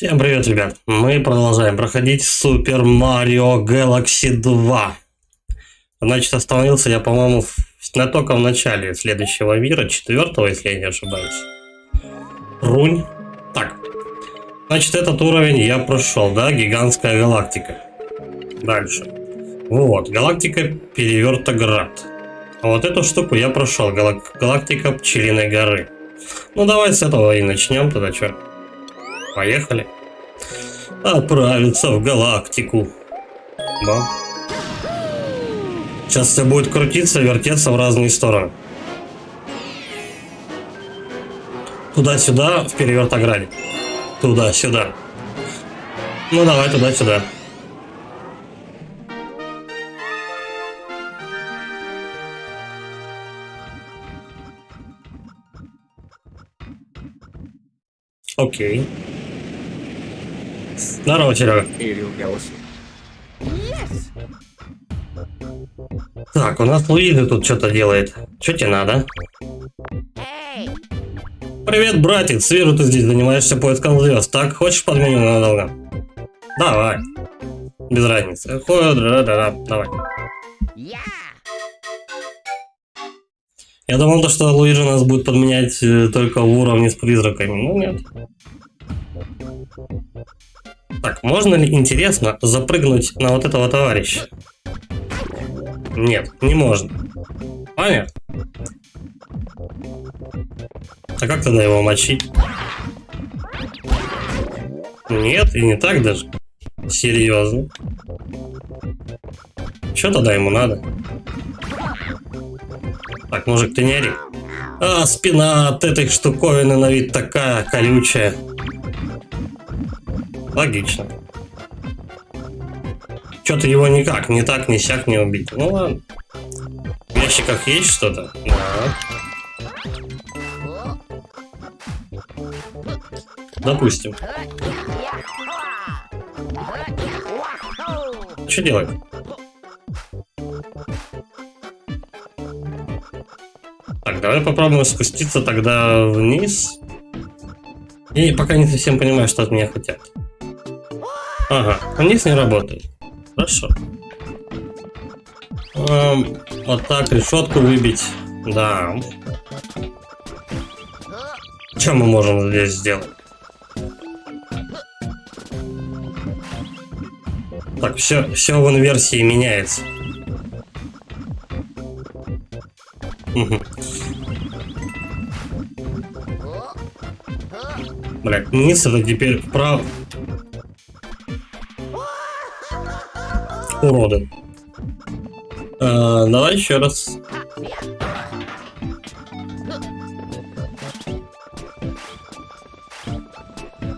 Всем привет, ребят! Мы продолжаем проходить Super Mario Galaxy 2. Значит, остановился я, по-моему, только в начале следующего мира, 4-го, если я не ошибаюсь. Рунь. Так. Значит, этот уровень я прошел, да? Гигантская галактика. Дальше. Вот, галактика Перевертоград. А вот эту штуку я прошел. Галактика Пчелиной горы. Ну, давай с этого и начнем тогда, что? Поехали. Отправиться в галактику. Да. Сейчас все будет крутиться, вертеться в разные стороны. Туда-сюда, в Перевертограде. Туда-сюда. Ну, давай туда-сюда. Окей. Здорово, Серега. Так, у нас Луиджи тут что-то делает. Что тебе надо? Привет, братец. Вижу, ты здесь занимаешься поиском звезд. Так, хочешь подменю ненадолго? Давай. Без разницы. Давай. Я думал, что Луиджи нас будет подменять только в уровне с призраками. Ну, нет. Так, можно ли, интересно, запрыгнуть на вот этого товарища? Нет, не можно. Понятно. А как тогда его мочить? Нет, и не так даже. Серьезно. Что тогда ему надо? Так, мужик, ты не ори. А, спина от этой штуковины на вид такая колючая. Логично. Что-то его никак, ни так, ни сяк не убить. Ну ладно. В ящиках есть что-то? Да. Допустим. Что делать? Так, давай попробуем спуститься тогда вниз. Я пока не совсем понимаю, что от меня хотят. Ага, вниз не работает. Хорошо. Вот так, решетку выбить. Да. Что мы можем здесь сделать? Так, все в инверсии меняется. Угу. Блядь, вниз это теперь вправо. Уроды. Давай еще раз.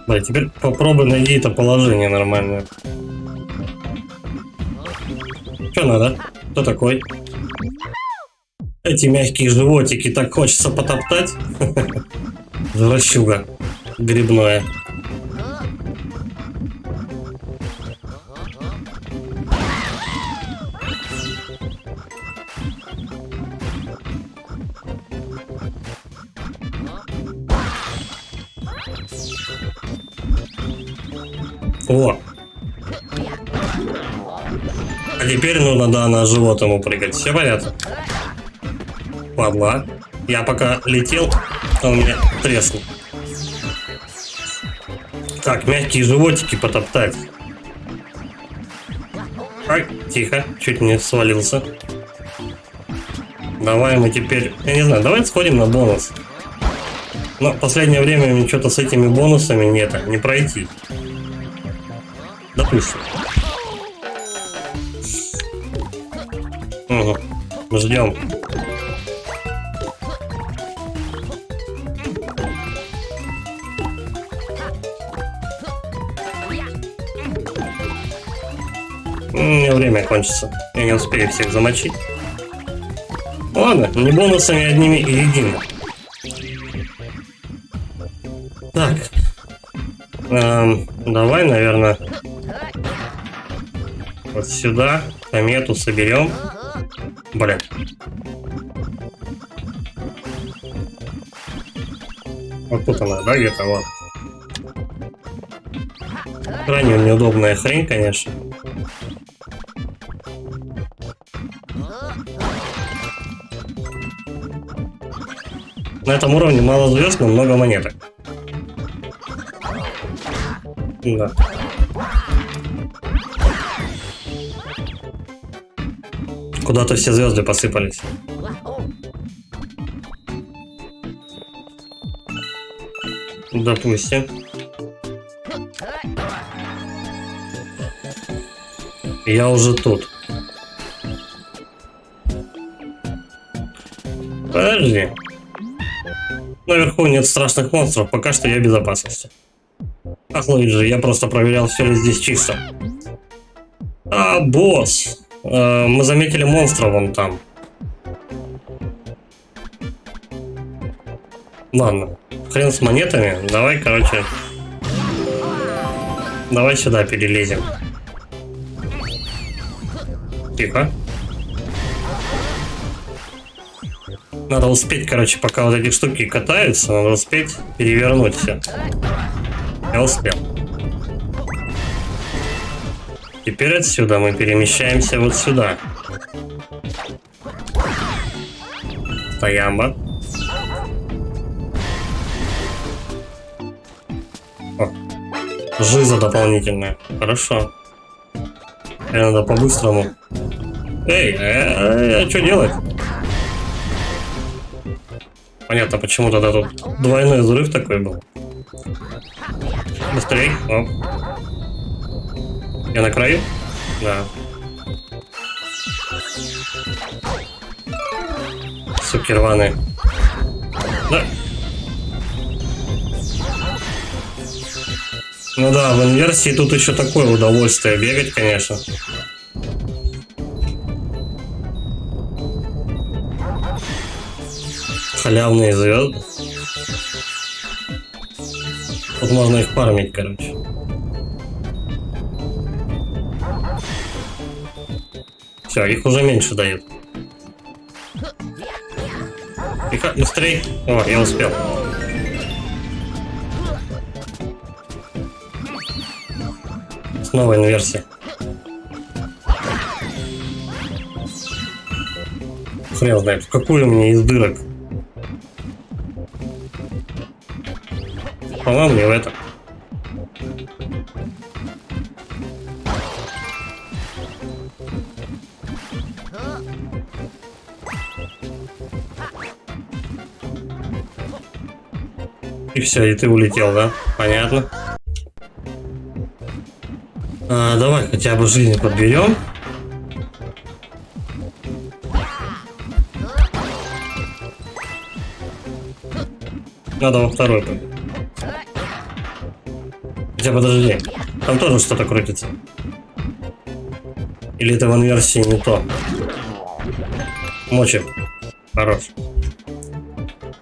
Да, теперь попробуй найти это положение нормальное. Что надо? Кто такой? Эти мягкие животики так хочется потоптать. Извращуга грибное. О! А теперь нужно, да, на живот ему прыгать. Все понятно? Падла. Я пока летел, он меня треснул. Так, мягкие животики потоптать. Ай, тихо, чуть не свалился. Давай мы теперь... Я не знаю, давай сходим на бонус. Но в последнее время мне что-то с этими бонусами не пройти. Допустим. Угу. Ждем. У меня время кончится. Я не успею всех замочить. Ладно, не бонусами одними и едим. Так. Давай, наверное, вот сюда комету соберем. Блин. Вот тут она, да, где-то вот. Крайне неудобная хрень, конечно. На этом уровне мало звезд, но много монеток. Да. Куда-то все звезды посыпались. Допустим. Я уже тут. Подожди. Наверху нет страшных монстров, пока что я в безопасности. Ах, Луиджи, я просто проверял, все ли здесь чисто. А, босс. Мы заметили монстра вон там. Ладно, хрен с монетами. Давай, короче. Давай сюда перелезем. Тихо. Надо успеть, короче, пока вот эти штуки катаются, надо успеть перевернуть все. Я успел. Теперь отсюда мы перемещаемся вот сюда. Стоямба. О, жиза дополнительная. Хорошо. Теперь надо по-быстрому. Эй, а что делать? Понятно, почему тогда тут двойной взрыв такой был. Быстрей. Оп. Я на краю? Да. Суки рваные. Да. Ну да, в инверсии тут еще такое удовольствие бегать, конечно. Халявные звезды. Тут можно их фармить, короче. Все, их уже меньше дают. Тихо, быстрей. О, я успел. Снова инверсия. Хрен знает, какой у меня из дырок. По-моему, не в этом. И все, и ты улетел, да? Понятно. Давай хотя бы жизнь подберем. Надо во второй пойти. Хотя подожди, там тоже что-то крутится. Или это в инверсии не то? Мочи. Хорош.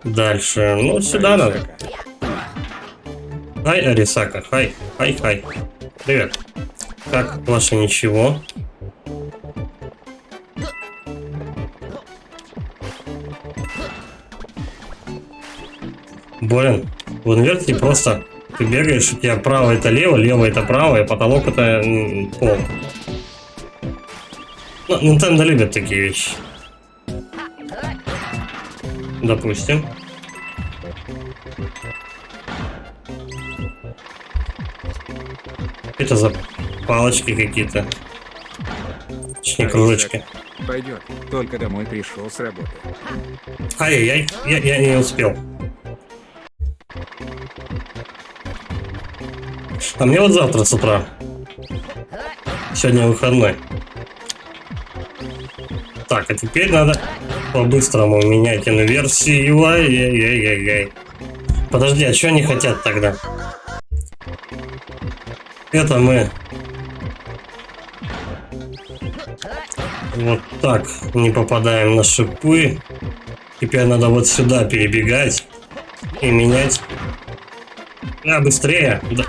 Дальше. Ну, сюда надо. Хай, Арисака. Хай. Хай, хай. Привет. Как ваше ничего? Блин, в инверсии просто ты бегаешь, у тебя право это лево, лево это право, и потолок это пол. Ну, Nintendo любит такие вещи. Допустим. Это за палочки какие-то. Точнее, кружочки. Пойдет, только домой пришел с работы. Ай-яй-яй, я не успел. А мне вот завтра с утра. Сегодня выходной. Так, а теперь надо по-быстрому менять инверсию. Ай-яй-яй-яй-яй. Подожди, а что они хотят тогда? Это мы вот так не попадаем на шипы. Теперь надо вот сюда перебегать и менять. Быстрее. Да.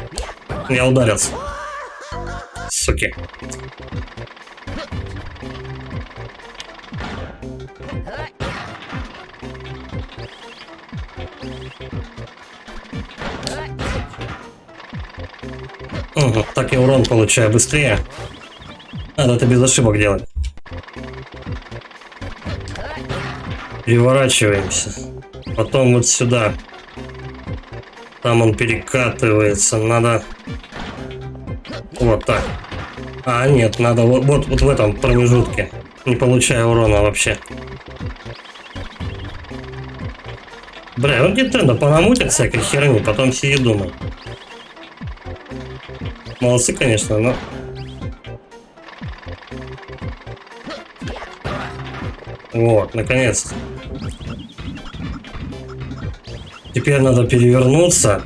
Я ударился. Суки. Угу, так я урон получаю быстрее. Надо это без ошибок делать. Переворачиваемся. Потом вот сюда. Там он перекатывается. Надо... Вот так. А, нет, надо вот в этом промежутке. Не получая урона вообще. Бля, вот Nintendo понамутит всякой херни, потом сиди думай. Молодцы, конечно, но... Вот, наконец-то. Теперь надо перевернуться,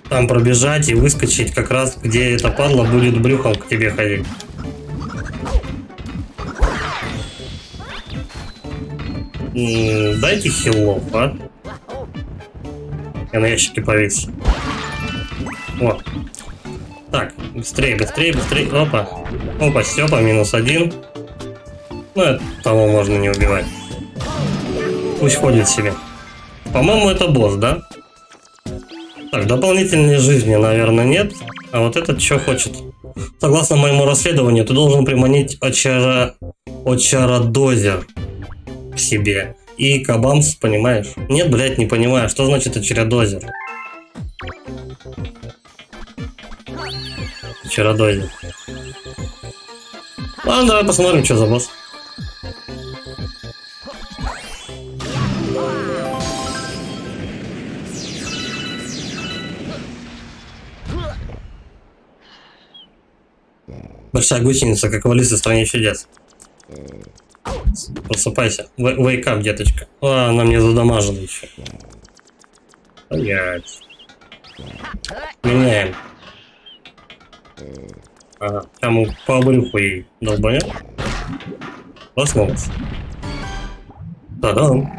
там пробежать и выскочить как раз, где эта падла будет брюхом к тебе ходить. Дайте хилов, а? Я на ящике повис. Вот. Так, быстрее, быстрее, быстрее. Опа. Опа, Степа, -1. Ну, того можно не убивать. Пусть ходит себе. По-моему, это босс, да? Так, дополнительной жизни, наверное, нет. А вот этот что хочет? Согласно моему расследованию, ты должен приманить очарадозер к себе. И кабамс, понимаешь? Нет, блядь, не понимаю. Что значит очарадозер? Очарадозер. Ладно, давай посмотрим, что за босс. Большая гусеница, как в Алисе в стране чудес. Просыпайся. Wake up, деточка. А, она мне задамажила еще. Блять. Меняем. Ага, там по брюху ей долбанет. Проснулась. Та-дам.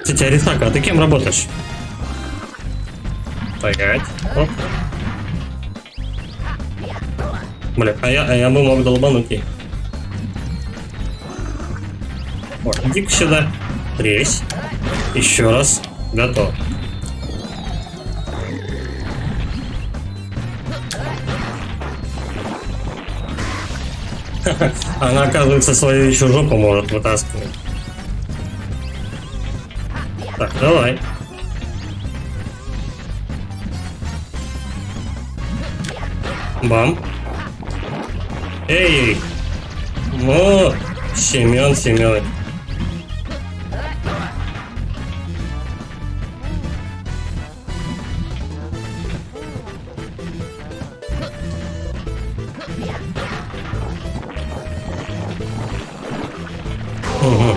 Кстати, Арисака, а ты кем работаешь? Стоять. Оп. Бля, а я бы мог долбануть ей. Вот, иди-ка сюда. Тресь. Еще раз. Готов. Она, оказывается, свою еще жопу может вытаскивать. Так, давай. Бам. Эй! Ну, Семен. Угу.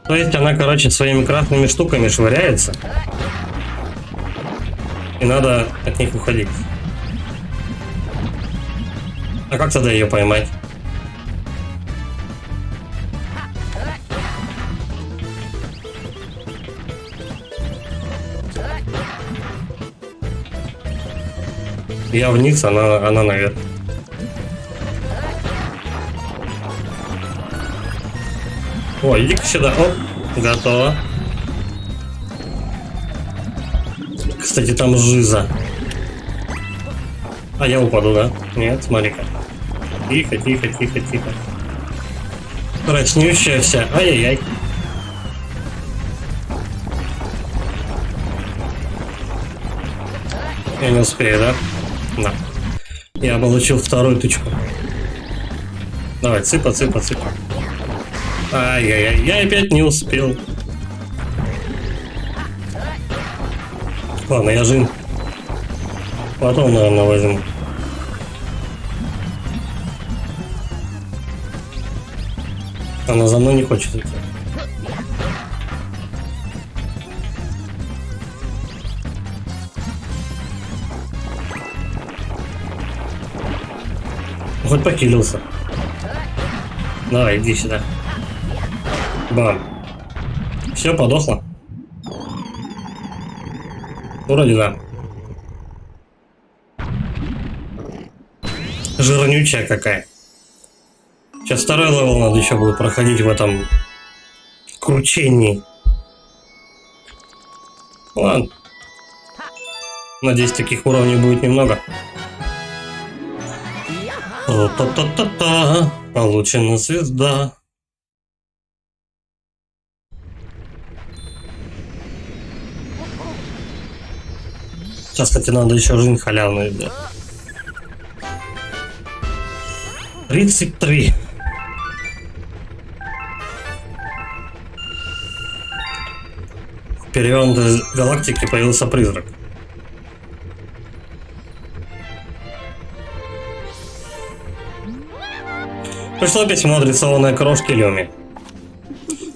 То есть она, короче, своими красными штуками швыряется. И надо от них уходить. А как тогда ее поймать? Я вниз, она наверх. О, иди-ка сюда. О, готово. Кстати, там жиза. А я упаду, да? Нет, смотри-ка. Тихо. Краснющая вся. Ай-яй-яй. Я не успею, да? Да. Я получил вторую тычку. Давай, цыпа. Ай-яй-яй, я опять не успел. Ладно, я жив. Потом, наверное, возьму. Она за мной не хочет идти. Хоть покилился. Давай, иди сюда. Бам. Все, подохло. Вроде да. Жирнючая какая. Сейчас второй левел надо еще будет проходить в этом кручении. Ладно. Надеюсь, таких уровней будет немного. Та-та-та-та-та. Получена звезда. Сейчас, кстати, надо еще жизнь халявную взять. 33. В перевернутой галактике появился призрак. Пришло письмо, адресованное крошке Люми.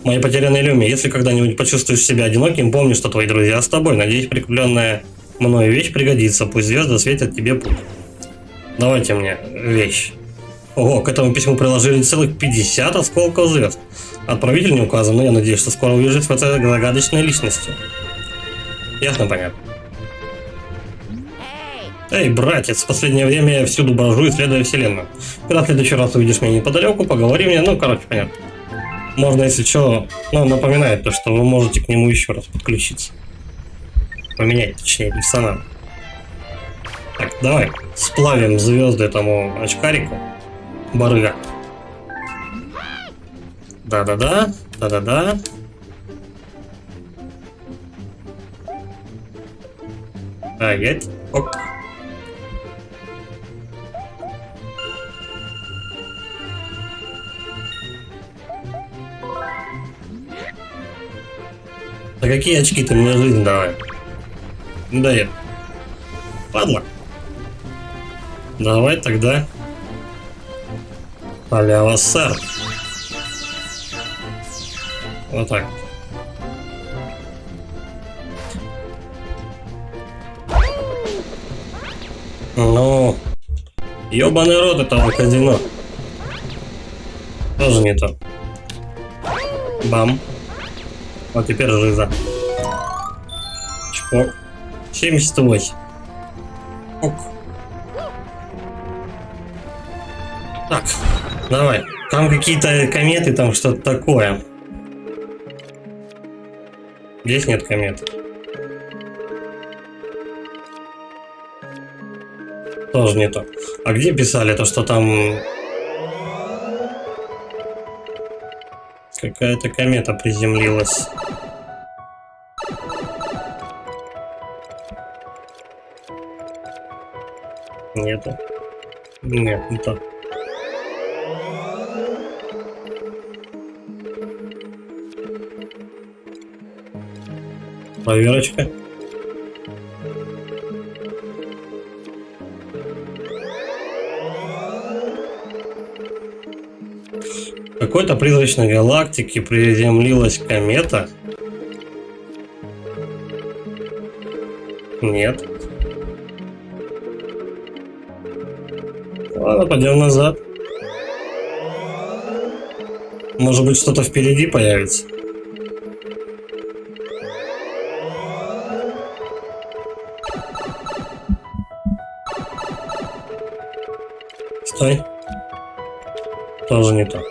Мои потерянные Люми, если когда-нибудь почувствуешь себя одиноким, помни, что твои друзья с тобой. Надеюсь, прикрепленная мною вещь пригодится. Пусть звезды светят тебе путь. Давайте мне вещь. Ого, к этому письму приложили целых 50 осколков звезд. Отправитель не указан, но я надеюсь, что скоро увижусь в этой загадочной личности. Ясно, понятно. Эй, братец, в последнее время я всюду брожу, исследуя вселенную. Когда в следующий раз увидишь меня неподалеку, поговори мне, ну, короче, понятно. Можно, если что, ну, напоминает то, что вы можете к нему еще раз подключиться. Поменять, точнее, персонаж. Так, давай, сплавим звезды этому очкарику. Барыга. Да-да-да, да-да-да. Стоять. Ок. Да какие очки ты мне жизнь давай? Дает. Падла. Давай тогда. Халява, сэр. Вот так. Ну, ёбаный рот этого казино. Тоже не то. Бам. Вот теперь жиза. Чпок. 78. Ок. Так, давай. Там какие-то кометы, там что-то такое. Здесь нет кометы. Тоже не то. А где писали то, что там какая-то комета приземлилась? Нету. Нет, не то. Проверочка. В какой-то призрачной галактике приземлилась комета. Нет. Ладно, пойдем назад. Может быть, что-то впереди появится. Стой. Тоже не то.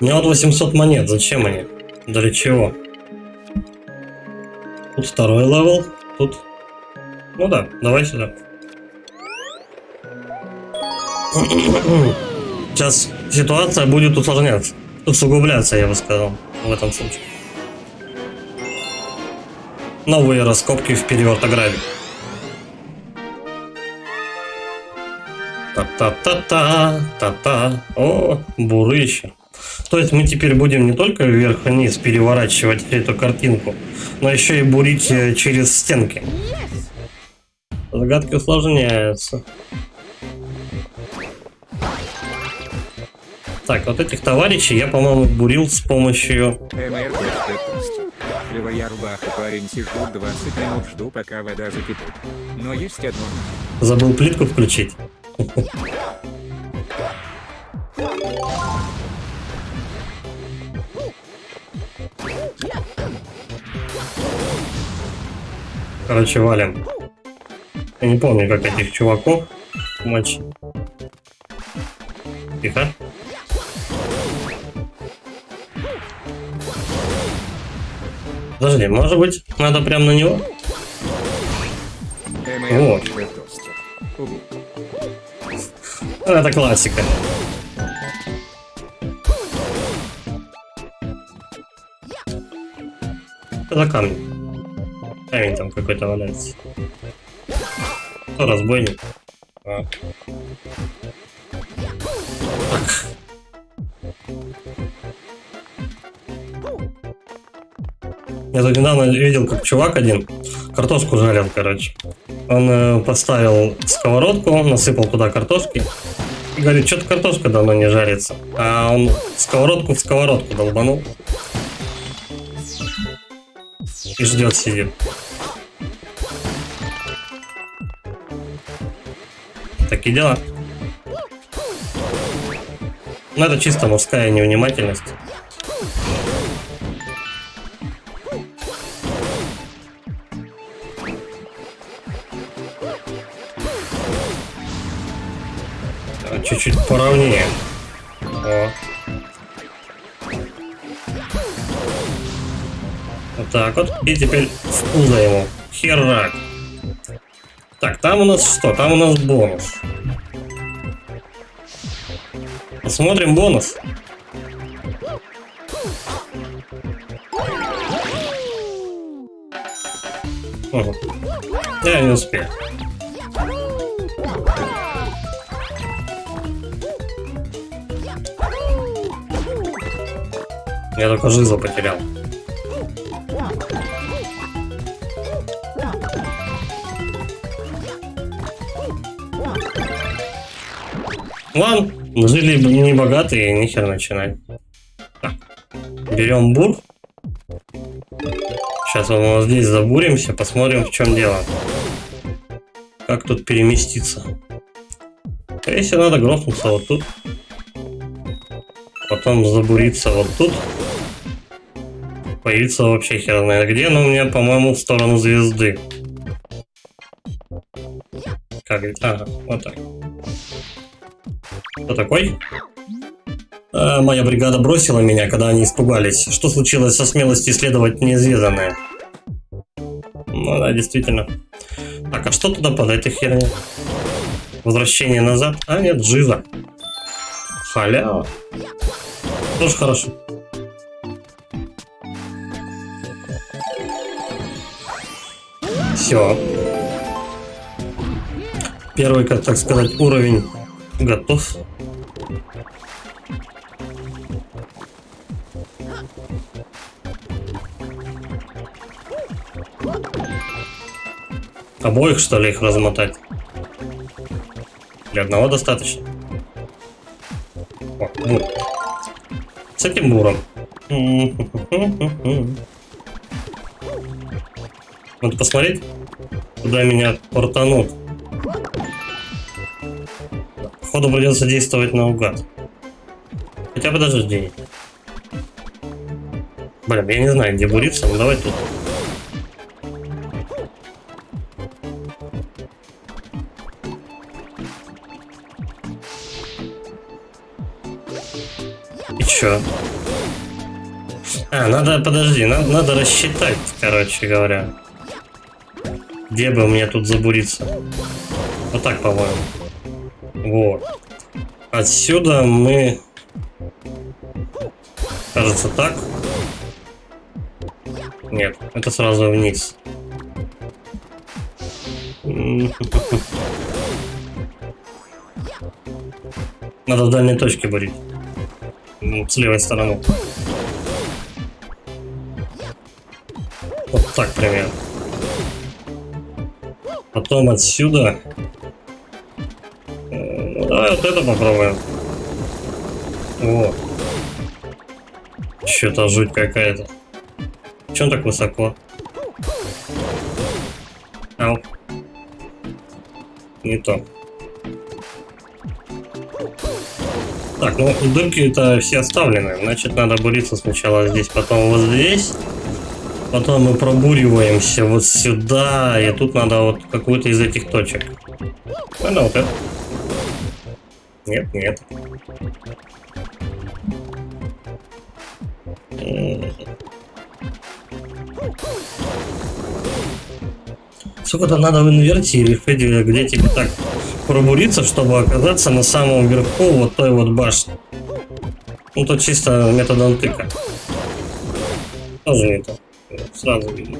У меня вот 800 монет. Зачем они? Для чего? Тут второй левел. Тут... Ну да, давай сюда. Сейчас ситуация будет усложняться. Усугубляться, я бы сказал, в этом случае. Новые раскопки в перевертографе. Та-та-та-та, та-та. О, бурыще. То есть мы теперь будем не только вверх-вниз переворачивать эту картинку, но еще и бурить через стенки. Загадки усложняются. Так, вот этих товарищей я, по-моему, бурил с помощью... Энергия. Кривая рубаха, парень, сижу 20 минут, жду, пока вода закипит. Но есть одно. Забыл плитку включить. Короче, валим. Я не помню, как этих чуваков мочить. Тихо. Подожди, может быть, надо прям на него? Моя Вот. точка тостер. Угу. Это классика. Что за камень? Камень там какой-то валяется. Кто разбойник? А. Так. Я тут недавно видел, как чувак один картошку жарил, короче. Он поставил сковородку, насыпал туда картошки и говорит, что-то картошка давно не жарится. А он сковородку в сковородку долбанул. И ждет, сидит. Такие дела. Ну, это чисто мужская невнимательность. Чуть-чуть поровнее. О. Вот так вот. И теперь в пузо ему. Херак. Так, там у нас что? Там у нас бонус. Посмотрим бонус. Угу. Я не успею. Я только жизнь потерял. Ладно, жили не богатые, нихер начинать. Так, берем бур. Сейчас вот здесь забуримся, посмотрим, в чем дело. Как тут переместиться. Если надо грохнуться вот тут. Потом забуриться вот тут. Появиться вообще хер знает где, но у меня, по-моему, в сторону звезды. Как? Ага, вот так. Кто такой? Моя бригада бросила меня, когда они испугались. Что случилось со смелостью исследовать неизведанное? Ну да, действительно. Так, а что туда под этой херней? Возвращение назад? А, нет, жиза. Халява. Тоже хорошо. Все. Первый, как так сказать, уровень готов. Обоих, что ли, их размотать? Для одного достаточно. О, бур. С этим буром. Надо посмотреть, куда меня портанут. Походу придется действовать наугад. Хотя подожди. Блин, я не знаю, где буриться, но давай тут. И чё? А, надо, подожди, надо рассчитать, короче говоря. Где бы мне тут забуриться? Вот так, по-моему. Вот. Отсюда мы... Кажется, так. Нет, это сразу вниз. Надо в дальней точке бурить. С левой стороны. Вот так примерно. Потом отсюда. Ну, давай вот это попробуем. Вот. Что-то жуть какая-то. Чем так высоко? Ау. Не то. Так, ну дырки-то все оставлены. Значит, надо буриться сначала здесь, потом вот здесь. Потом мы пробуриваемся вот сюда. И тут надо вот какую-то из этих точек. Надо вот это. Нет, нет. Сколько-то надо в инверсии решить, где тебе так пробуриться, чтобы оказаться на самом верху вот той вот башни. Ну, то чисто методом тыка. Тоже не то. Сразу видно.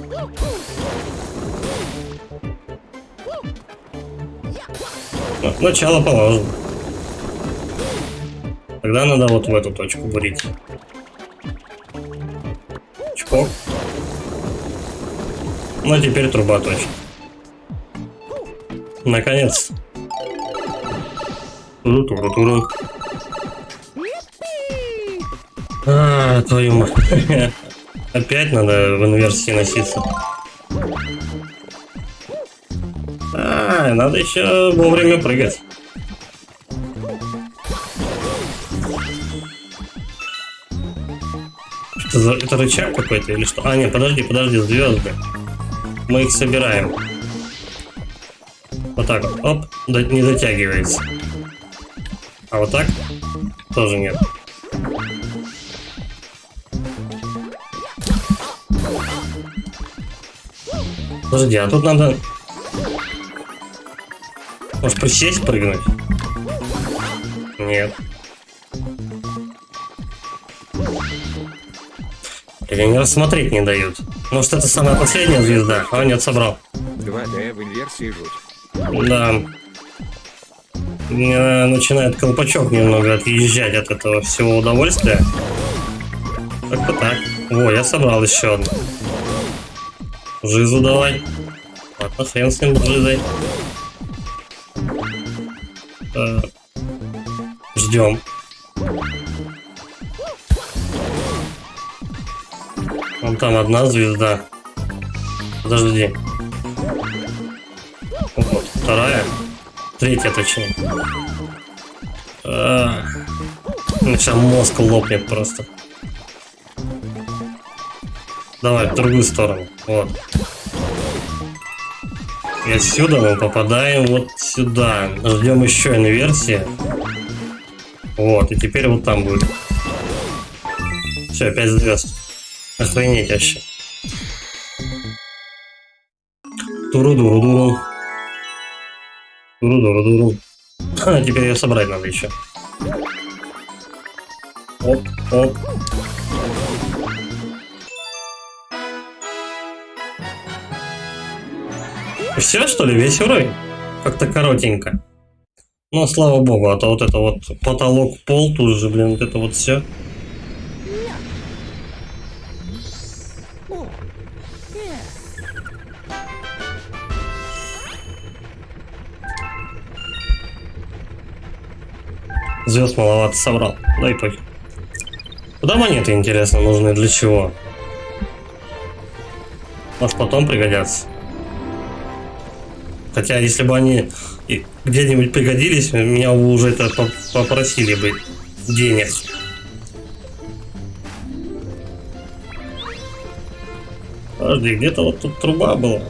Ну, начало положено. Тогда надо вот в эту точку бурить. Чпок. Ну, а теперь труба точно. Наконец. Туру-туру-туру. Твою мать. Опять надо в инверсии носиться. Надо еще вовремя прыгать. Это рычаг какой-то или что? А, нет, подожди, звезды. Мы их собираем. Вот так вот. Оп, не дотягивается. А вот так тоже нет. Подожди, а тут надо... Может, присесть, прыгнуть? Нет. Или не рассмотреть не дают. Может, это самая последняя звезда? А, нет, собрал. 2D в инверсии жуть. Да. Мне начинает колпачок немного отъезжать от этого всего удовольствия. Как-то так. Во, я собрал еще одну. Жизу давай. Ладно, хрен с ним с жизой. Ждем. Вон там одна звезда. Подожди. Вот, вторая. Третья, точнее. Сейчас мозг лопнет просто. Давай, в другую сторону. Вот. И отсюда мы попадаем вот сюда. Ждем еще инверсии. Вот, и теперь вот там будет. Все, 5 звезд. Охренеть вообще. Туру-дуру-дуру. Туру-дуру-дуру. А, теперь ее собрать надо еще. Оп, оп. Все, что ли, весь уровень? Как-то коротенько. Но слава богу, а то вот это вот потолок, пол, тут же, блин, вот это вот все. Звезд маловато собрал. Дай пой. Куда монеты, интересно, нужны для чего? Может, потом пригодятся. Хотя, если бы они где-нибудь пригодились, меня бы уже это попросили бы денег. Подожди, где-то вот тут труба была.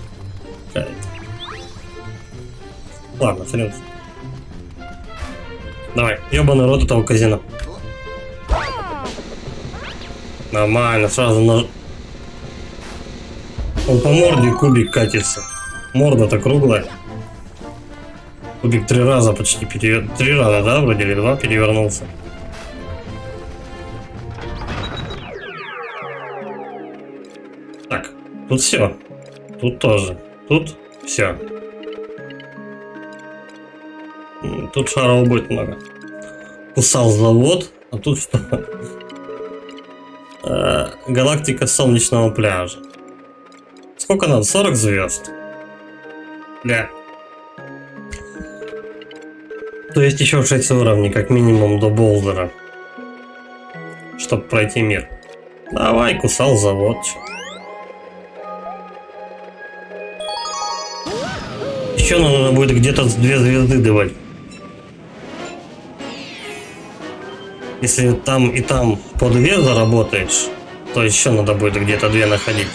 Какая-то. Ладно, хрен. Давай, ебаный рот этого казино. Нормально, сразу на... Он по морде кубик катится. Морда-то круглая. Кубик 3 раза почти перевернулся. 3 раза, да, вроде, или 2 перевернулся. Так, тут все. Тут тоже. Тут все. Тут шаров будет много. Кусал завод, а тут что? Галактика солнечного пляжа. Сколько надо? 40 звезд. Да. То есть еще 6 уровней, как минимум, до Болдера. Чтобы пройти мир. Давай, кусал завод. Еще надо будет где-то 2 звезды давать. Если там и там по 2 заработаешь, то еще надо будет где-то 2 находить.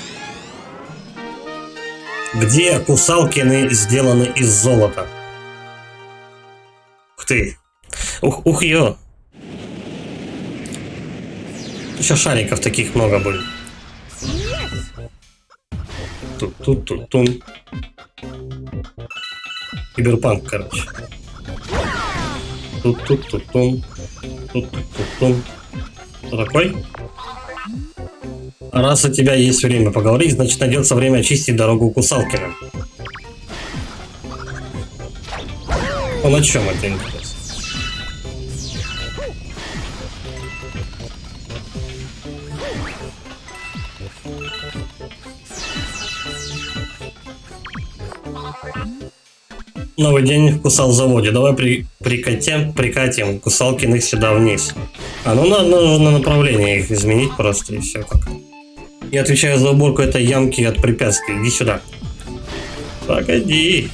Где кусалкины сделаны из золота? Ух ты. Ух ё. Еще шариков таких много будет. Тут. Киберпанк, короче. Тут-тут-тут-тум. Тут-тут-тут-тум. Кто такой? Раз у тебя есть время поговорить, значит найдется время очистить дорогу Кусалкина. Он о чем это интересно? Новый день в Кусалзаводе. Давай прикатим Кусалкиных сюда вниз. Ну нужно направление их изменить просто и все как. Я отвечаю за уборку этой ямки от препятствий. Иди сюда. Погоди.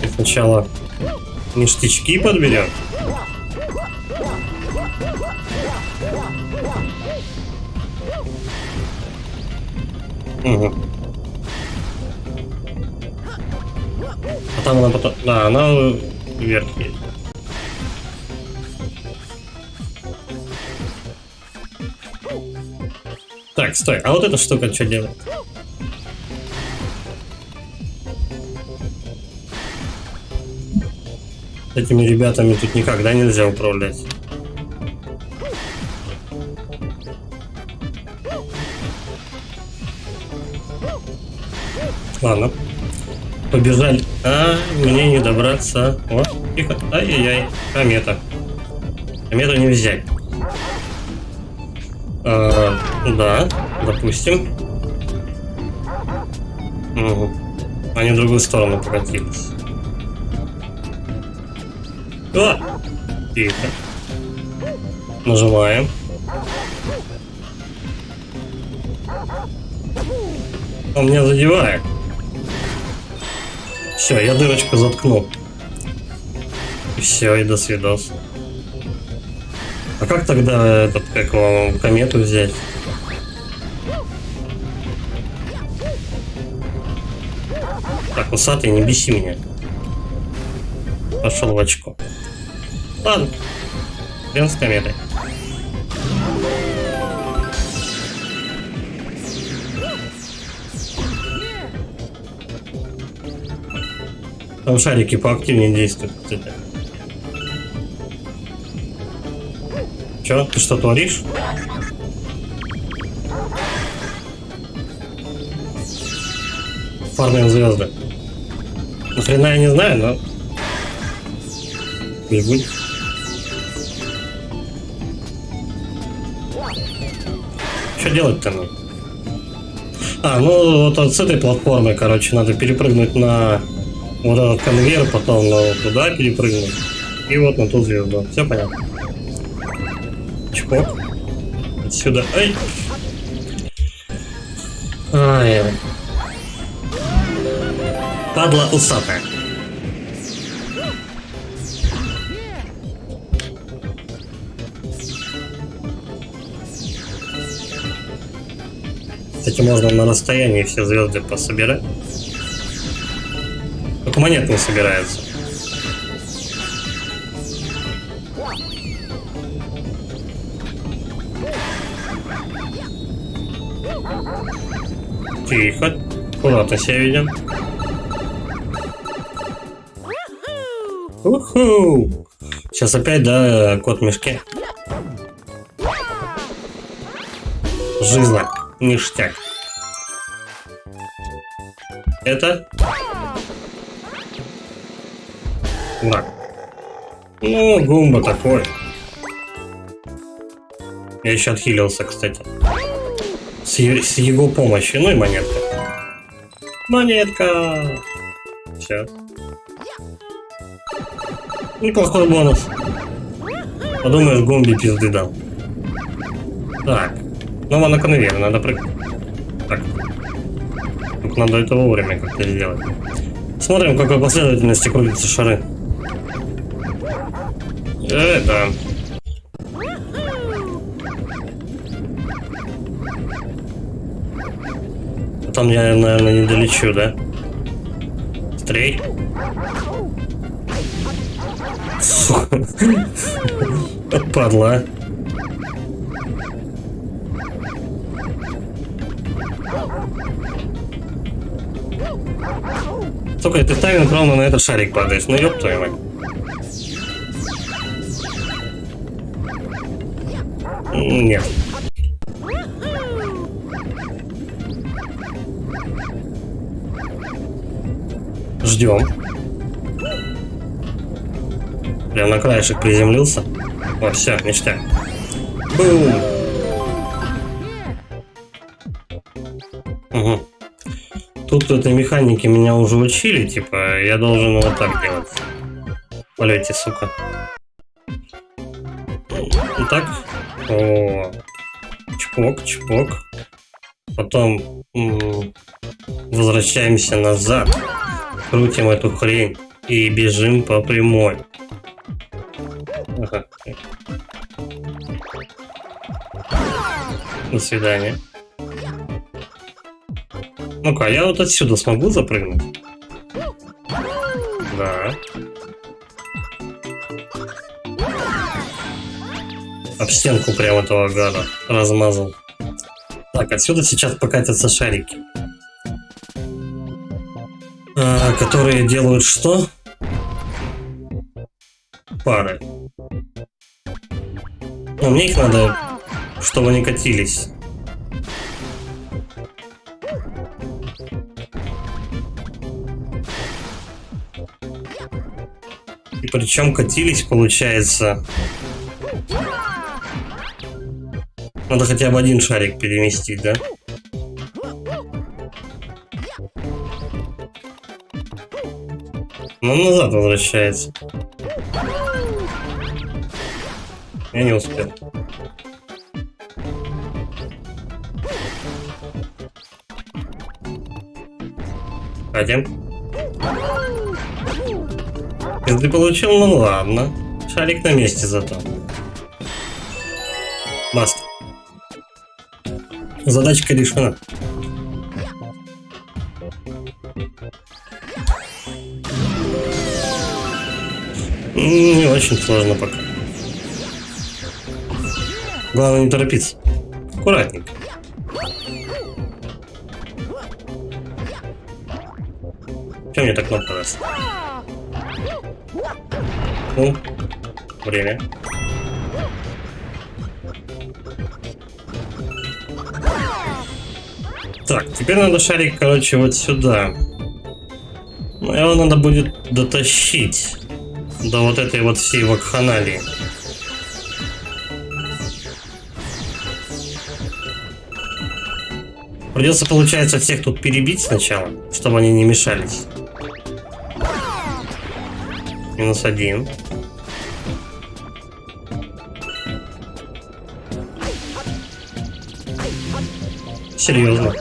И сначала ништячки подберем. Угу. А там она потом... Да, она вверх едет. Так, стой. А вот эта штука что делает? Этими ребятами тут никогда нельзя управлять. Ладно. Побежали. Мне не добраться. О, тихо. Ай-яй-яй. Комета. Комету не взять. Да, допустим. Угу. Они в другую сторону покатились. Тихо. Нажимаем. Он меня задевает. Все, я дырочку заткнул. И все, и до свидос. А как тогда этот, как его, комету взять? Так, усатый, не беси меня. Пошел в очко. Ладно. Хрен с кометой. Там шарики поактивнее действуют, кстати. Чё? Ты что творишь? Фармим звезды. Нахрена я не знаю, но... Не будет. Что делать-то нам? Ну вот с этой платформы, короче, надо перепрыгнуть на вот этот конвейер, потом туда перепрыгнуть. И вот на ту звезду. Все понятно? Чпок. Отсюда. Ай. Ай. Падла усатая. Кстати, можно на расстоянии все звезды пособирать. Только монет не собирается. Тихо. Аккуратно себя ведем. Уху! Сейчас опять, да, кот в мешке. Жизнь. Ништяк. Это? Да. Ну, гумба такой. Я еще отхилился, кстати. С его помощью. Ну и монетка. Монетка. Все. Неплохой бонус. Подумаешь, гумби пизды дал. Так. Ну, на конвейер надо прыгать. Так. Только надо это вовремя как-то сделать. Смотрим, в какой последовательности крутятся шары. Да. Там я, наверное, не долечу, да? Стрей. Падла. Только ты тайминг ровно на этот шарик падаешь. Ну ёб твою мать. Нет. Ждем. Прям на краешек приземлился. О, все, ништяк. Бум! Угу. Тут этой механики меня уже учили, типа, я должен вот так делать. В полете, сука. Так. О. Чпок, чпок. Потом возвращаемся назад. Крутим эту хрень и бежим по прямой. Ага. До свидания. Ну-ка, я вот отсюда смогу запрыгнуть? Да. Об стенку прям этого гада размазал. Так, отсюда сейчас покатятся шарики. Которые делают что? Пары. Но мне их надо, чтобы они катились. И причем катились, получается. Надо хотя бы один шарик переместить, да? Но он назад возвращается. Я не успел. Хотим. Если получил, ну ладно. Шарик на месте зато. Баста. Задачка решена. Не очень сложно пока. Главное не торопиться. Аккуратненько. Чем мне так кнопка даст? Ну, время. Так, теперь надо шарик, короче, вот сюда. Но его надо будет дотащить до вот этой вот всей вакханалии. Придется, получается, всех тут перебить сначала, чтобы они не мешались. -1. Серьезно.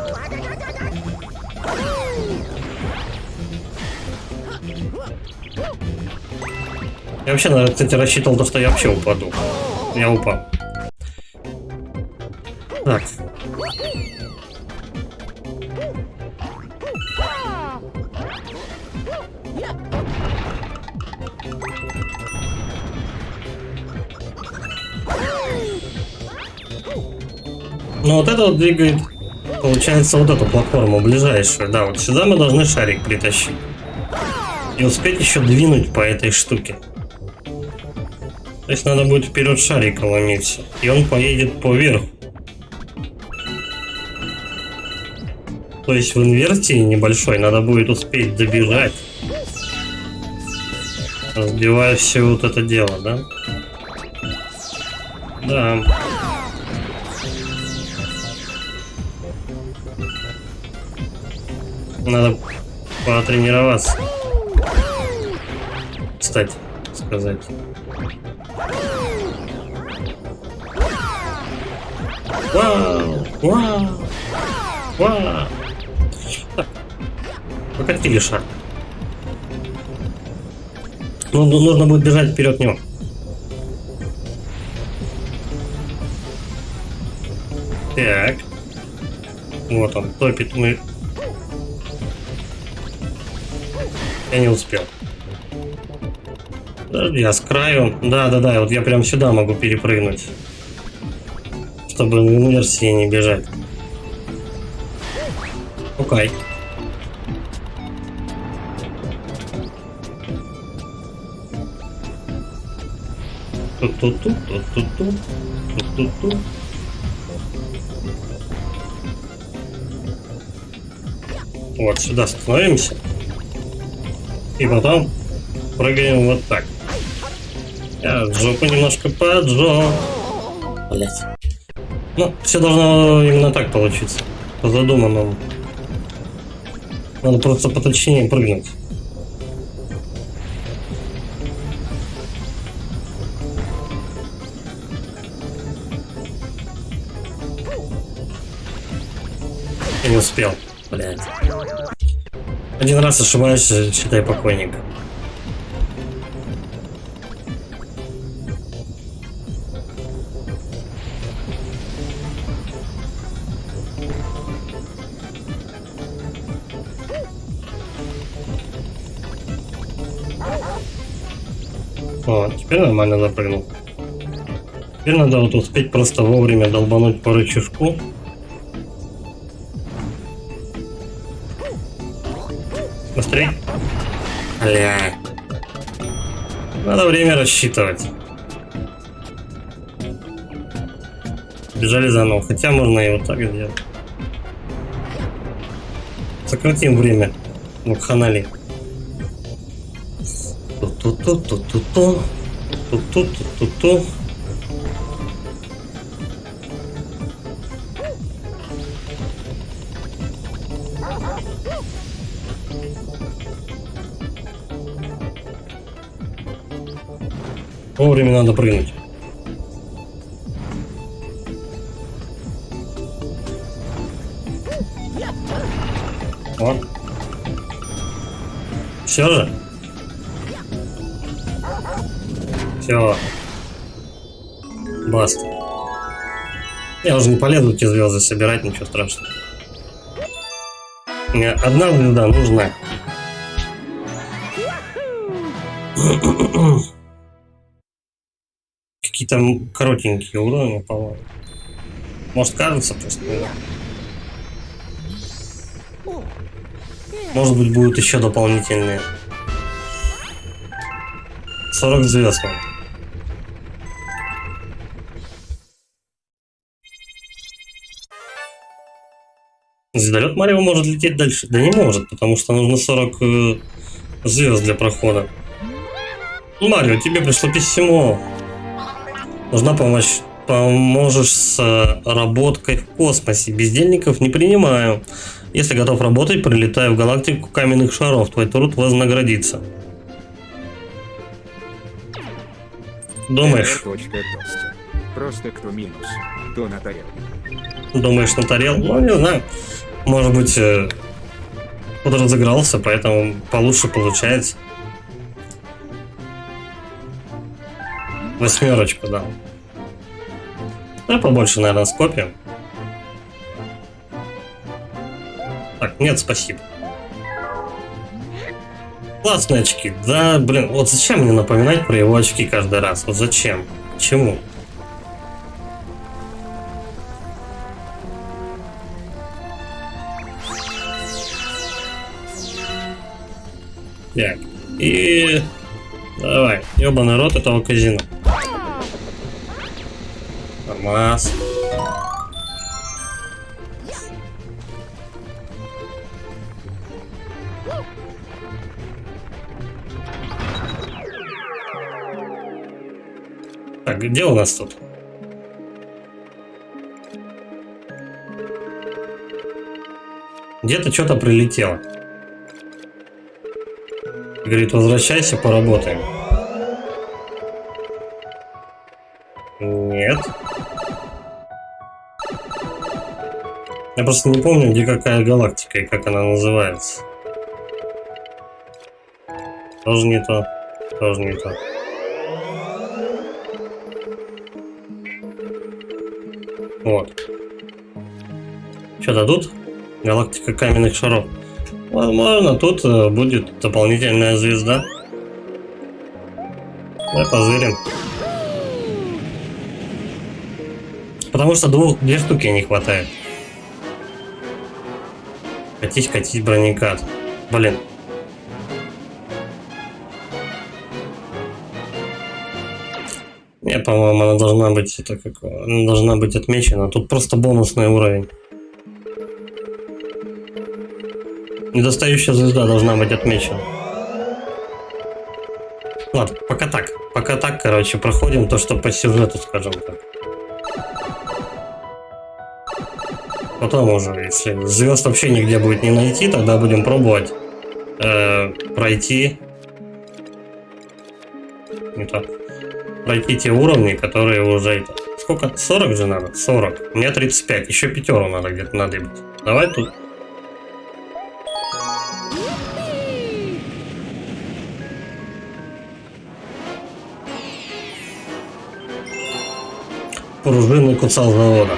Я вообще, кстати, рассчитывал то, что я вообще упаду. Я упал. Так. Ну вот это вот двигает, получается, вот эту платформу ближайшую. Да, вот сюда мы должны шарик притащить. И успеть еще двинуть по этой штуке. То есть надо будет вперед шарика ломиться. И он поедет поверху. То есть в инверсии небольшой надо будет успеть добежать. Разбивая все вот это дело, да? Да. Надо потренироваться. Кстати, сказать. Вау! Вау! Вау! Так. Покатили шар. Ну, нужно будет бежать вперед него. Так. Вот он, топит мы. Я не успел. Подожди, я с краю. Да, вот я прям сюда могу перепрыгнуть. Чтобы в инверсии не бежать. Окей. Ту-ту-ту-ту-ту-ту. Ту-ту-ту. Вот сюда становимся. И потом прыгаем вот так. Я жопу немножко поджал. Блять. Ну, все должно именно так получиться. По задуманному. Надо просто поточнее прыгнуть. Я не успел. Блять. Один раз ошибаешься, считай покойник. О, теперь нормально запрыгнул. Теперь надо вот успеть просто вовремя долбануть по рычажку. Быстрей. Бля. Надо время рассчитывать. Бежали заново. Хотя можно и вот так сделать. Сократим время. Вакханалии. Ту-ту-ту-ту-ту-ту. Ту-ту-ту-ту-ту. Вовремя надо прыгнуть. Вот. Все же? Все. Баст. Я уже не полезу эти звезды собирать, ничего страшного. Мне одна звезда нужна. Какие-то коротенькие уровни, по-моему. Может, кажется просто. Может быть, будут еще дополнительные. 40 звезд. Звездолет Марио может лететь дальше? Да не может, потому что нужно 40 звезд для прохода. Марио, тебе пришло письмо. Нужна помощь. Поможешь с работкой в космосе. Бездельников не принимаю. Если готов работать, прилетай в галактику каменных шаров. Твой труд вознаградится. Думаешь? Просто кто минус, то на тарелку. Думаешь, на тарелку? Ну, не знаю. Может быть, подразыгрался, поэтому получше получается. 8, да. Да, побольше, наверное, скопием. Так, нет, спасибо. Классные очки. Да, блин, вот зачем мне напоминать про его очки каждый раз? Вот зачем? Почему? Так, и... Давай, ёбаный рот этого казино. Нормас. Так, где у нас тут? Где-то что-то прилетело. Говорит, возвращайся, поработаем. Нет. Я просто не помню, где какая галактика и как она называется. Тоже не то. Тоже не то. Вот. Что дадут? Галактика каменных шаров. Возможно, тут будет дополнительная звезда. Давай позырим. Потому что 2 штуки не хватает. Катись, бронекат. Блин. Не, Нет, по-моему, она должна быть, это как, она должна быть отмечена. Тут просто бонусный уровень. Недостающая звезда должна быть отмечена. Ладно, пока так. Пока так, короче, проходим то, что по сюжету, скажем так. Потом уже, если звезд вообще нигде будет не найти, тогда будем пробовать пройти. Не так. Пройти те уровни, которые уже... Сколько? 40 же надо? 40. У меня 35. Еще пятеру надо где-то надыбать. Давай тут. Пружинный кусал завода.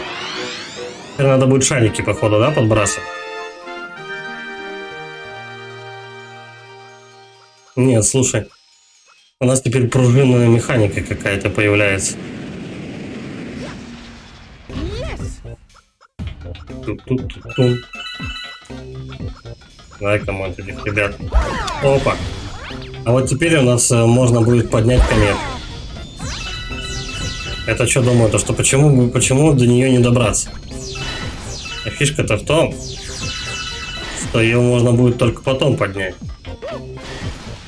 Теперь надо будет шарики, походу, да, подбрасывать? Нет, слушай. У нас теперь пружинная механика какая-то появляется. Ту-ту-ту-ту. Давай-ка мы от этих ребят. Опа. А вот теперь у нас можно будет поднять комет. Это что думаю, то что почему до нее не добраться? А фишка-то в том, что ее можно будет только потом поднять.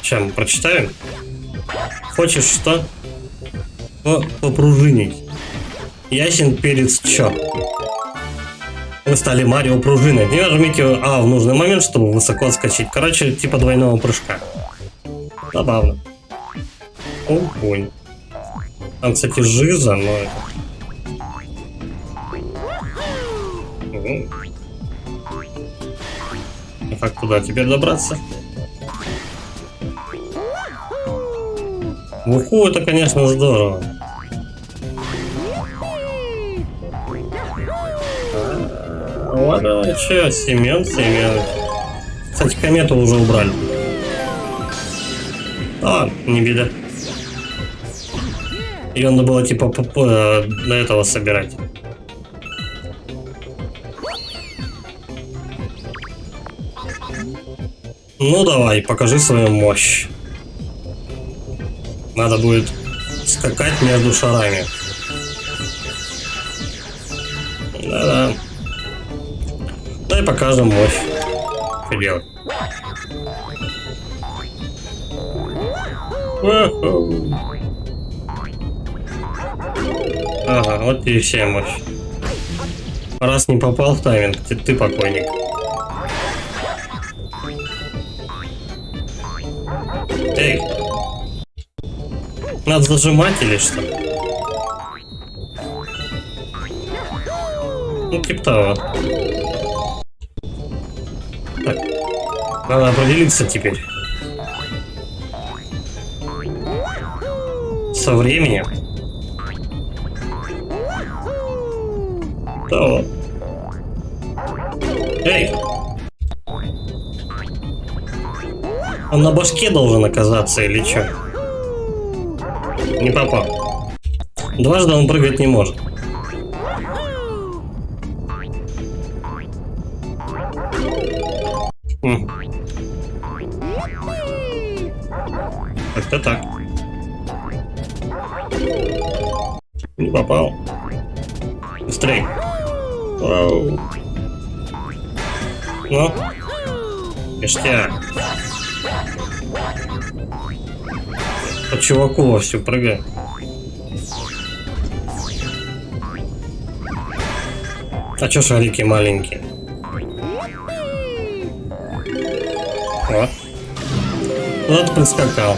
Сейчас прочитаем. Хочешь что? Попружинить. Ясен перец чё? Вы стали Марио пружиной. Не нажмите А в нужный момент, чтобы высоко отскочить. Короче, типа двойного прыжка. Забавно. О, понял. Там, кстати, жиза, но... Угу. А как туда теперь добраться? В уху это, конечно, здорово. Ладно, че, Семен. Кстати, комету уже убрали. А, не беда. Ее надо было типа до этого собирать. Ну давай, покажи свою мощь. Надо будет скакать между шарами. Да-да. Дай покажем мощь. Что делать? Ага, вот и вся мощь. Раз не попал в тайминг, ты покойник. Эй! Надо зажимать или что? Ну, типа того. Так. Надо определиться теперь. Со временем. Да вот. Эй! Он на башке должен оказаться или что? Не попал. Дважды он прыгать не может. Как-то так. Не попал. Быстрей. Вау. Ну. Ништяк. По чуваку вовсю прыгай. А чё шарики маленькие? Вот. Вот прискакал.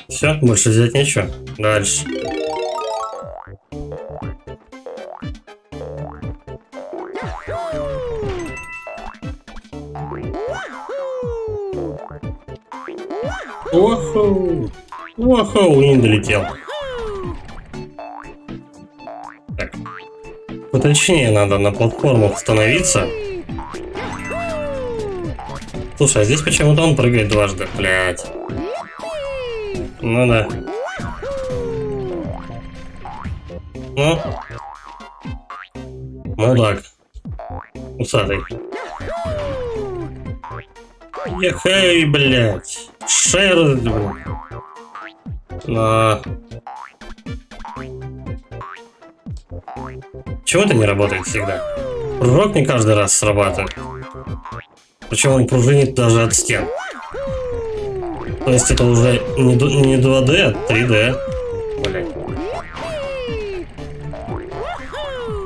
Все, больше взять нечего. Дальше. Оху! Оху, не долетел. Так. Поточнее надо на платформу становиться. Слушай, а здесь почему-то он прыгает дважды, блядь. Ну да. Ну. Ну так. Усатый. Ехай, блядь. Шер, блядь. Чего это не работает всегда? Прыжок не каждый раз срабатывает. Причем он пружинит даже от стен. То есть это уже не 2D, а 3D. Блядь.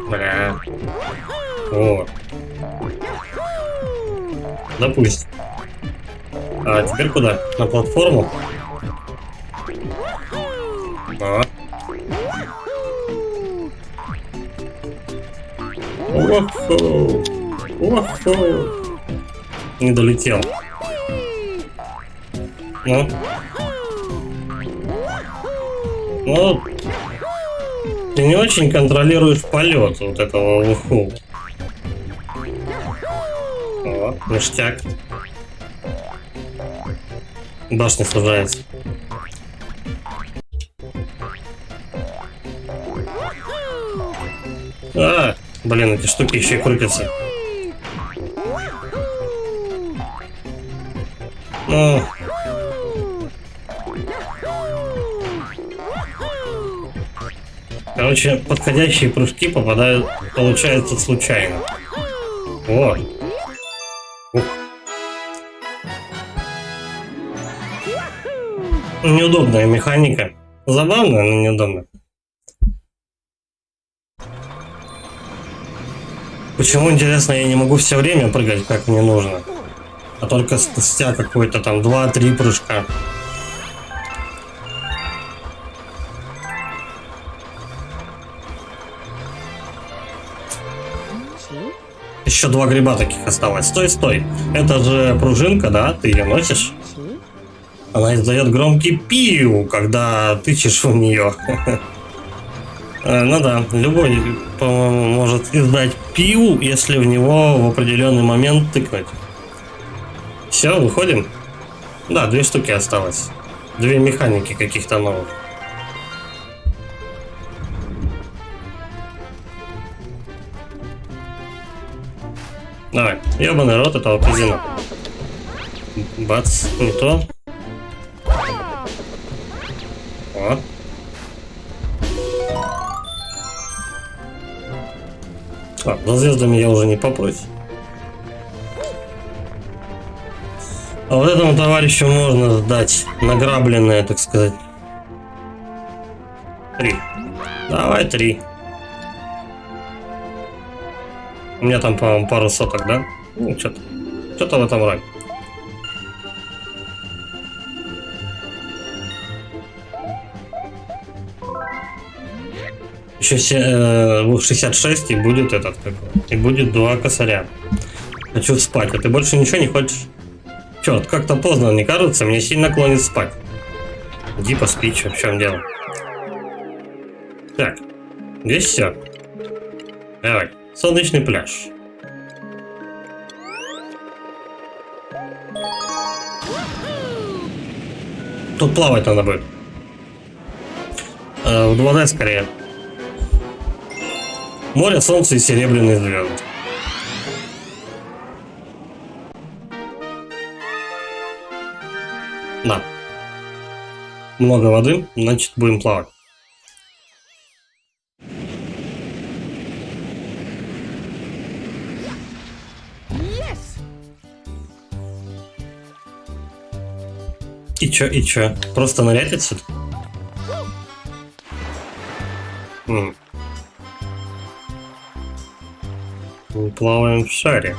Бля. О. Допустим. А теперь куда? На платформу? А. Охо. Охо. Не долетел. Ну. Ну. Ты не очень контролируешь полет вот этого уху. О, ништяк. Башня сужается. А, блин, эти штуки еще и крутятся. Ну. Короче, подходящие прыжки получаются случайно. О. Ух. Неудобная механика. Забавная, но неудобная. Почему, интересно, я не могу все время прыгать, как мне нужно? А только спустя какой-то там 2-3 прыжка. Еще 2 гриба таких осталось. Стой, стой. Это же пружинка, да? Ты ее носишь? Она издает громкий пиу, когда тычешь в нее. Ну да, любой, по-моему, может издать пиу, если в него в определенный момент тыкнуть. Все, выходим? Да, 2 штуки осталось. 2 механики каких-то новых. Давай, ебаный рот этого казино. Бац, не то. О. А, за звездами я уже не попрусь. А вот этому товарищу можно сдать награбленное, так сказать. 3. Давай 3. У меня там, по-моему, пару соток, да? Ну, что-то в этом роде. Еще 66 и будет этот какой. И будет 2 косаря. Хочу спать, а ты больше ничего не хочешь? Черт, как-то поздно, не кажется? Мне сильно клонит спать. Иди поспи, в чем дело? Так, здесь все. Давай, солнечный пляж. Тут плавать надо будет. В 2D скорее. Море, солнце и серебряные звезды. Да. Много воды, значит будем плавать. И чё? Просто нырять отсюда? Мы плаваем в шаре.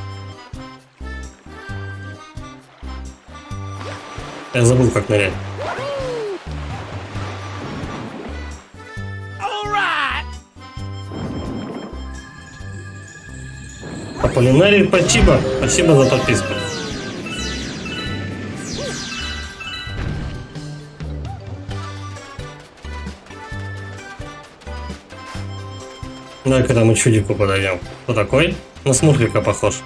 Я забыл, как нырять. Аполлинарий, спасибо. Спасибо за подписку. Давай-ка мы чудику подойдем. Кто такой? На Смурфика похож.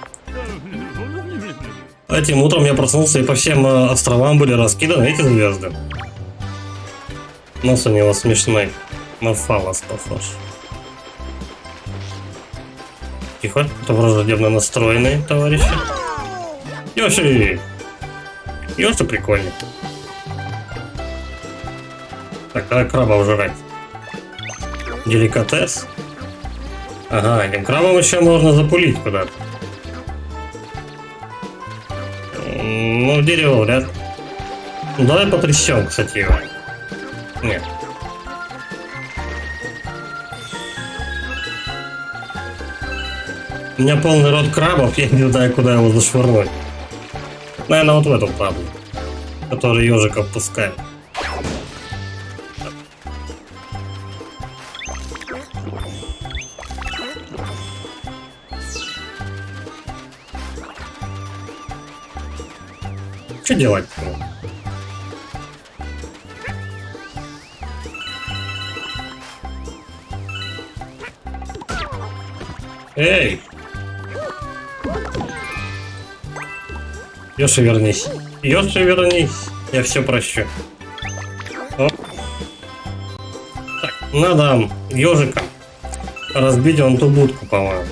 Этим утром я проснулся, и по всем островам были раскиданы эти звезды. Нос у него смешной. На фалос похож. Тихо, это враждебно настроенные товарищи. Йоши! Ёши прикольный. Так, давай крабов жрать. Деликатес. Ага, этим крабом еще можно запулить куда-то. Ну, дерево вряд ли. Ну, давай потрясем, кстати, его. Нет. У меня полный рот крабов, я не знаю, куда его зашвырнуть. Наверное, вот в эту правду, который ежиков пускает. Что делать? Эй! Ёши, вернись. Ёши, вернись. Я все прощу. Оп. Так, надо ежика разбить вон ту будку, по-моему.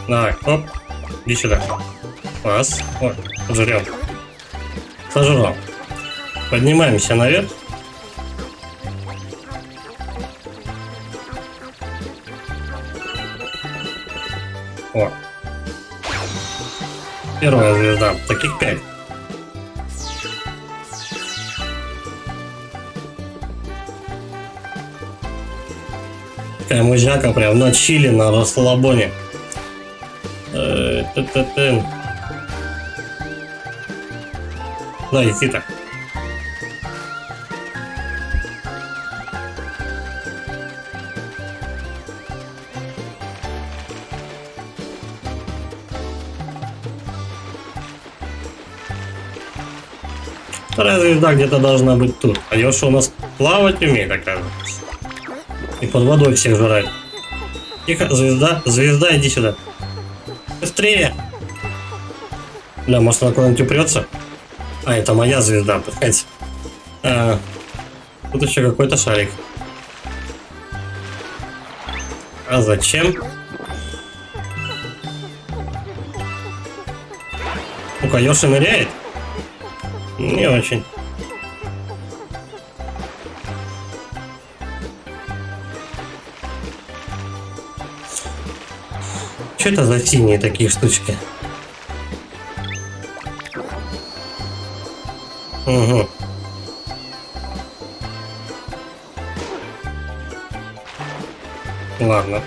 Давай, оп. Иди сюда. Раз. Ой, жрем. Сожрал. Поднимаемся наверх. О. Первая звезда. Таких 5. Такая музяка прям на чили, на расслабоне. Да, иди так. Вторая звезда где-то должна быть тут. А Ёша у нас плавать умеет, оказывается. И под водой всех жрать. Тихо, звезда, звезда, иди сюда. Быстрее! Бля, может она куда-нибудь упрется? А, это моя звезда, понимаете? Тут еще какой-то шарик. А зачем? Ну-ка, Ёша ныряет? Не очень. Что это за синие такие штучки? Угу. Ладно.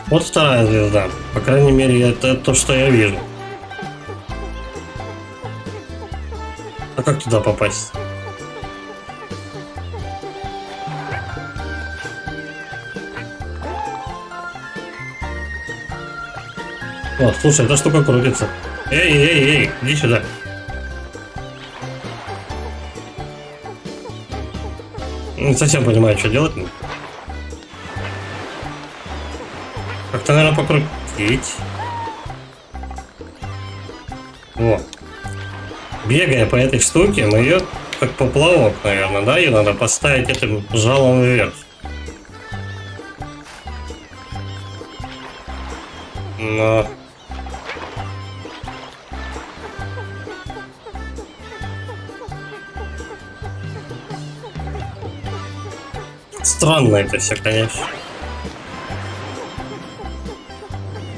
Вот вторая звезда. По крайней мере, это то, что я вижу. А как туда попасть? О, слушай, эта штука крутится. Эй, иди сюда. Не совсем понимаю, что делать. Как-то, наверное, покрутить. О. Бегая по этой штуке, мы ее как поплавок, наверное, да? Ее надо поставить этим жалом вверх. Но... Странно это все, конечно.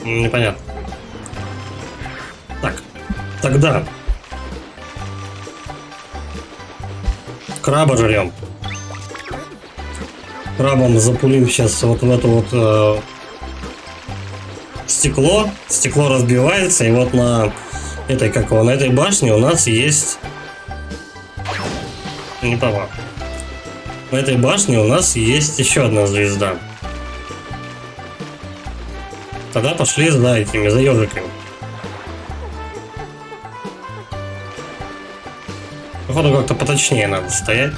Непонятно. Так, тогда краба жрем. Крабом запулим сейчас вот в это вот стекло. Стекло разбивается, и вот на этой, как его, на этой башне у нас есть... Не попал. На этой башне у нас есть еще одна звезда. Тогда пошли за этими, за ежиками. Походу как-то поточнее надо стоять.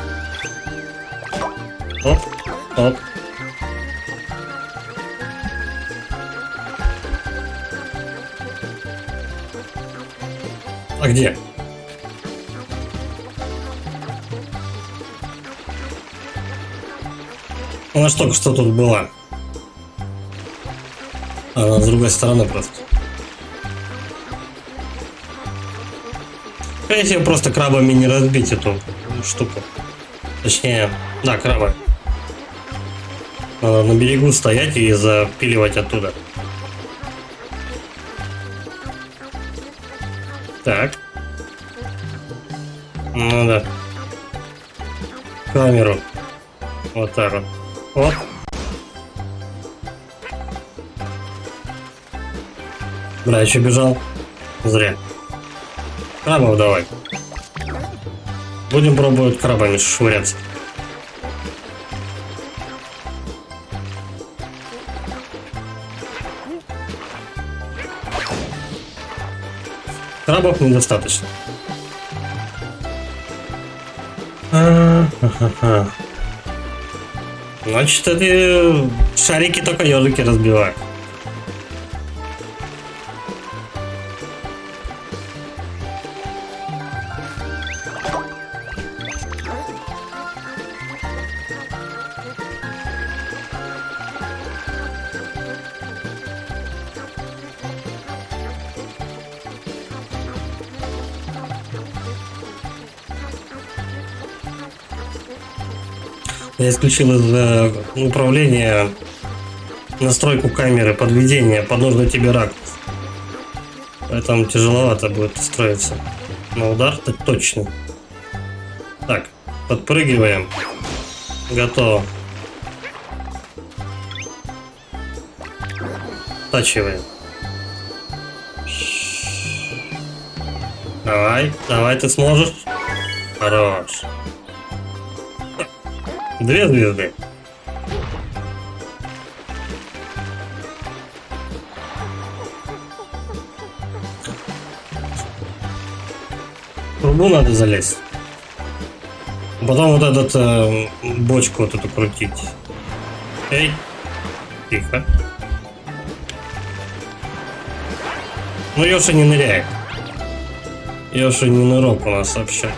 Оп, оп. А где? Она ж только что тут была. Она с другой стороны просто. Если просто крабами не разбить эту штуку. Точнее, да, крабы. Надо на берегу стоять и запиливать оттуда. Так. Ну да. Камеру. Вот так вот. Вот. Бля, еще бежал. Зря. Крабов давай. Будем пробовать крабами швыряться. Крабов недостаточно. Значит, эти шарики только ежики разбивают. Я исключил из управления настройку камеры подведения под нужный тебе ракурс. Поэтому тяжеловато будет строиться. На удар-то точно. Так, подпрыгиваем. Готово. Тачиваем. Давай, давай, ты сможешь. Хорош. 2 звезды. В трубу надо залезть. Потом вот этот бочку вот эту крутить. Эй, тихо. Ну Ёша не ныряет. Ёша не нырок у нас вообще.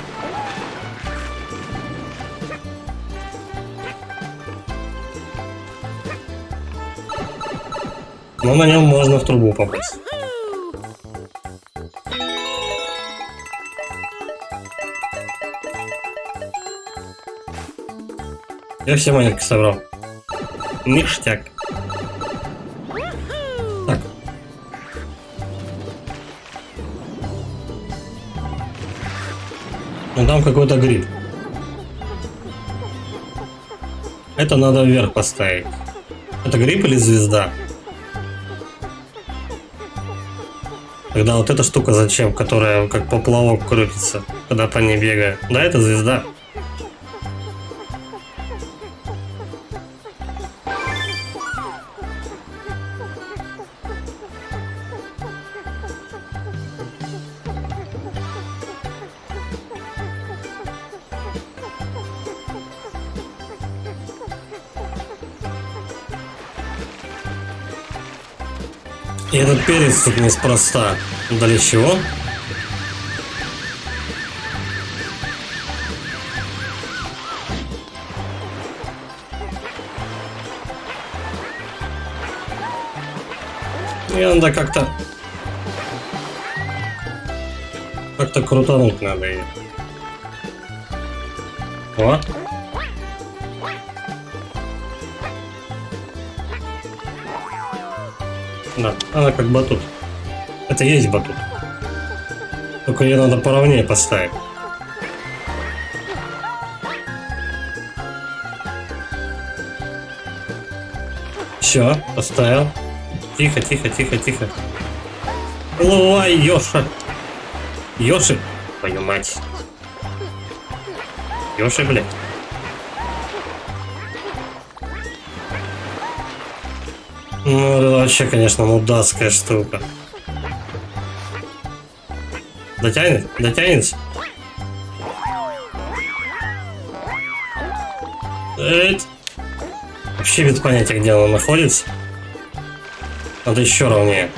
Но на нем можно в трубу попасть. Я все монетки собрал. Ништяк. Так. Ну там какой-то гриб. Это надо вверх поставить. Это гриб или звезда? Тогда вот эта штука зачем, которая как поплавок крутится, когда по ней бегает. Да, это звезда. И этот перец тут неспроста. Для чего? И надо как-то крутануть надо ее. Вот. Да, она как батут. Это есть батут. Только ее надо поровнее поставить. Все, поставил. Тихо, тихо, тихо, тихо. Ой, Ёша. Ёши, твою мать. Ёши, блядь. Ну, это вообще, конечно, мудацкая штука. Дотянет? Дотянется? Вообще без понятия, где она находится. Надо еще ровнее.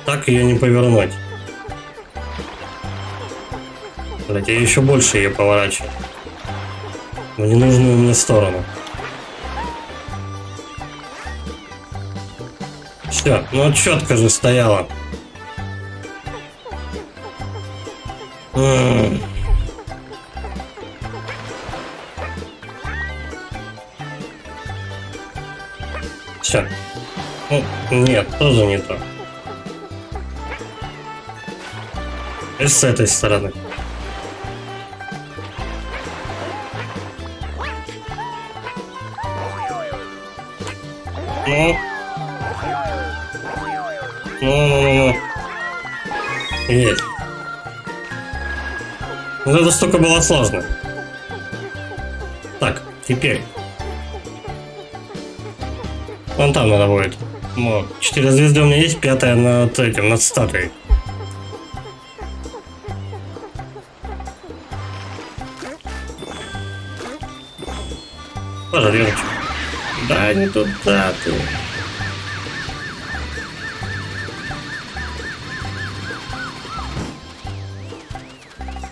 Так ее не повернуть. Блять, я еще больше ее поворачиваю. В ненужную мне сторону. Все, ну четко же стояла. Все. Ну, нет, тоже не то. И с этой стороны. Ну. Ну. Есть. Вот это столько было сложно. Так, теперь. Вон там надо будет. Вот. 4 звезды у меня есть, 5-я над этим, над статуей. Пожалуйста. Да, не туда ты.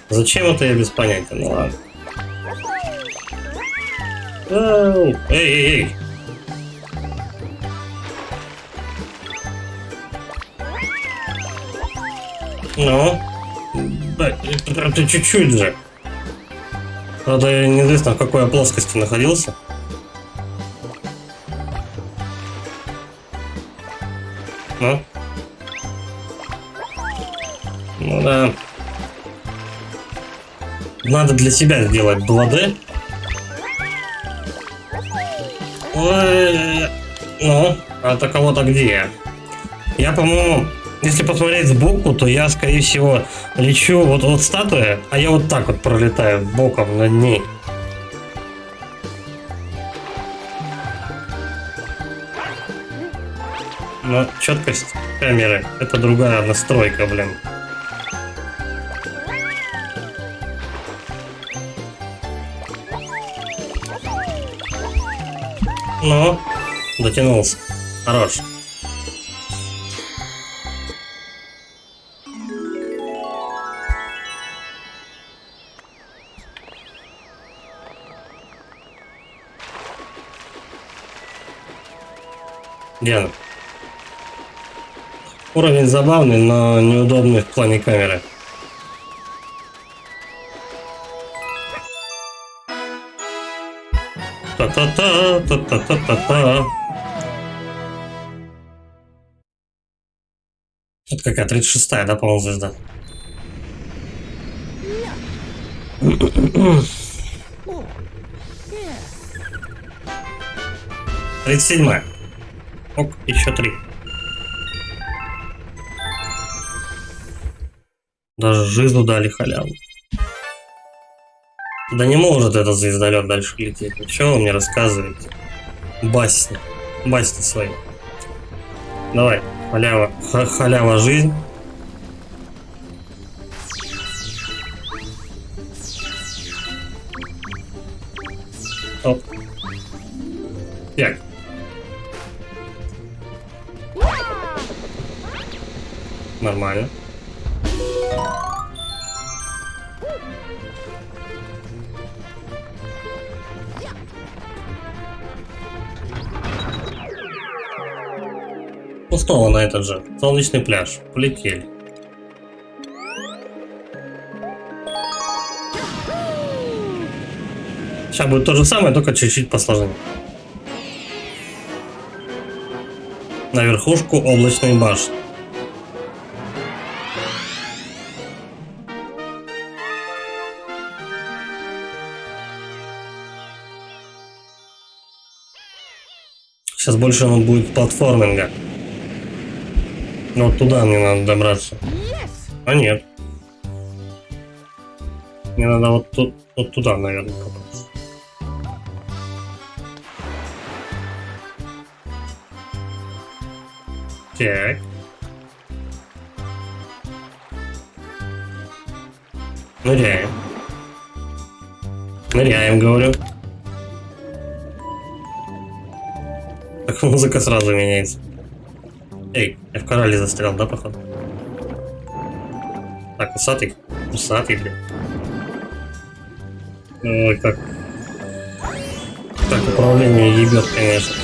Зачем это, я без понятия, ну ладно. Эй. Ну, да, это чуть-чуть же. Правда, неизвестно, в какой я плоскости находился. Ну? Ну да. Надо для себя сделать 2D. Ой, ну, а таково-то где? Я, по-моему, если посмотреть сбоку, то я, скорее всего, лечу вот статуя, а я вот так вот пролетаю боком над ней. Но четкость камеры — это другая настройка, блин. Ну, дотянулся. Хорош. Где она? Уровень забавный, но неудобный в плане камеры. Та-та-та. Это какая 36-я, да, по-моему, звезда? Тридцать 37-я. Ок, еще 3. Даже жизнь дали халяву. Да не может этот звездолет дальше лететь. Ну что вы мне рассказываете? Басни. Басни свои. Давай, халява жизнь. Оп. Так. Нормально. Ну снова на этот же солнечный пляж. Полетели. Сейчас будет то же самое, только чуть-чуть посложнее. На верхушку облачной башни. Сейчас больше он будет платформинга. Но вот туда мне надо добраться. А нет. Мне надо вот туда, наверное, попасть. Так. Ныряем. Ныряем, говорю. Так музыка сразу меняется. Эй, я в коралле застрял, да, походу? Так, усатый. Усатый, блин. Ой, как управление ебет, конечно.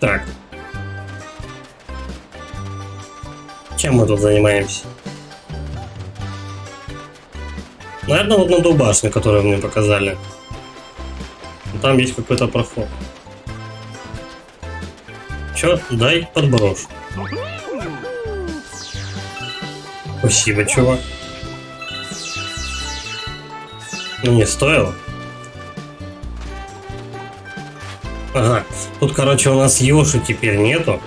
Так. Чем мы тут занимаемся? Наверное, вот на ту башню, которую мне показали. Там есть какой-то проход. Чё? Дай подброшу. Спасибо, чувак. Ну, не стоило. Ага. Тут, короче, у нас Йоши теперь нету.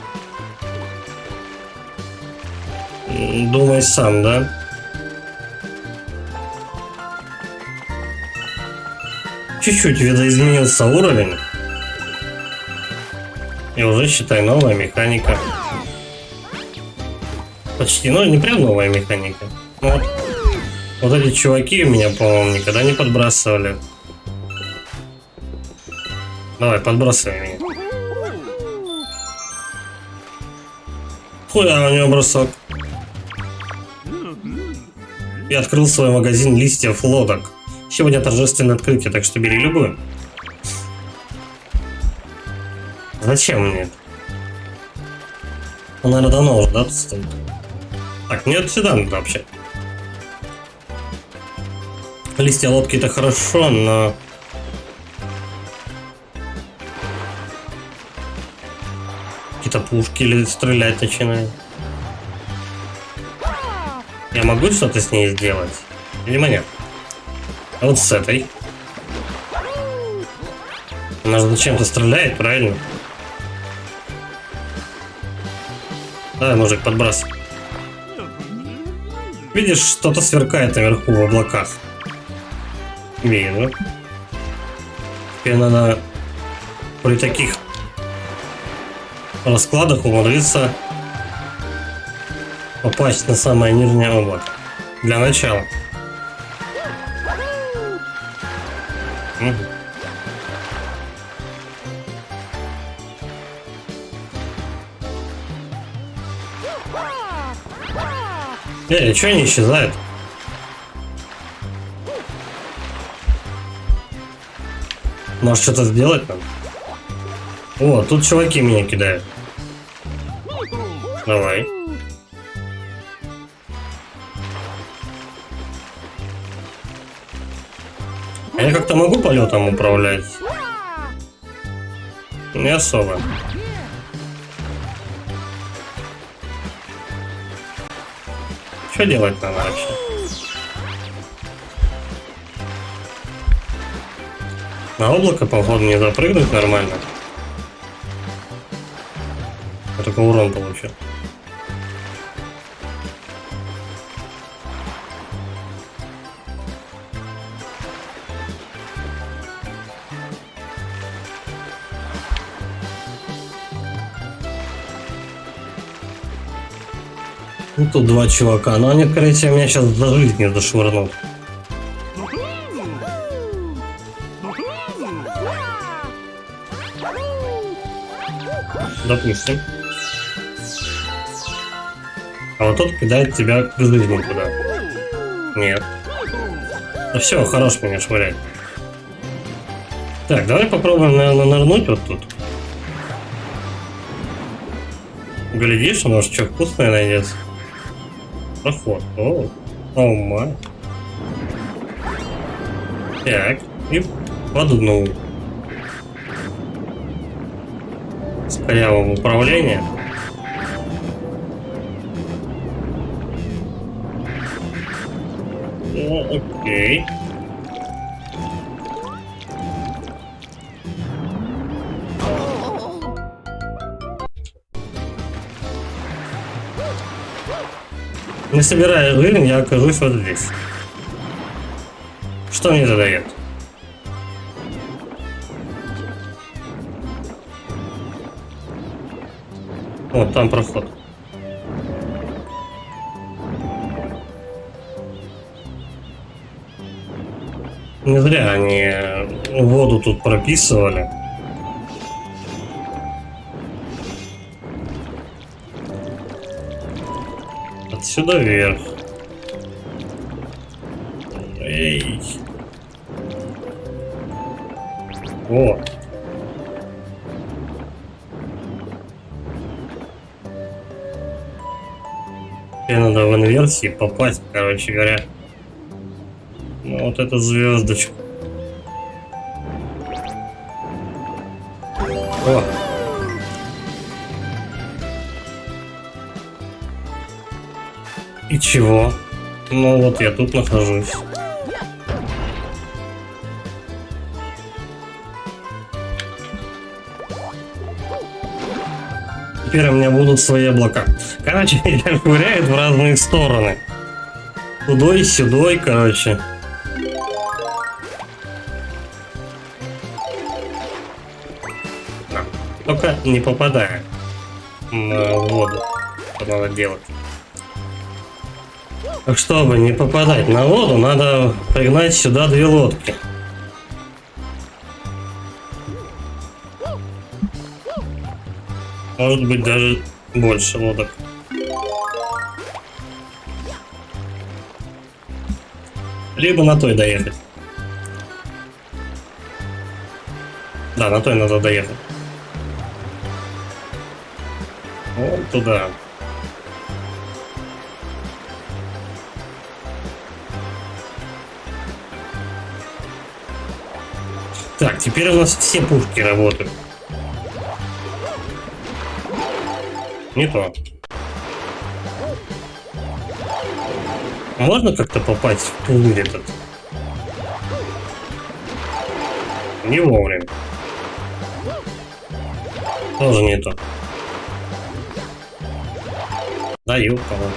Думай сам, да? Чуть-чуть видоизменился уровень. И уже, считай, новая механика. Почти, ну не прям новая механика. Ну, вот эти чуваки у меня, по-моему, никогда не подбрасывали. Давай, подбрасывай меня. Хуя, у него бросок. Я открыл свой магазин листьев лодок. Сегодня торжественное открытие, так что бери любую. Зачем мне это? Он, наверное, давно уже, да, тут стоит? Так, мне сюда надо вообще. Листья лодки это хорошо, но... Какие-то пушки или стрелять начинают. Я могу что-то с ней сделать? Видимо, нет. А вот с этой. Она же зачем-то стреляет, правильно? Давай, мужик, подбрасывай. Видишь, что-то сверкает наверху в облаках. Видно. Теперь надо при таких раскладах умудриться попасть на самое нижнее облако. Для начала. Угу. Чё не исчезает? Может, что-то сделать надо? О, тут чуваки меня кидают. Давай. А я как-то могу полетом управлять? Не особо. Что делать надо вообще? На облако, походу, не запрыгнуть нормально. Я только урон получил. Ну, тут два чувака, но они, скорее всего, меня сейчас до жизни зашвырнут. Допустим. А вот тот кидает тебя к жизни туда. Нет. Ну все, хорош меня швырять. Так, давай попробуем, наверное, нырнуть вот тут. Глядишь, может, что вкусное найдется. Проход. О, май. Так, и по дну. С корявым управлением. О, окей. Не собирая жизнь, я окажусь вот здесь. Что мне это дает? Вот там проход. Не зря они воду тут прописывали. Отсюда вверх. Эй. О. Тебе надо в инверсии попасть, короче говоря. Ну, вот эту звездочку. О! И чего? Ну вот я тут нахожусь. Теперь у меня будут свои облака. Короче, меня швыряют в разные стороны. Тудой, сюдой, короче. Только не попадая на воду. Что надо делать? Чтобы не попадать на воду, надо пригнать сюда 2 лодки. Может быть, даже больше лодок. Либо на той доехать. Да, на той надо доехать. Вот туда. Так, теперь у нас все пушки работают. Не то. Можно как-то попасть в туннель этот? Не вовремя. Тоже не то. Даю, по-моему.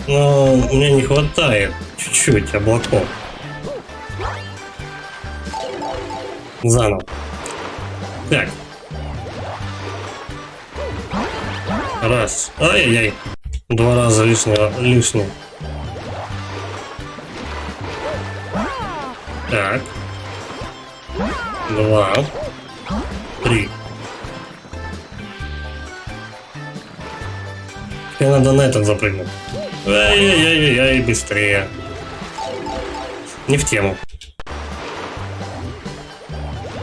Но мне не хватает чуть-чуть облаков. Заново. Так. Раз. Ай-яй-яй. 2 раза лишнее. Так. 2. 3. Теперь надо на этот запрыгнуть. Ай-яй-яй-яй, быстрее. Не в тему.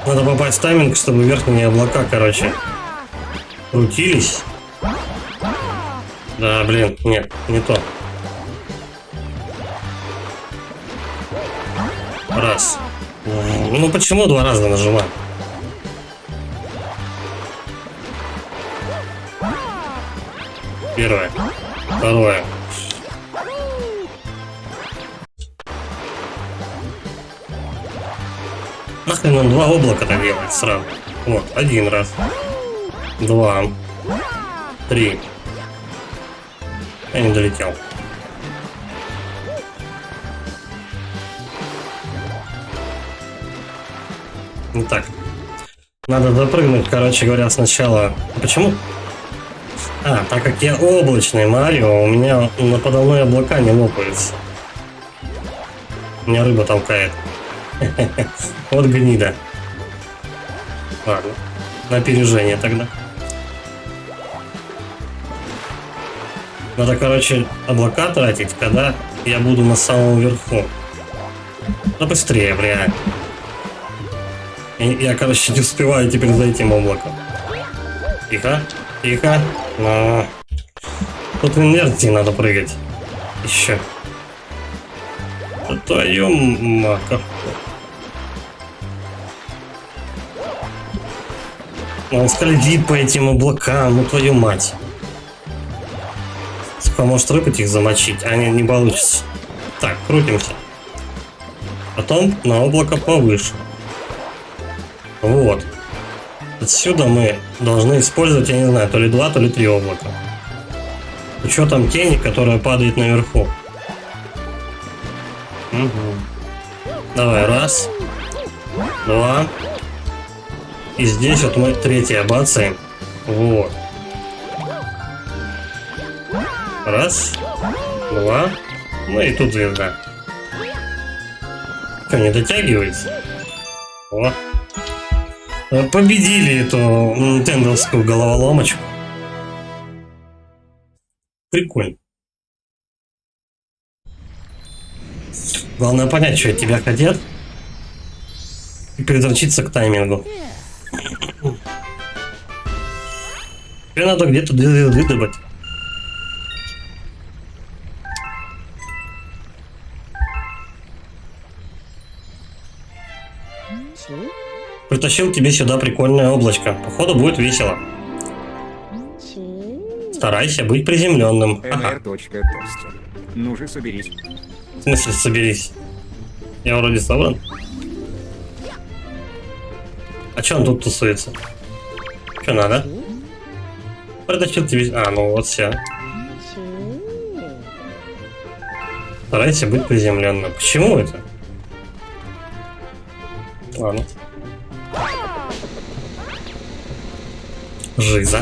Надо попасть в тайминг, чтобы верхние облака, короче, крутились. Да, блин, нет, не то. Раз. Ну почему 2 раза нажимаю? Первое. Второе. Нахрен он 2 облака-то делает сразу. Вот, 1 раз. 2. 3. Я не долетел. Ну так. Надо допрыгнуть, короче говоря, сначала. Почему? А, так как я облачный Марио, у меня на подавной облака не лопаются. Меня рыба толкает. Вот гнида. Ладно. На опережение тогда. Надо, короче, облака тратить, когда я буду на самом верху. Да быстрее, бля. Я, короче, не успеваю теперь за этим облаком. Тихо, тихо. Но... Тут в инерции надо прыгать. Еще. Да твою маков. Он скользит по этим облакам, ну твою мать. Может рыбать их замочить, а не получится. Так, крутимся. Потом на облако повыше. Вот. Отсюда мы должны использовать, я не знаю, то ли 2, то ли 3 облака. С учетом тени, которая падает наверху. Угу. Давай, 1, 2. И здесь вот мы 3 бацаем. Вот. 1, 2. Ну и тут звезда. Что, не дотягивается? О. Победили эту нинтендовскую головоломочку. Прикольно. Главное понять, что от тебя хотят. И придрочиться к таймингу. Тебе надо где-то 2 звезды добыть. Притащил тебе сюда прикольное облачко. Походу будет весело. Старайся быть приземленным. Ага. Тостер. Ну же, соберись. В смысле, соберись? Я вроде собран. А чё он тут тусуется? Чё надо? Притащил тебе... А, ну вот все. Старайся быть приземленным. Почему это? Ладно. Жиза.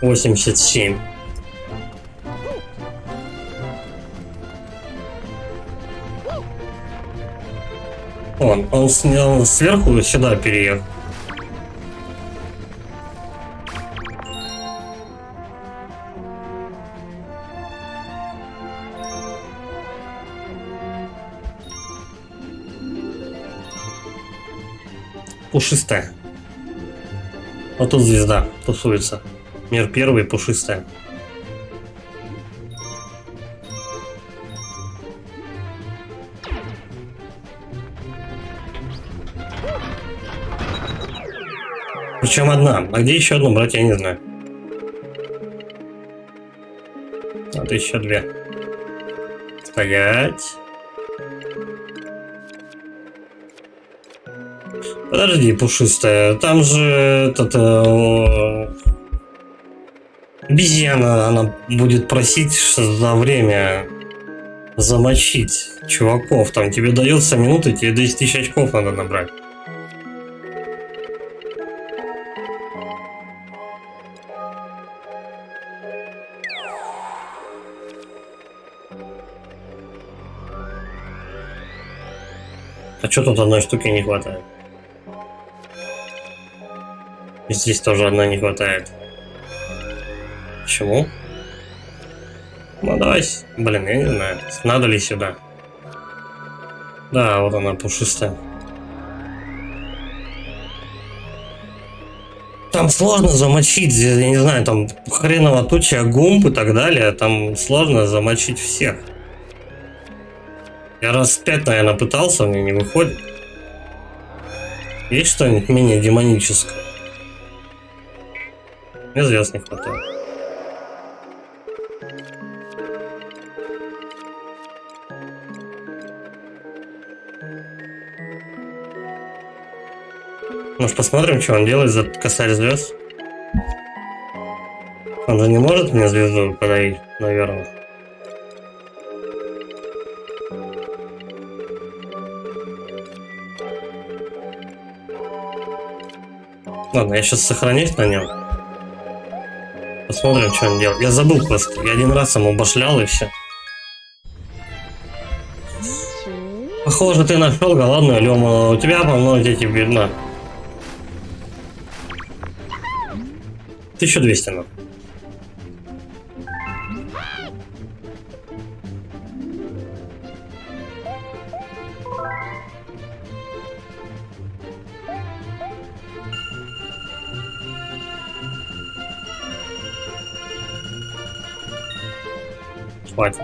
87. Он снял сверху сюда переехал. Пушистая. Вот тут звезда тусуется. Мир первый, пушистая. Причем одна. А где еще одну брать, я не знаю. Вот еще 2. Стоять. Подожди, пушистая. Там же обезьяна, она будет просить за время замочить чуваков. Там тебе дается минута, тебе 10 000 очков надо набрать. А что тут одной штуки не хватает? И здесь тоже одной не хватает. Почему? Ну давай, блин, я не знаю, надо ли сюда. Да, вот она пушистая. Там сложно замочить, я не знаю, там хреново туча гумб и так далее, там сложно замочить всех. Я раз 5, наверное, пытался, мне не выходит. Есть что-нибудь менее демоническое? Мне звезд не хватает. Может, посмотрим, что он делает за косарь звезд? Он же не может мне звезду подарить, наверное. Ладно, я сейчас сохранюсь на нем. Посмотрим, что он делает. Я забыл просто. Я один раз ему башлял и все. Похоже, ты нашел голодную Лему. У тебя, по-моему, эти видно. 1200 надо. Хватит.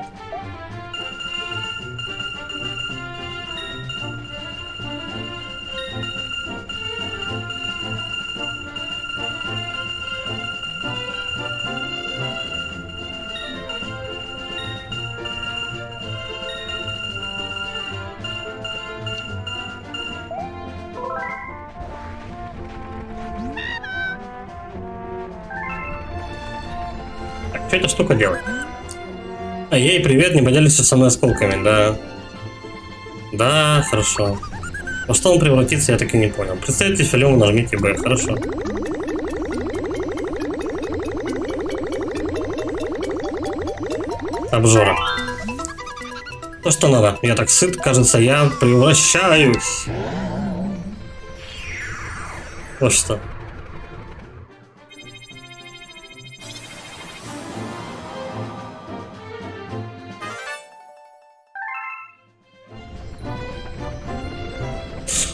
Так, что эта штука делает? А, ей привет, не поделишься со мной осколками, да. Да, хорошо. Во что он превратится, я так и не понял. Представьте филему, нажмите Б, хорошо. Обжора. То, что надо. Я так сыт, кажется, я превращаюсь. Вот что.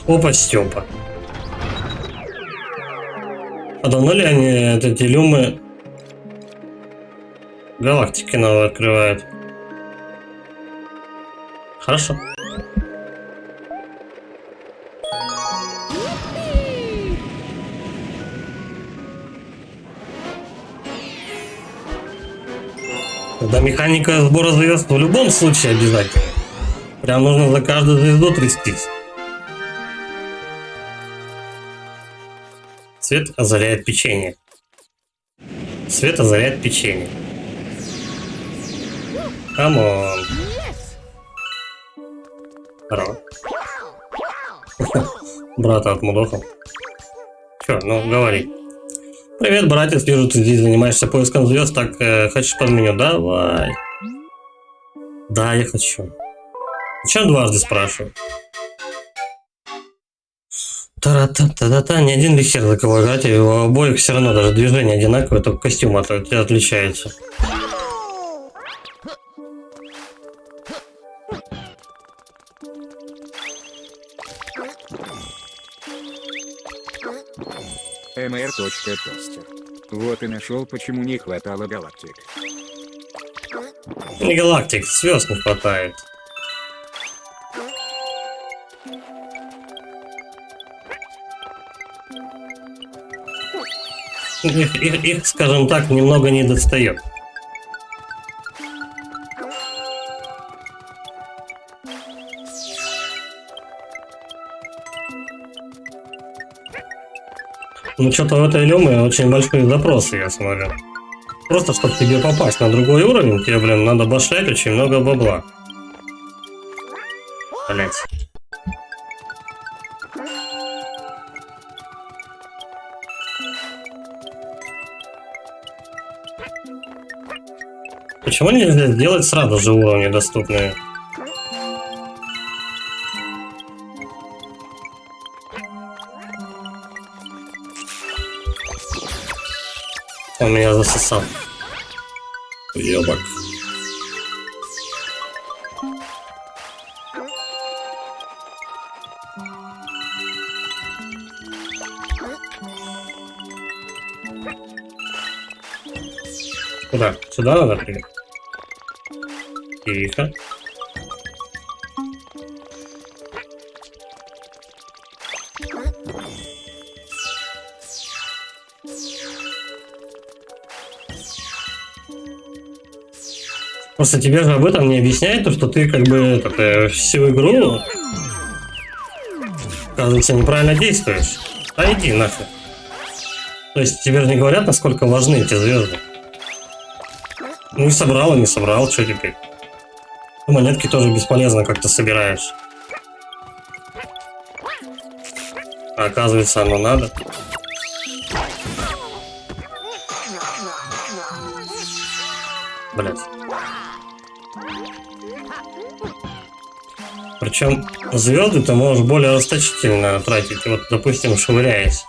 Опа, Степа. А давно ли они, эти люмы, галактики новые открывают? Хорошо. Да, механика сбора звезд в любом случае обязательно. Прям нужно за каждую звезду трястись. Свет озаряет печенье. Свет озаряет печенье. Камон. Здорово. Брата отмудохал. Чё, ну говори. Привет, братец, вижу, ты здесь занимаешься поиском звезд, так хочешь под меню? Давай. Да, я хочу. Зачем дважды спрашиваю? Та-та-та-та-та, ни один лихер за кого играть, и у обоих все равно даже движение одинаковое, только костюм отличается. mr.тостер. Вот и нашел, почему не хватало галактик. Не галактик, звезд не хватает. Их, скажем так, немного не достает. Ну, что-то в этой люме очень большие запросы, я смотрю. Просто, чтобы тебе попасть на другой уровень, тебе, блин, надо башлять очень много бабла. Блять. Почему нельзя сделать сразу же уровни доступные? Он меня засосал. Ёбак. Куда? Сюда надо прыгать? Тихо. Просто тебе же об этом не объясняют, то, что ты как бы всю игру, оказывается, неправильно действуешь. А иди нахуй. То есть тебе же не говорят, насколько важны эти звезды. Ну и собрал, и не собрал, что теперь? Монетки тоже бесполезно как-то собираешь. А оказывается, оно надо. Блять. Причем звезды ты можешь более расточительно тратить. Вот, допустим, швыряясь.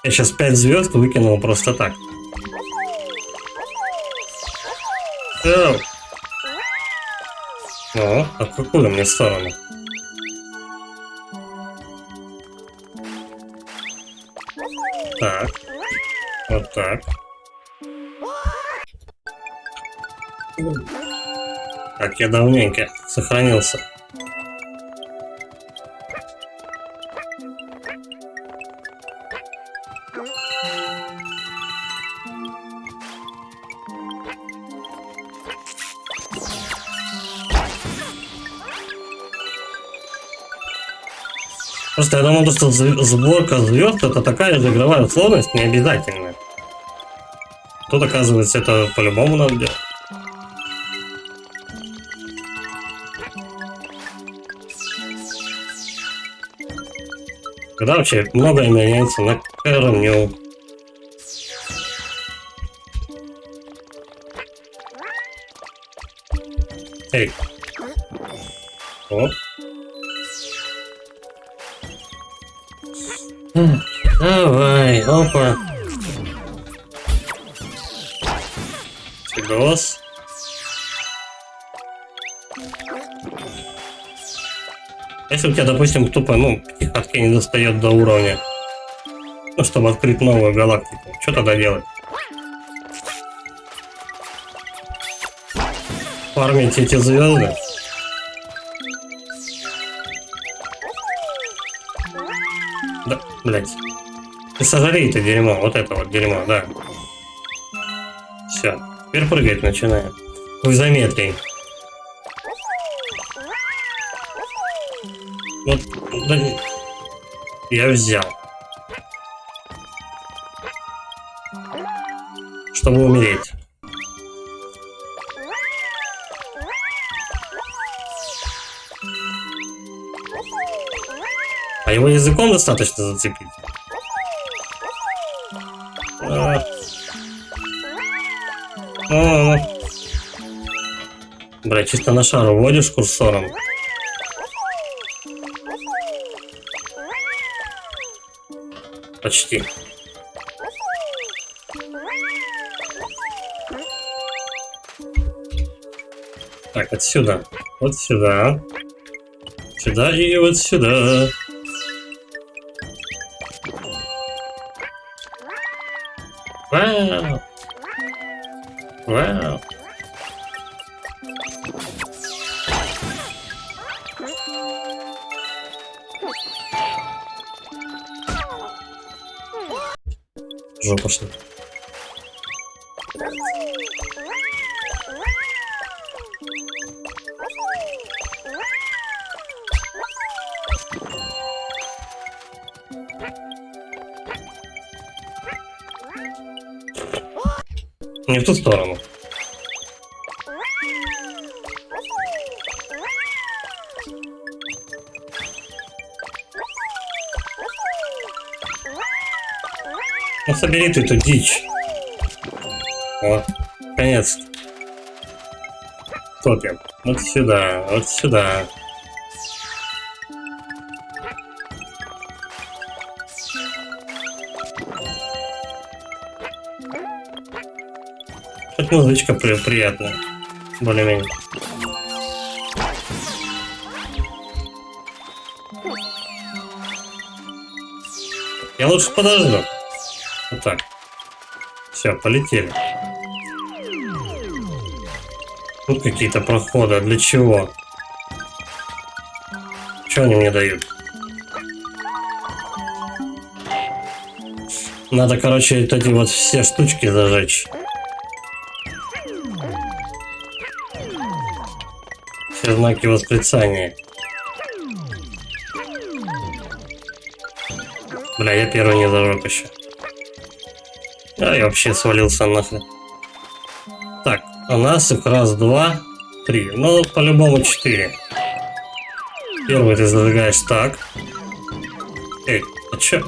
Я сейчас 5 звезд выкинул просто так. О, а в какую мне сторону? Так. Вот так. Так, я давненько сохранился. Просто я думал, что сборка звезд это такая же игровая сложность, не обязательно. Тут, оказывается, это по-любому надо делать. Когда вообще многое меняется на корню. Эй. О. Давай, опа. Фидос. Если у тебя, допустим, тупо, ну, пятихатки не достает до уровня, ну, чтобы открыть новую галактику, что тогда делать? Фармить эти звезды? Да, блять. Ты сожри это дерьмо, вот это вот дерьмо, да. Все, теперь прыгать начинаем. В изометрии. Вот, да, я взял. Чтобы умереть. А его языком достаточно зацепить? Бля, чисто на шар уводишь курсором. Почти. Так, отсюда. Вот сюда. Сюда и вот сюда. Вау. Вау. Жопа что ли? Не в ту сторону. Ну собери ты эту дичь. Вот, конец. Топим. Вот сюда, вот сюда. Хоть музычка приятная. Более-менее. Я лучше подожду. Вот так. Все, полетели. Тут какие-то проходы. А для чего? Что они мне дают? Надо, короче, вот эти вот все штучки зажечь. Все знаки восклицания. Бля, я первый не зажег еще. А я вообще свалился нахрен. Так, у нас их раз, два, три. Ну, по-любому 4. Первый ты зажигаешь так. Эй, а чё?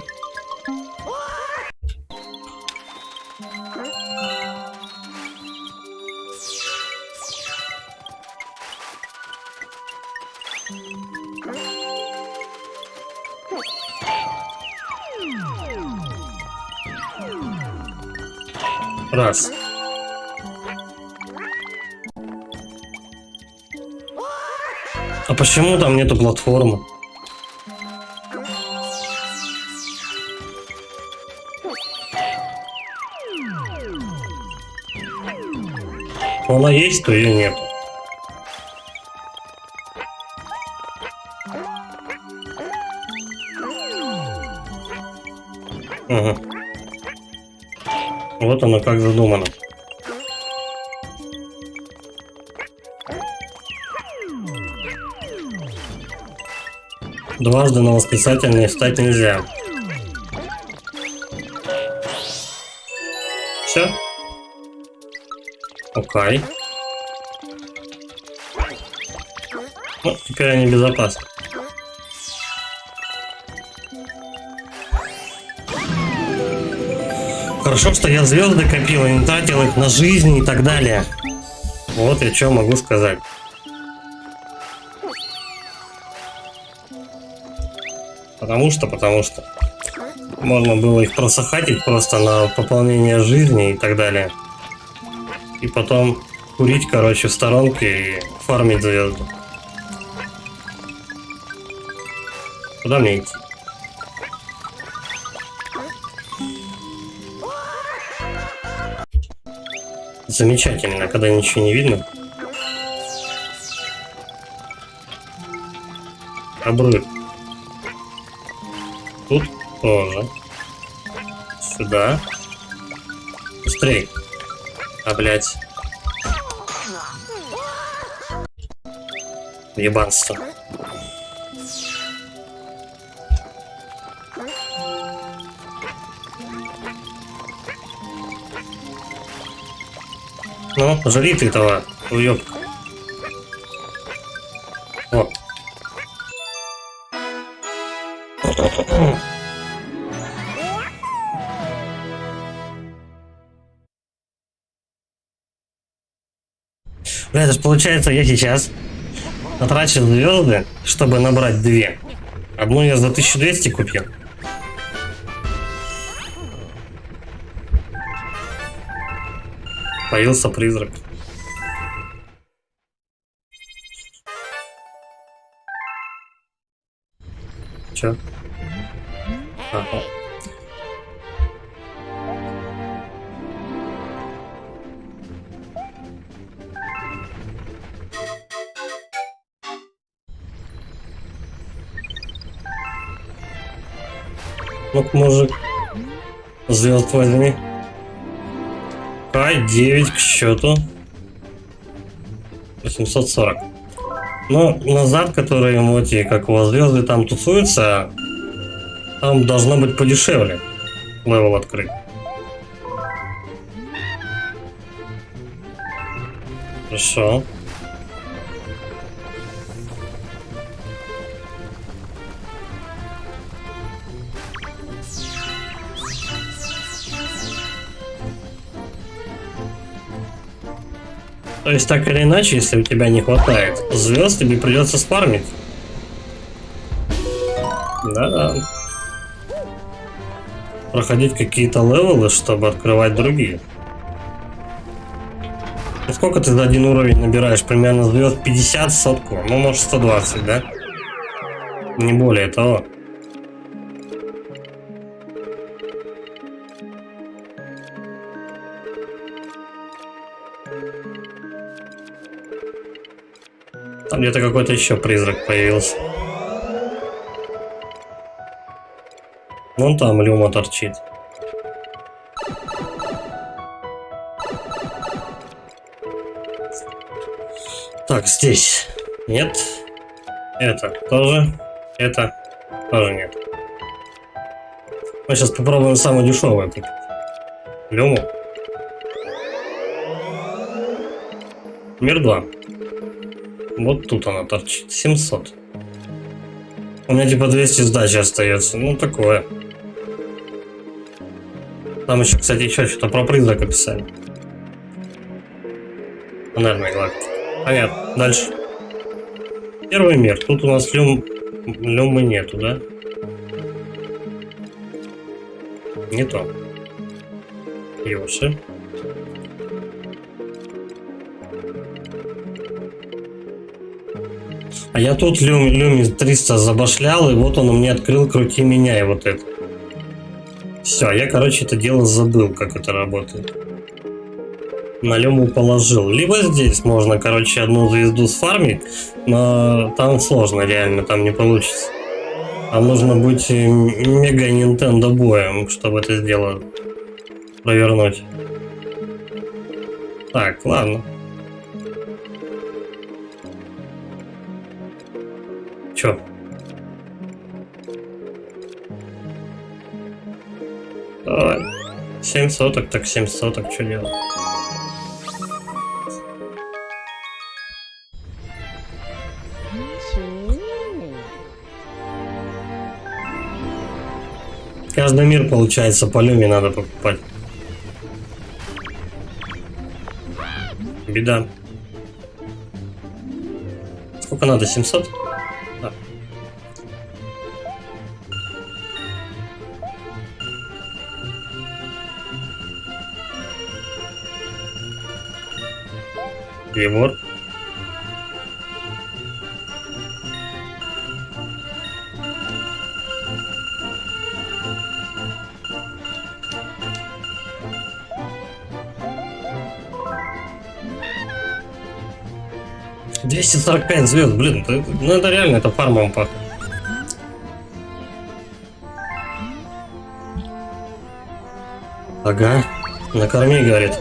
Раз. А почему там нету платформы? Она есть, то ее нету. Ага. Вот оно как задумано. Дважды на восклицательные встать нельзя. Все. Окей. Ну, теперь они безопасны. Хорошо, что я звезды копил и не тратил их на жизнь и так далее. Вот я что могу сказать. Потому что можно было их просохатить просто на пополнение жизни и так далее. И потом курить, короче, в сторонке и фармить звезды. Куда мне идти? Замечательно, когда ничего не видно. Обрыв. Тут тоже. Сюда. Быстрей. А, блядь. Ебанство. Ну, жри ты этого, уёбка. Вот. Бля, это ж получается, я сейчас потрачу звезды, чтобы набрать две. Одну я за 1200 купил. Появился призрак. Чё? Ага. Ну-ка, мужик, звезд возьми. Хай, 9 к счету. 840. Ну, назад, которые вот и как у вас звезды там тусуются, там должно быть подешевле левел открыть. Хорошо. То есть так или иначе, если у тебя не хватает звезд, тебе придется спармить. Да. Проходить какие-то левелы, чтобы открывать другие. И сколько ты за один уровень набираешь? Примерно звезд 50 сотку. Ну, может 120, да? Не более того. Там где-то какой-то еще призрак появился. Вон там Люма торчит. Так, здесь. Нет. Это тоже. Это тоже нет. Мы сейчас попробуем самое дешевое купить. Люму. Мир 2. Вот тут она торчит. 700. У меня типа 200 сдачи остается. Ну, такое. Там еще, кстати, еще что-то про призрака писали. Фонарная галактика. Понятно. Дальше. Первый мир. Тут у нас люмы нету, да? Не то. Йоши. А я тут люми 300 забашлял, и вот он мне открыл крути меня и вот это. Все, я, короче, это дело забыл, как это работает. На люму положил. Либо здесь можно, короче, одну звезду сфармить, но там сложно, реально, там не получится. Там нужно быть мега Nintendo боем, чтобы это дело провернуть. Так, ладно. Чё? Давай. 7 соток, так 7 соток, что делать? Каждый мир, получается, по люме надо покупать. Беда. Сколько надо? 700? Да. Егор. 245 звезд, блин, ну это реально, это фармом пахнет. Ага, накорми, говорит.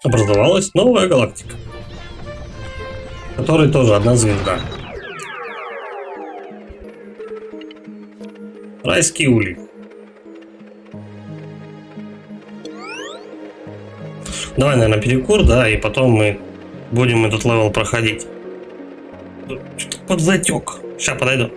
Образовалась новая галактика, в которой тоже одна звезда. Райский улей. Давай, наверное, перекур, да, и потом мы будем этот левел проходить. Что-то подзатек. Сейчас подойду.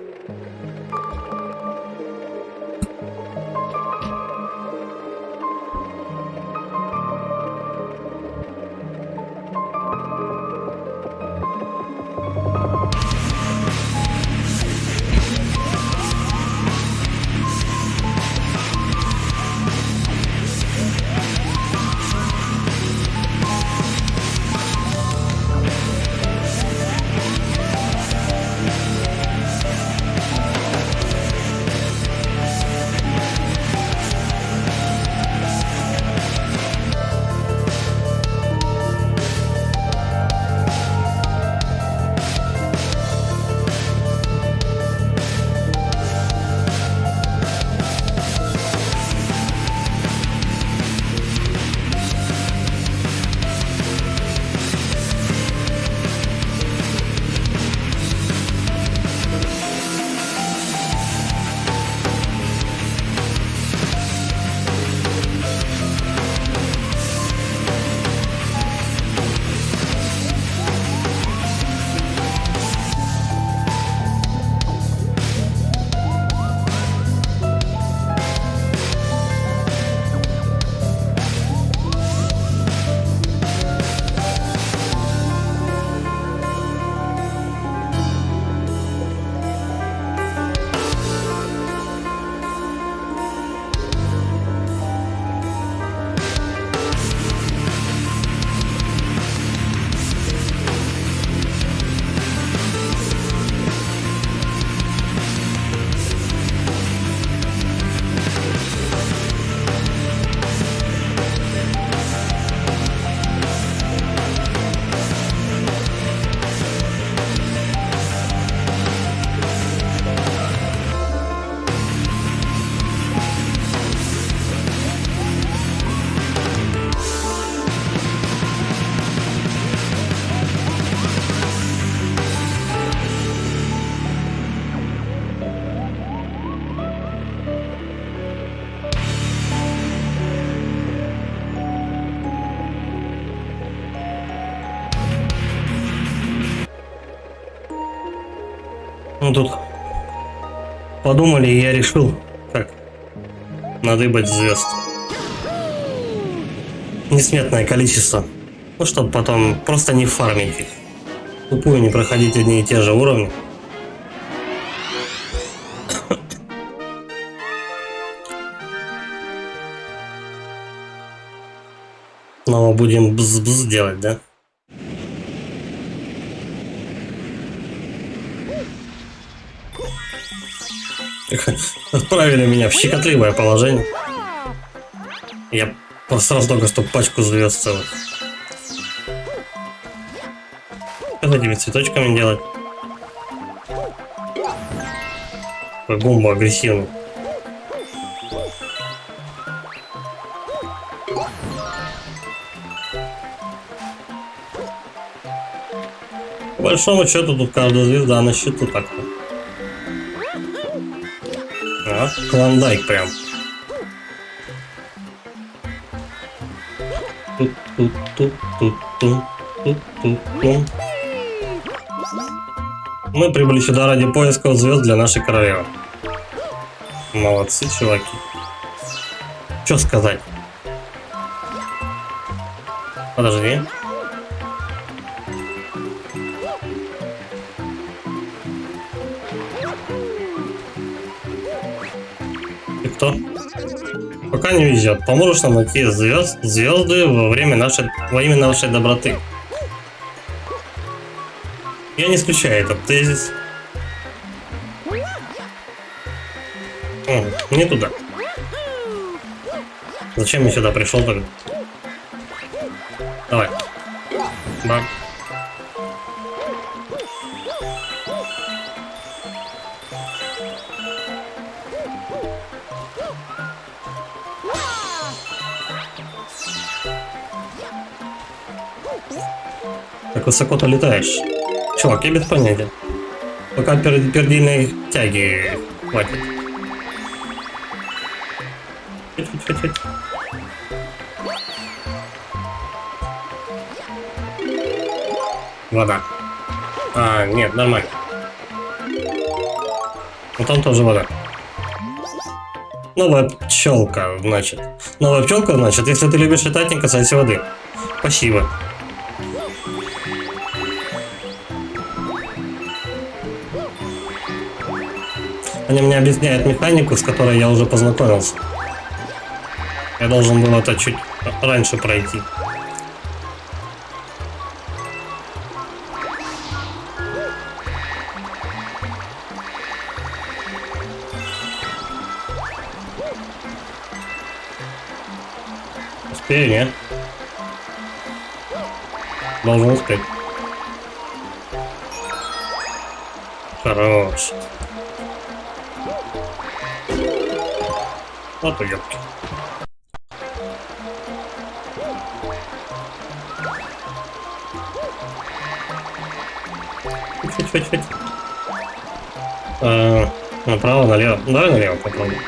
Ну тут подумали, и я решил, как надыбать звезд. Несметное количество. Ну, чтобы потом просто не фармить их. Тупую не проходить одни и те же уровни. Снова будем бз-бз делать, да? Отправили меня в щекотливое положение. Я сразу только что пачку звезд целых. Что с этими цветочками делать? Какой бомба агрессивный. По большому счету тут каждая звезда на счету так-то. А, клондайк прям. Мы прибыли сюда ради поиска звезд для нашей королевы. Молодцы, чуваки. Что сказать? Подожди. Ты кто? Пока не везет. Поможешь нам найти звезды во имя нашей доброты. Я не исключаю этот тезис. Не туда. Зачем я сюда пришел тогда? Давай. Бам. Как высоко ты летаешь? Чувак, я без понятия. Пока пердильной тяги хватит. Чуть-чуть. Вода. А, нет, нормально. Вот там тоже вода. Новая пчелка, значит. Новая пчелка, значит, если ты любишь летать, не касайся воды. Спасибо. Они мне объясняют механику, с которой я уже познакомился. Я должен был это чуть раньше пройти. Успею, нет? Должен успеть. Хорош. Вот уёбки. Чуть-чуть. Направо, налево. Давай налево попробуем.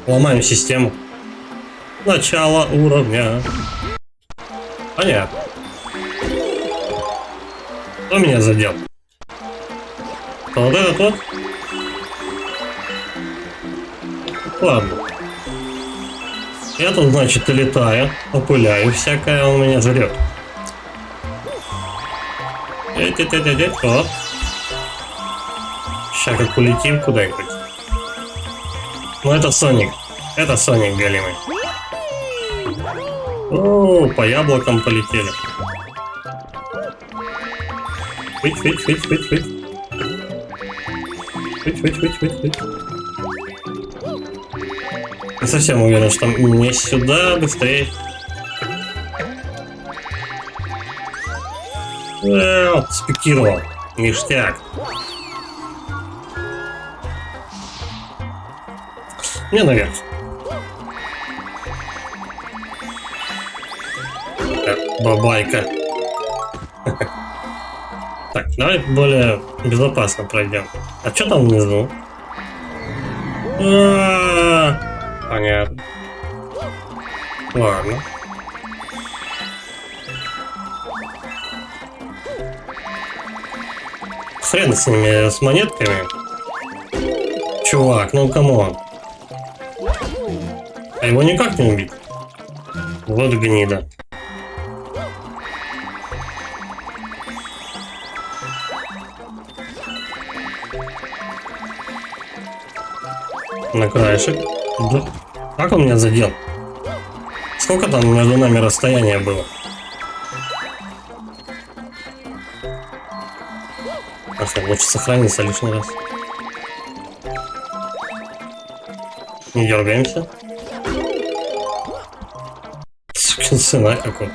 Ломаем систему. Начало уровня. Понятно. Кто меня задел? Вот этот вот? Ладно. Я тут, значит, и летаю, опыляю всякое, он меня жрет. Оп. Сейчас как улетим куда-нибудь. Ну это Соник. Это Соник голимый. О, по яблокам полетели. Фыть. Не совсем уверен, что мне сюда быстрее. Спикировал. Ништяк. Мне наверх. Бабайка. Так, давай более безопасно пройдем. А что там внизу? Понятно. Ладно. Хрен с ними, с монетками. Чувак, ну камон. А его никак не убить. Вот гнида. На краешек. Да. Как он меня задел? Сколько там между нами расстояние было? Лучше сохраниться лишний раз. Не дергаемся. Сукин сына какой.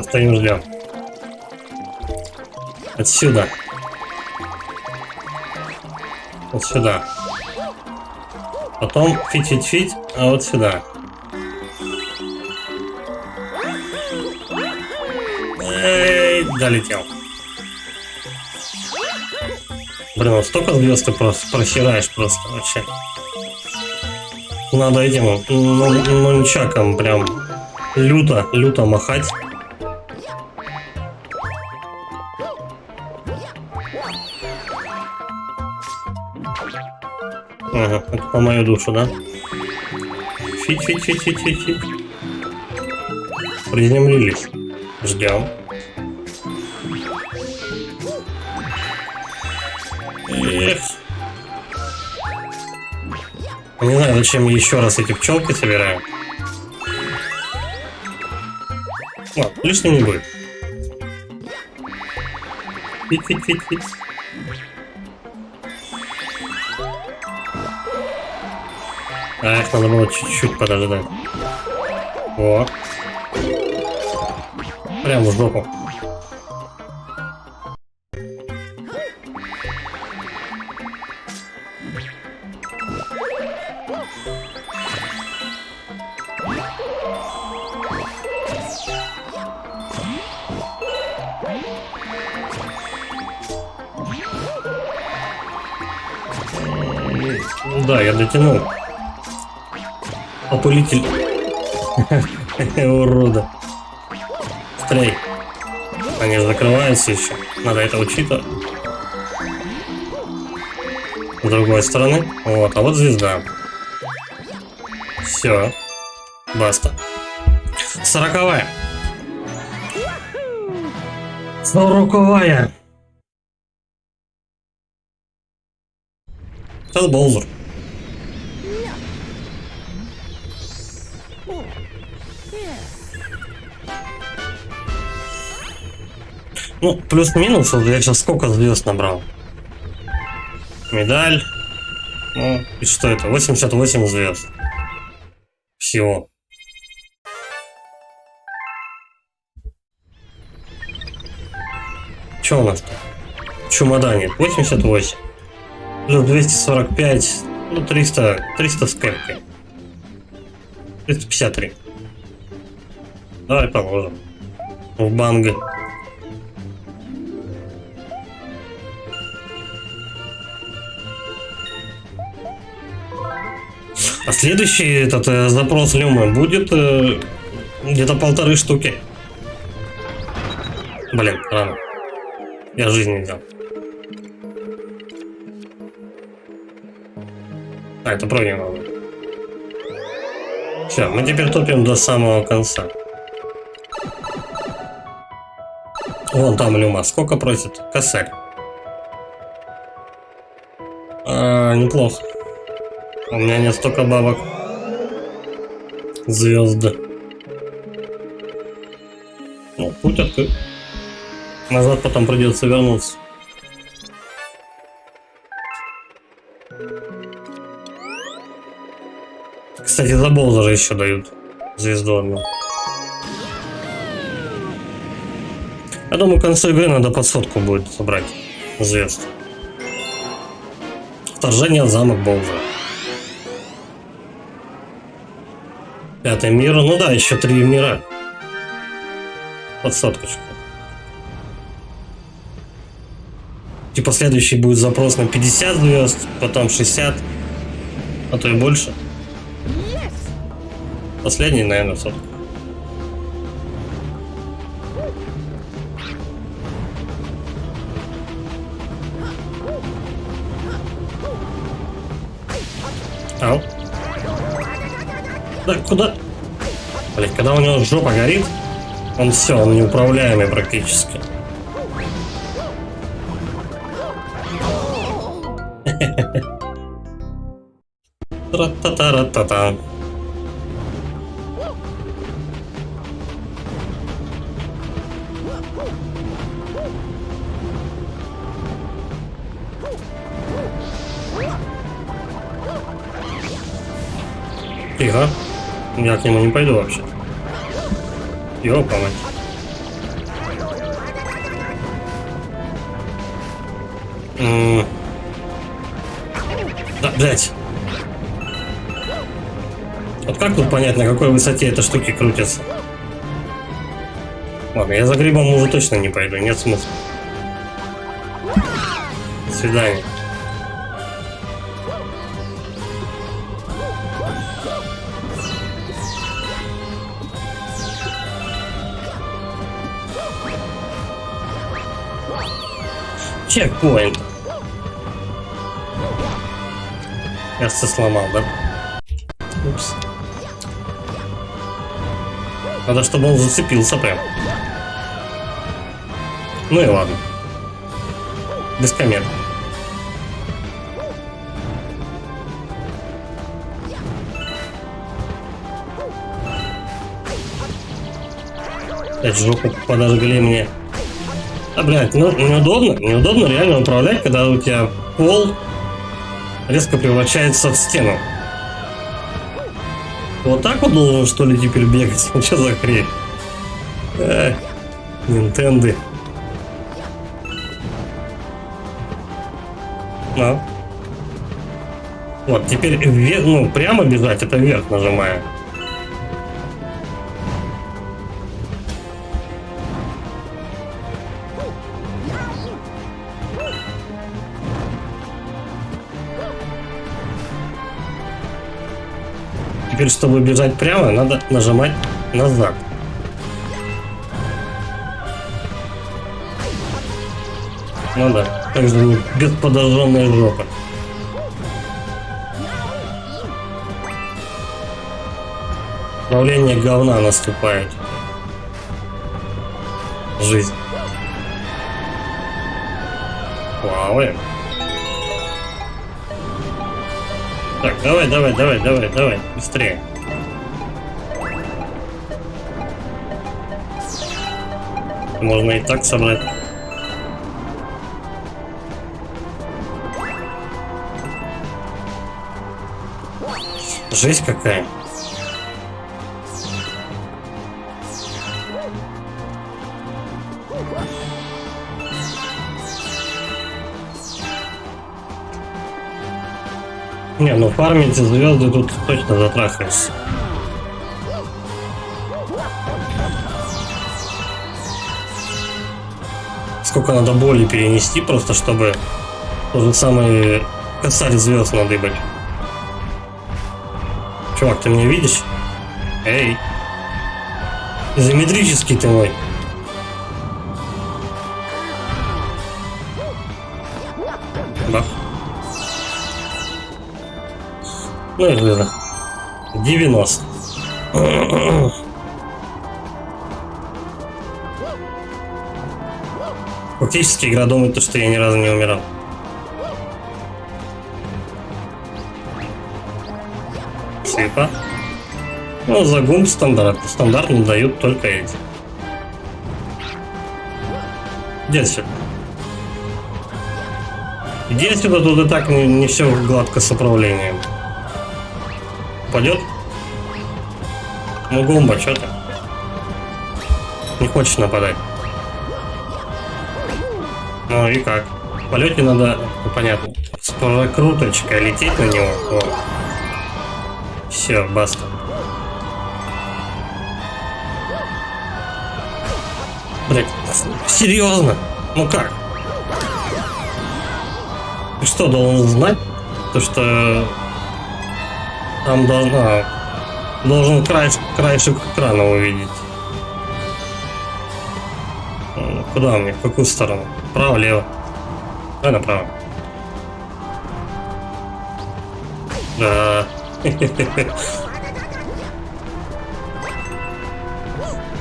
Стоим, ждем. Отсюда. Вот сюда. Потом фить, а вот сюда. Эй, долетел. Блин, вот столько звезд ты просираешь просто вообще. Надо этим нунчаком прям люто махать. Ага, это по мою душу, да? Фить, фить, фить, фить, фить, фить. Приземлились. Ждем. Эх. Не знаю, зачем я еще раз эти пчелки собираю. Ладно, лишним не будет. Фить, фить, фить, фить. Эх, надо было чуть-чуть подождать. О. Прям в жопу. Да, я дотянул. Опылитель. Урода. Стрей. Они же закрываются еще. Надо это учитывать. С другой стороны. Вот, а вот звезда. Все. Баста. 40-я. 40-я. Сейчас Боузер. Ну, плюс-минус, вот я сейчас сколько звезд набрал? Медаль. Ну, и что это? 88 звезд. Всего. Что у нас тут? Чемоданит. 88. Плюс 245. Ну, 300 с кэпкой. 353. Давай положим. В банго. А следующий этот запрос Люмы будет где-то 1,5 штуки. Блин, рано. Я жизнь не взял. А, это пройдено надо. Все, мы теперь топим до самого конца. Вон там Люма. Сколько просит? Косарь. Неплохо. У меня нет столько бабок. Звезды. Ну, путь открыт. Назад потом придется вернуться. Кстати, за Боузера еще дают звезду одну. Я думаю, к концу игры надо под 100 будет собрать звезд. Вторжение в замок Боузера. 5-й мир. Ну да, еще 3 мира. Под 100. Типа следующий будет запрос на 50 звезд, потом 60, а то и больше. Последний, наверное, 100. Ау. Да, куда? Блять, когда у него жопа горит, он все, он неуправляемый практически. Тра-та-та-ра-та-та. Тихо. Я к нему не пойду вообще. Ёпа мать. Да, блять. Вот как тут понять, на какой высоте эта штуки крутятся? Ладно, я за грибом уже точно не пойду, нет смысла. До свидания. Чекпоинт. Кажется, сломал, да? Упс. Надо, чтобы он зацепился прям. Ну и ладно. Без комет. Опять жопу подожгли мне. А, блядь, ну неудобно. Неудобно реально управлять, когда у тебя пол резко превращается в стену. Вот так вот должен, что ли, теперь бегать? Что за хрень? Nintendo. Ну. Вот, теперь вверх, ну, прямо бежать, это вверх нажимаю. Теперь, чтобы бежать прямо, надо нажимать назад. Ну да, так же без подожженной жопы. Управление говна наступает. Жизнь. Плаваем. Так, давай, быстрее. Можно и так собрать. Жесть какая. Не, ну фармить звезды тут точно затрахаешься. Сколько надо боли перенести, просто чтобы тот же самый косарь звезд надыбать. Чувак, ты меня видишь? Эй! Изометрический ты мой. Бах. Ну и жира. 90. Фактически игра думает, что я ни разу не умирал. Слепо. Ну, за гум стандартно дают только эти. Иди отсюда. Иди отсюда, тут и так не все гладко с управлением. Упадет? Ну, гумба, что ты? Не хочешь нападать? Ну и как? В полете надо, ну, понятно, с прокруточкой лететь на него. Вот. Все, баста. Блять, серьезно? Ну как? Ты что, должен знать? То, что там должен краешек экрана увидеть. Куда мне? В какую сторону? Право, лево. Давай направо. Да.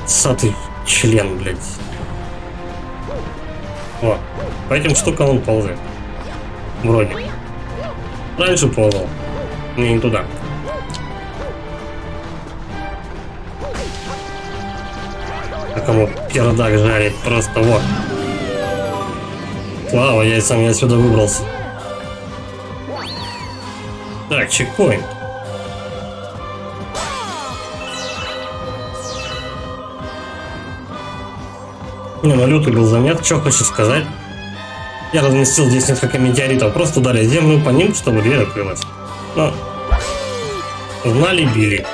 Сатый член, блядь. О, по этим штукам он ползает. Вроде. Раньше ползал. Не туда. А кому пердак жарит просто, вот. Слава, я отсюда выбрался. Так, чекпоинт. Не, ну лютый был замет. Что хочу сказать? Я разместил здесь несколько метеоритов. Просто ударили землю по ним, чтобы дверь открылась. Но знали, били.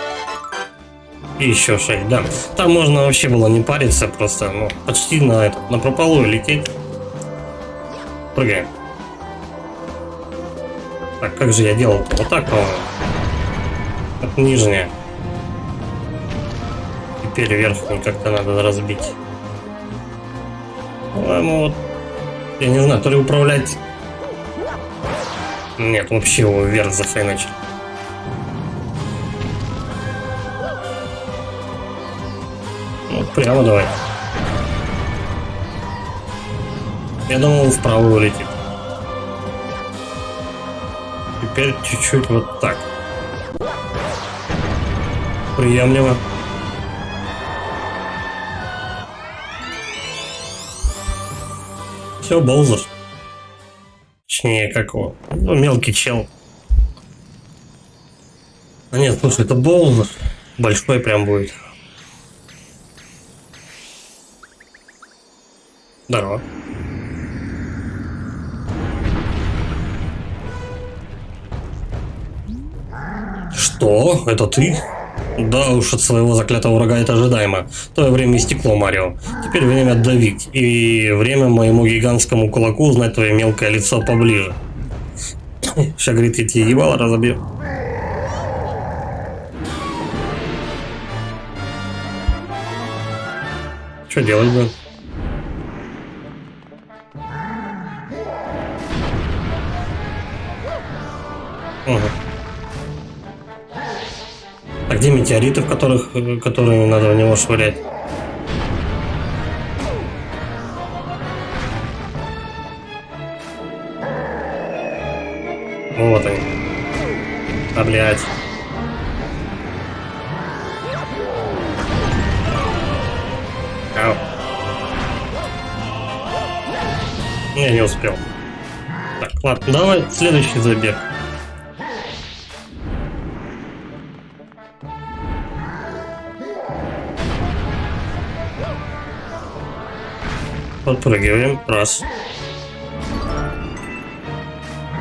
И еще 6, да. Там можно вообще было не париться, просто, ну, почти на прополую лететь. Прыгаем. Так, как же я делал-то? Вот так, по-моему. Это нижняя. Теперь верхнюю как-то надо разбить. По-моему, вот. Я не знаю, то ли управлять. Нет, вообще его вверх захреначил. Ну, прямо давай. Я думал, вправо улетит. Теперь чуть-чуть вот так. Приемлемо. Все, Боузер. Точнее, как его? Ну, мелкий чел. А нет, слушай, это Боузер. Большой прям будет. Здорово. Что? Это ты? Да уж, от своего заклятого врага это ожидаемо. Твое время истекло, Марио. Теперь время давить. И время моему гигантскому кулаку узнать твое мелкое лицо поближе. Сейчас, говорит, я тебе ебало разобью. Что делать будем? Угу. А где метеориты, которые надо в него швырять? Вот они. А, блядь. Ау. Я не успел. Так, ладно, давай следующий забег. Подпрыгиваем. Раз.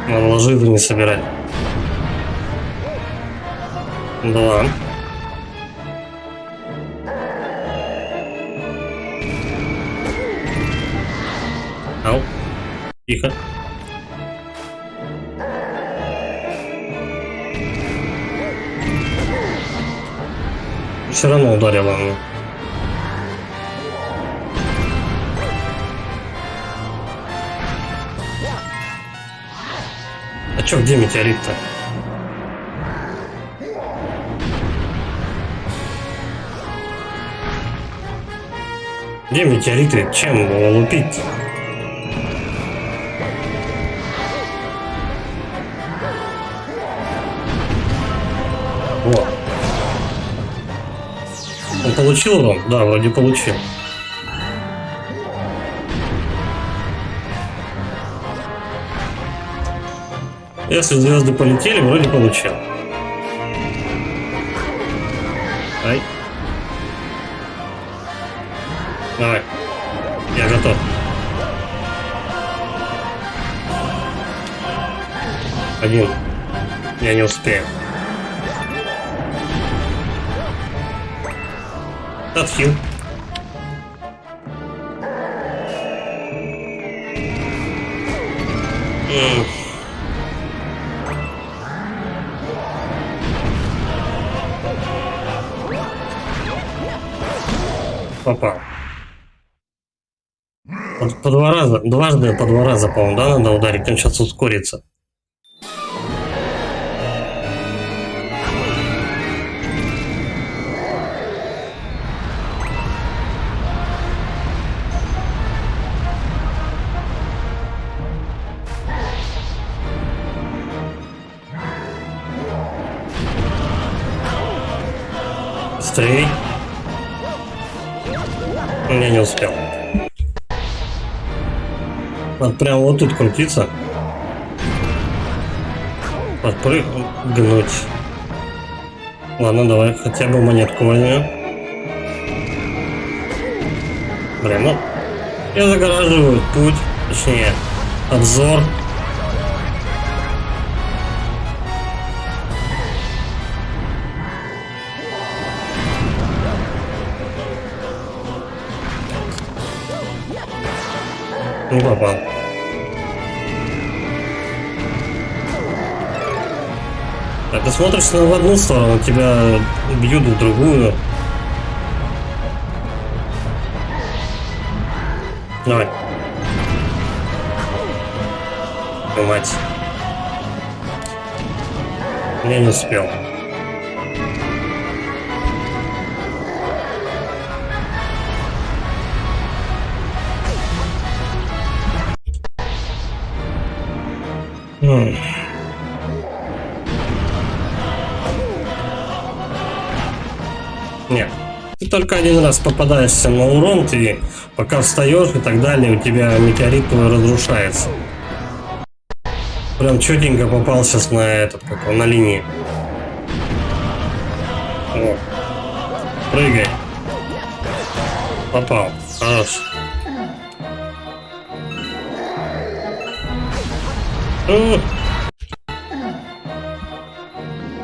Надо ложиться не собирать. Два. Ау. Тихо. Все равно ударило он. А чё, где метеорит-то? Где метеориты? Чем его лупить? О. Он получил его? Да, вроде получил. Если звезды полетели, вроде получил. Ай. Давай. Я готов. Один. Я не успею. Отхил. Попал. По два раза, дважды по два раза, по-моему, да, надо ударить, он сейчас ускорится. Быстрей. Я не успел. Надо прямо вот тут крутиться. Подпрыгнуть. Ладно, давай хотя бы монетку возьмем. Блин, ну я загораживаю путь, точнее обзор. Не попал. Так, ты смотришь в одну сторону, тебя бьют в другую. Давай. Мать. Я не успел. Нет. Ты только один раз попадаешься на урон, ты пока встаешь и так далее, у тебя метеорит твой разрушается. Прям четенько попал сейчас на этот, как он, на линии. Вот. Прыгай. Попал. Хорош.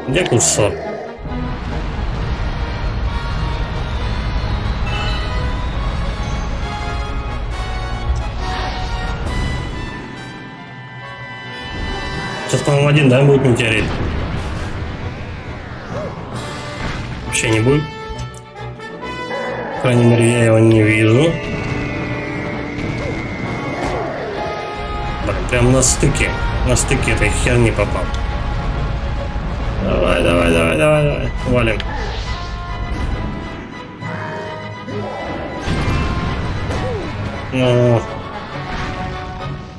Где курсор? Сейчас, по-моему, один, да, будет метеорит? Вообще не будет. По крайней мере, я его не вижу. Блин, прям на стыке этой херни попал. Давай, давай, давай, давай, давай. Валим. Ну.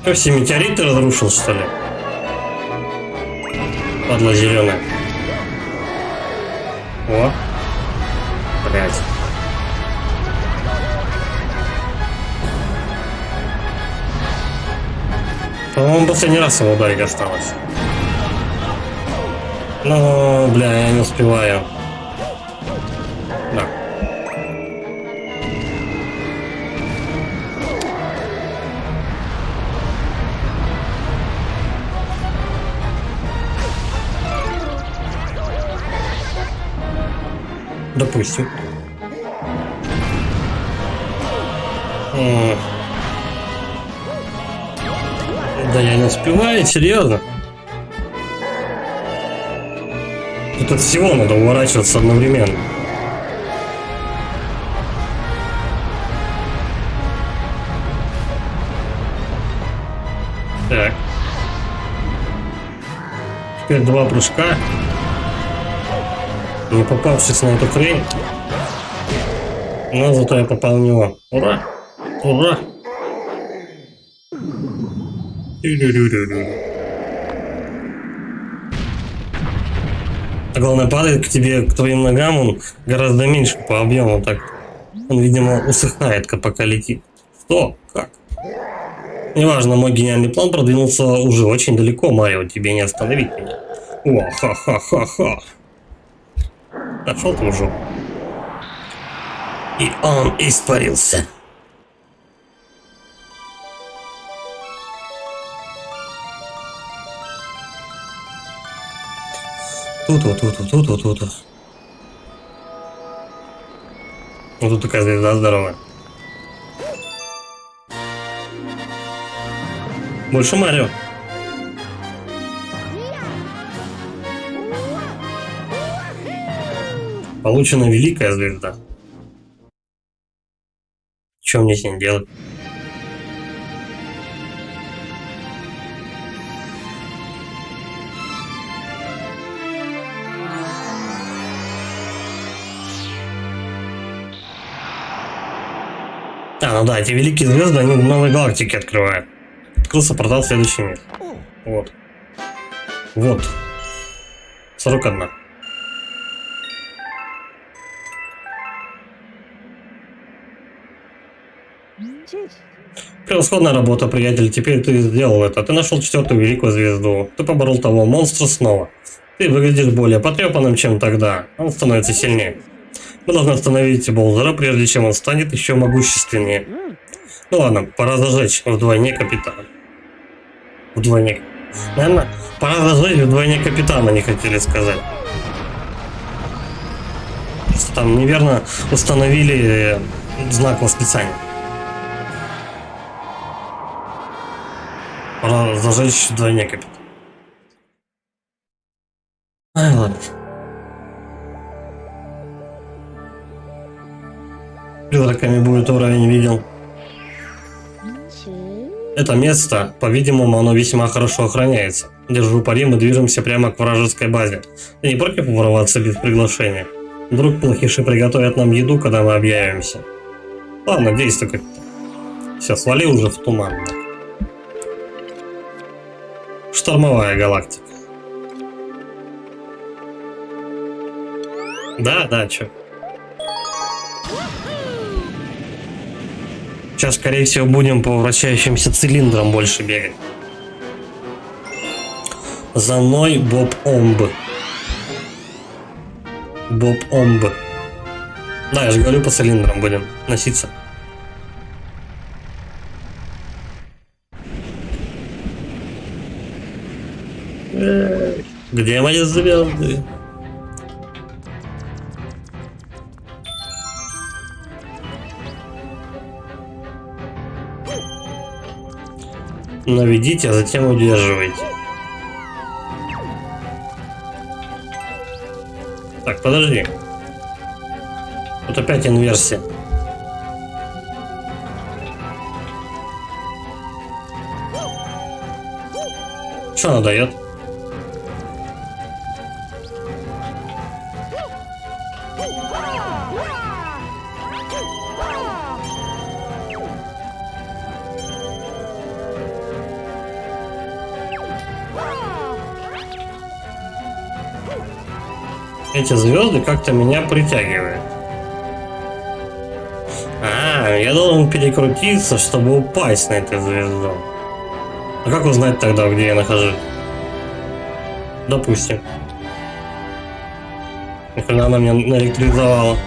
Что, все метеориты разрушил, что ли? Падла зеленая. О. Блять. По-моему, последний раз его ударить осталось. Ну, бля, я не успеваю. Да. Допустим. Да я не успеваю, серьезно. Тут от всего надо уворачиваться одновременно. Так. Теперь два прыжка. Не попавшись на эту хрень. Но зато я попал в него. Ура! Ура! А главное, падает к тебе, к твоим ногам, он гораздо меньше по объему. Так, он, видимо, усыхает, пока летит. Что? Как? Неважно, мой гениальный план продвинулся уже очень далеко, Марио, тебе не остановить меня. О, ха-ха-ха-ха. Нашел ты уже. И он испарился. Тут. Вот тут такая звезда здоровая. Больше Марио. Получена великая звезда. Что мне с ней делать? Ну да, эти великие звезды, они новые галактики открывают. Открылся портал в следующий мир. Вот. Вот. 41. Превосходная работа, приятель. Теперь ты сделал это. Ты нашел четвертую великую звезду. Ты поборол того монстра снова. Ты выглядишь более потрепанным, чем тогда. Он становится сильнее. Мы должны остановить Боузера, прежде чем он станет еще могущественнее. Ну ладно, пора зажечь вдвойне капитана. Вдвойне. Наверное, пора зажечь вдвойне капитана, не хотели сказать. Просто там неверно установили знак восклицания. Пора зажечь вдвойне капитана. Ай, ладно. Призраками будет уровень видел. Это место, по-видимому, оно весьма хорошо охраняется. Держу пари, мы движемся прямо к вражеской базе. Ты не против ворваться без приглашения? Вдруг плохиши приготовят нам еду, когда мы объявимся. Ладно, действуй, капитан. Все, свали уже в туман. Штормовая галактика. Да, чё. Сейчас, скорее всего, будем по вращающимся цилиндрам больше бегать. За мной Боб Омб. Боб Омб. Да, я же говорю, по цилиндрам будем носиться. Где мои звезды? Наведите, а затем удерживайте. Так, подожди. Тут опять инверсия. Что она дает? Эти звезды как-то меня притягивают. Я должен перекрутиться, чтобы упасть на эту звезду. А как узнать тогда, где я нахожусь? Допустим. Когда она меня наэлектризовала.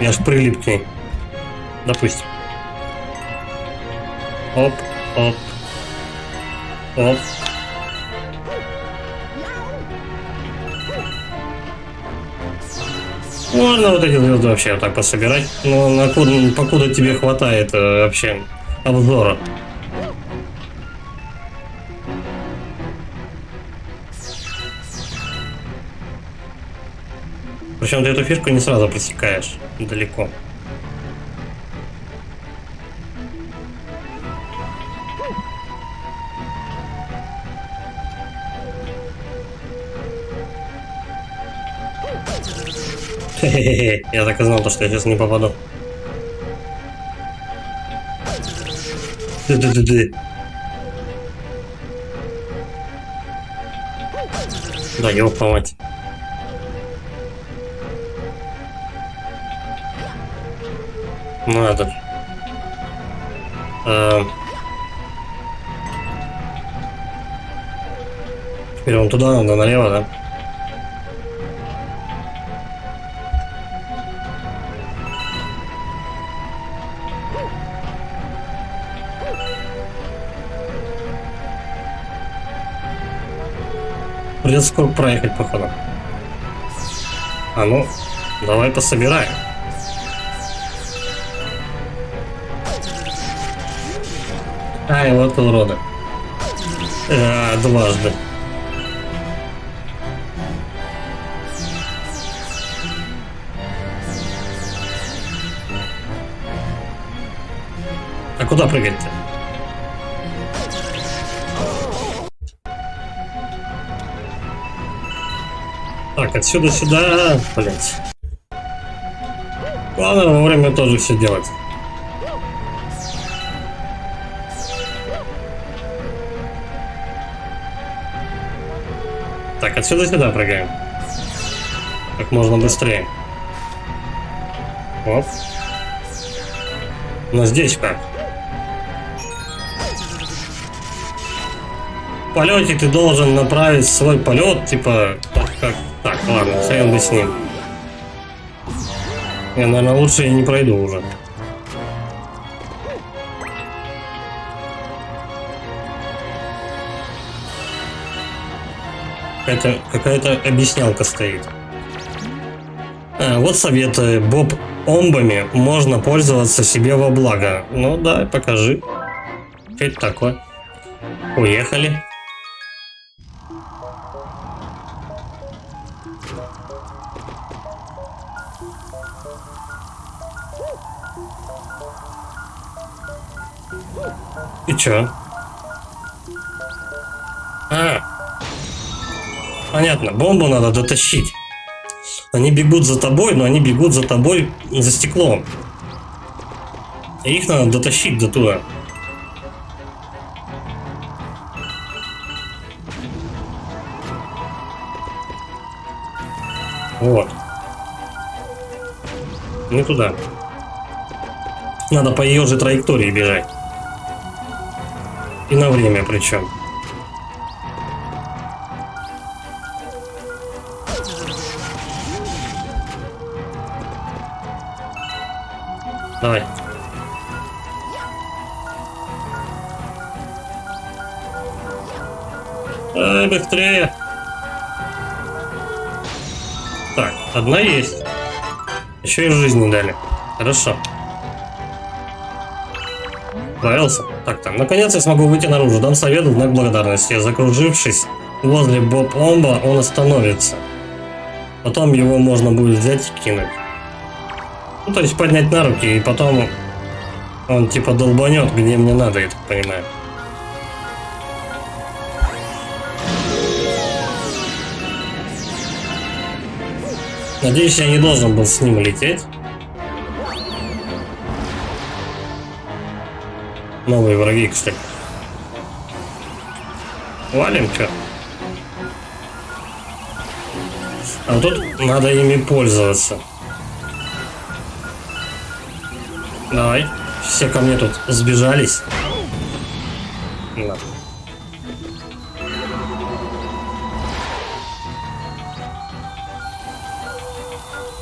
Я ж прилип к ней. Допустим. Оп, оп. Оп. Можно вот эти звезды вообще вот так пособирать. Но покуда тебе хватает вообще обзора. Причем ты эту фишку не сразу пресекаешь далеко. Хе-хе-хе, я так и знал, что я сейчас не попаду. Ды-ды-ды-ды. Да, ёпта мать. Ну это... Теперь вон туда надо, налево, да? Придется скоро проехать, походу. А ну, давай пособираем. Ай, вот уроды. Дважды. А куда прыгать-то? Так, отсюда сюда, блять. Главное вовремя тоже все делать. Так, отсюда сюда прыгаем. Как можно быстрее. Оп. Но здесь как? В полете ты должен направить свой полет, типа, как... Так, ладно, хрен бы с ним. Я, наверное, лучше и не пройду уже. Какая-то объяснялка стоит. Вот совет. Боб Омбами можно пользоваться себе во благо. Ну да, покажи. Что это такое? Уехали. И чё? Понятно, бомбу надо дотащить. Они бегут за тобой, но они бегут за тобой за стеклом. И их надо дотащить до туда. Вот. Не туда. Надо по ее же траектории бежать. И на время причем. Давай. Быстрее. Так, одна есть. Еще и жизни дали. Хорошо. Справился. Так-то. Наконец я смогу выйти наружу. Дам совет в знак благодарности. Закружившись возле Боб-Омба, он остановится. Потом его можно будет взять и кинуть. Ну, то есть поднять на руки, и потом он типа долбанет, где мне надо, я так понимаю. Надеюсь, я не должен был с ним лететь. Новые враги, кстати. Валим, чё? А вот тут надо ими пользоваться. Давай. Все ко мне тут сбежались. Да.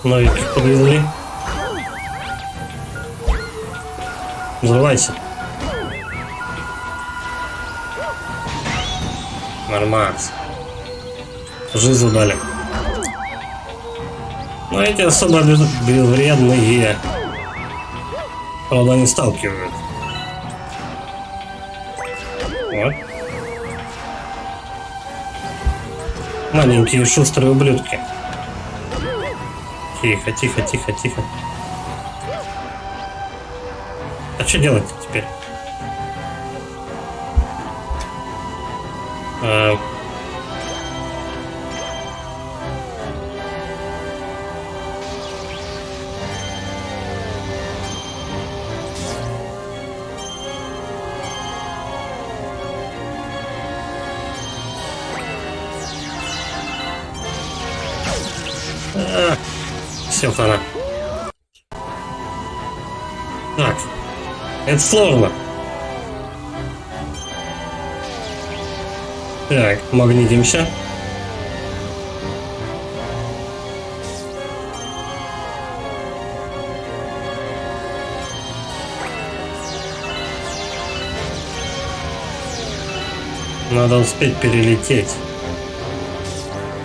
Новеньких подвезли. Взрывайся. Нормально. Жизнь дали. Но эти особо безвредные. Правда, не сталкивают. Вот. Маленькие шустрые ублюдки. Тихо, тихо, тихо, тихо. А что делать теперь? Все, хана. Так, это сложно. Так, магнитимся. Надо успеть перелететь.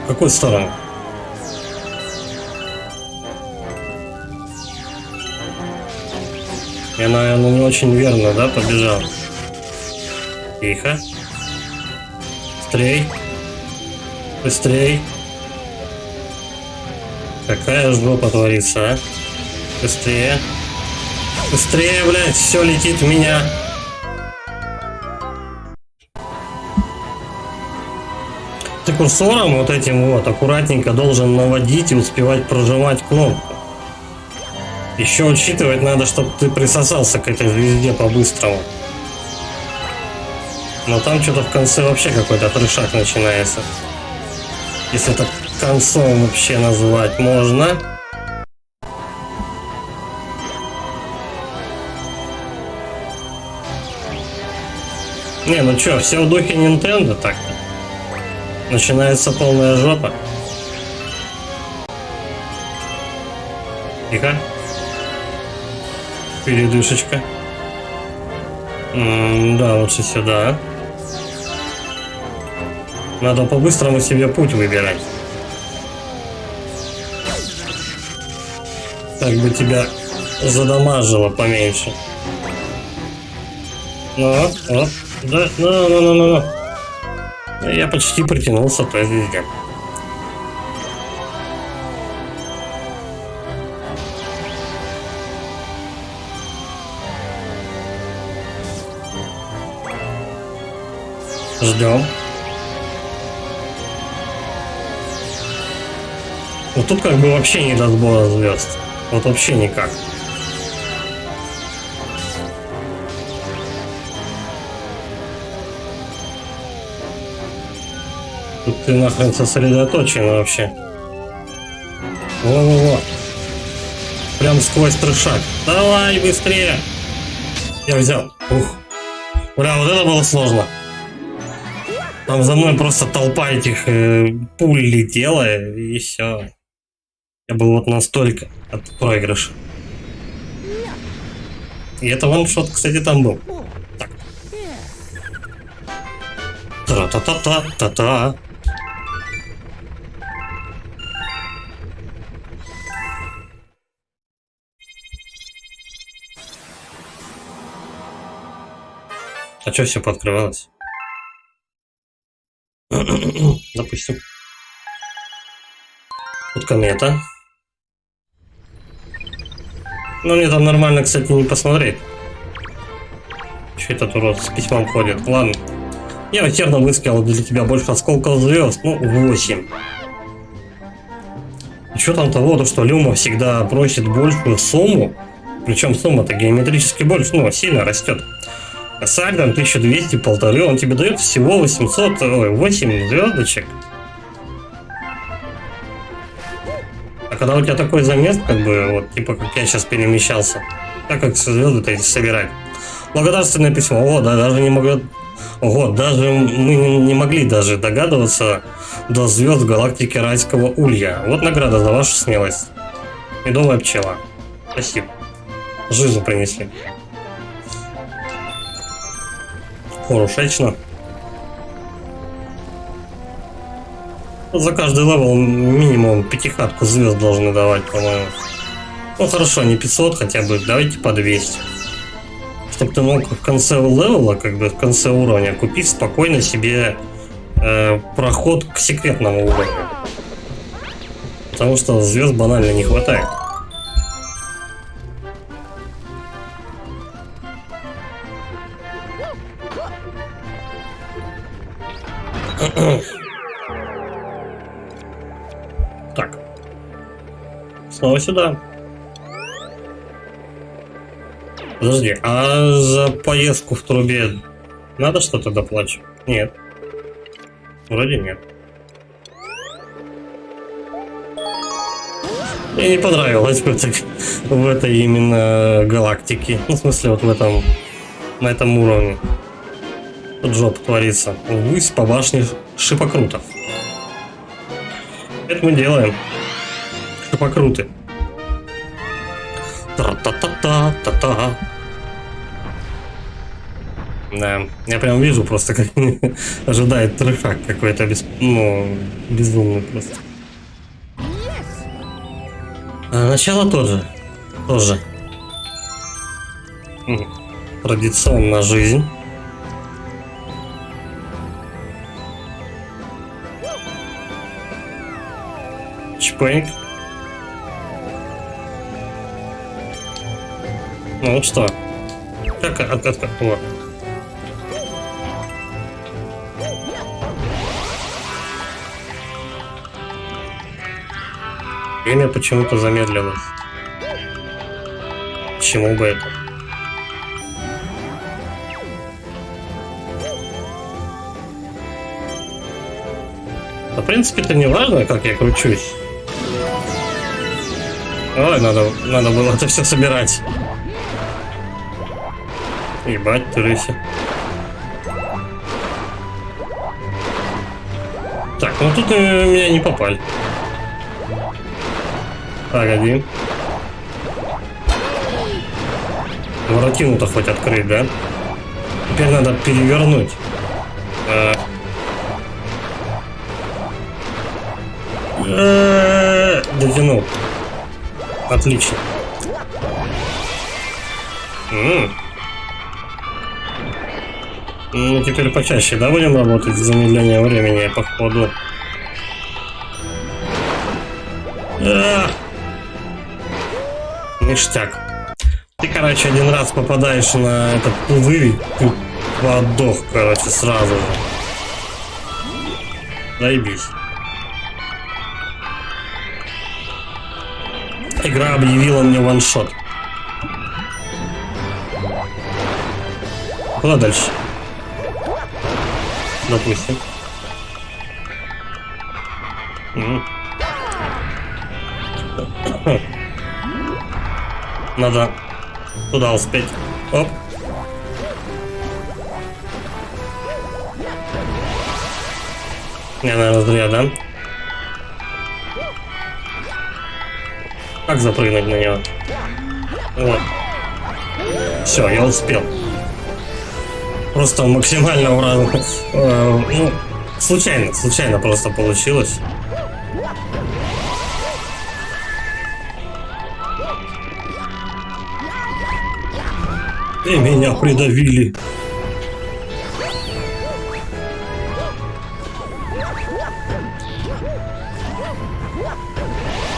В какую сторону? Я, наверное, не очень верно, да, побежал. Тихо. Быстрей. Быстрей. Какая жопа творится, а? Быстрее. Быстрее, блядь, все летит в меня. Ты курсором вот этим вот аккуратненько должен наводить и успевать прожимать кнопку. Еще учитывать надо, чтобы ты присосался к этой звезде по-быстрому. Но там что-то в конце вообще какой-то трешак начинается. Если это концом вообще назвать можно. Не, ну чё, все в духе Nintendo так-то. Начинается полная жопа. Тихо. Передышечка. Да, лучше сюда. Надо по-быстрому себе путь выбирать. Как бы тебя задамажило поменьше. Ну, вот. Да, ну. Я почти притянулся к той звезде. Ждем. Вот тут как бы вообще не до сбора звезд. Вот вообще никак. Тут ты нахрен сосредоточен вообще. Во-во-во. Прям сквозь трешак. Давай, быстрее. Я взял. Ух. Бля, вот это было сложно. Там за мной просто толпа этих пуль летела, и все. Я был вот настолько от проигрыша. И это ваншот, кстати, там был. Так. Та-та-та-та-та-та. А что все пооткрывалось? Допустим. Тут комета. Ну, мне там нормально, кстати, не посмотреть. Че этот урод с письмом ходит? Ладно. Я херно высказал для тебя больше осколков звезд. Ну, 8. И что там того, что Люма всегда просит большую сумму. Причем сумма-то геометрически больше, ну, сильно растет. А Сальдом 1200, полторы, он тебе дает всего 800, 8 звездочек. А когда у тебя такой замес, как бы, вот, типа, как я сейчас перемещался, так как звезды-то эти собирать. Благодарственное письмо. О, да, даже не могу. Ого, даже мы не могли даже догадываться до звезд галактики Райского Улья. Вот награда за вашу смелость. Медовая пчела. Спасибо. Жизнь принесли. Хорошечно. За каждый левел минимум 5 звезд должны давать, по-моему. Ну хорошо, не 500 хотя бы, давайте по 200. Чтобы ты мог в конце левела, как бы в конце уровня, купить спокойно себе проход к секретному уровню. Потому что звезд банально не хватает. Так. Снова сюда. Подожди, а за поездку в трубе надо что-то доплачивать? Нет. Вроде нет. Мне не понравилось в этой именно галактике. Ну, в смысле, вот в этом, на этом уровне. Тут жопа творится. Ввысь по башне шипокрутов. Это мы делаем. Шипокруты. Та-та-та-та-та-та. Да, я прям вижу просто, как ожидает трешак какой-то безумный просто. А начало тоже. Традиционная жизнь. Чпэнк. Ну вот что? Как вот. Время почему-то замедлилось. Почему бы это? Да, в принципе, это не важно, как я кручусь. Ой, надо было это все собирать. Ебать, ты рыся. Так, ну тут меня не попали. Погоди. Воротину-то хоть открыть, да? Теперь надо перевернуть. Дотянул. Отлично. Ну, теперь почаще, да, будем работать с замедлением времени, походу. Ништяк. Ты, короче, один раз попадаешь на этот пузырь, ты подох, короче, сразу же. Заебись. Игра объявила мне ваншот. Куда дальше? Допустим. Хм. Надо туда успеть. Оп. Я, наверное, зря, да? Как запрыгнуть на него? Вот. Все, я успел. Просто максимально ну, случайно просто получилось. И меня придавили.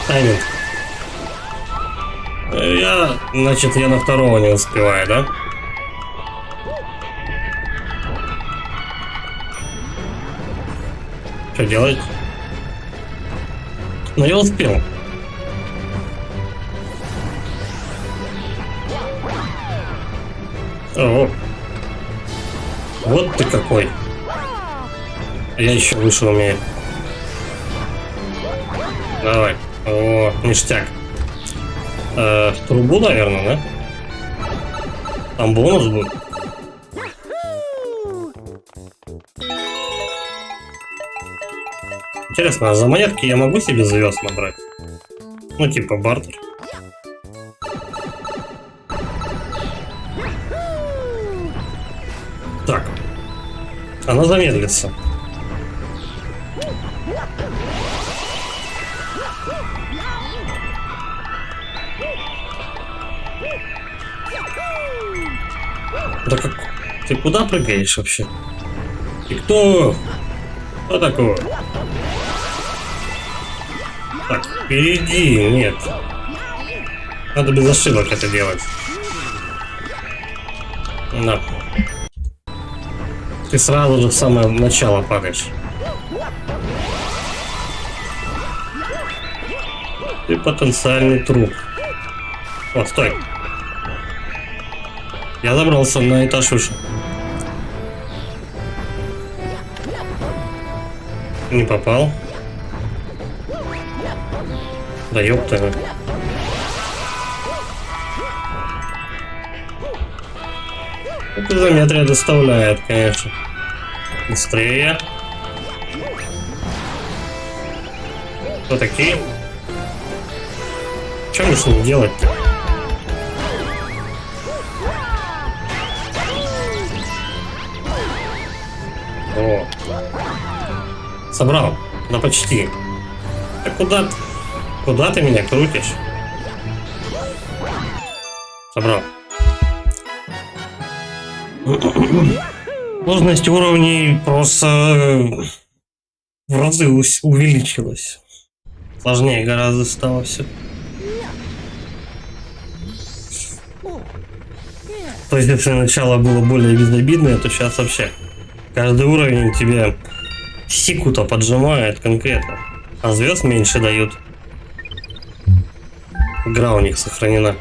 Тайминг. Значит, я на второго не успеваю, да? Что делать? Но я успел. О, вот ты какой. Я еще выше умею. Давай. О, ништяк. Трубу, наверное, да? Там бонус будет. Интересно, а за монетки я могу себе звезд набрать? Ну, типа бартер. Так. Она замедлится. Да как? Ты куда прыгаешь вообще? И кто? Кто такой? Так, впереди, нет. Надо без ошибок это делать. Да. Ты сразу же в самое начало падаешь. Ты потенциальный труп. Вот, стой. Я забрался на этаж выше. Не попал. Да ёпта. Эта изометрия доставляет, конечно. Быстрее. Кто такие? Что мне с ним делать-то? О. Собрал. Да почти. Да куда ты меня крутишь? Собрал. Сложность уровней просто в разы увеличилась. Сложнее гораздо стало все. То есть, если начало было более безобидное, то сейчас вообще каждый уровень тебе сику-то поджимает конкретно, а звезд меньше дают. Игра у них сохранена.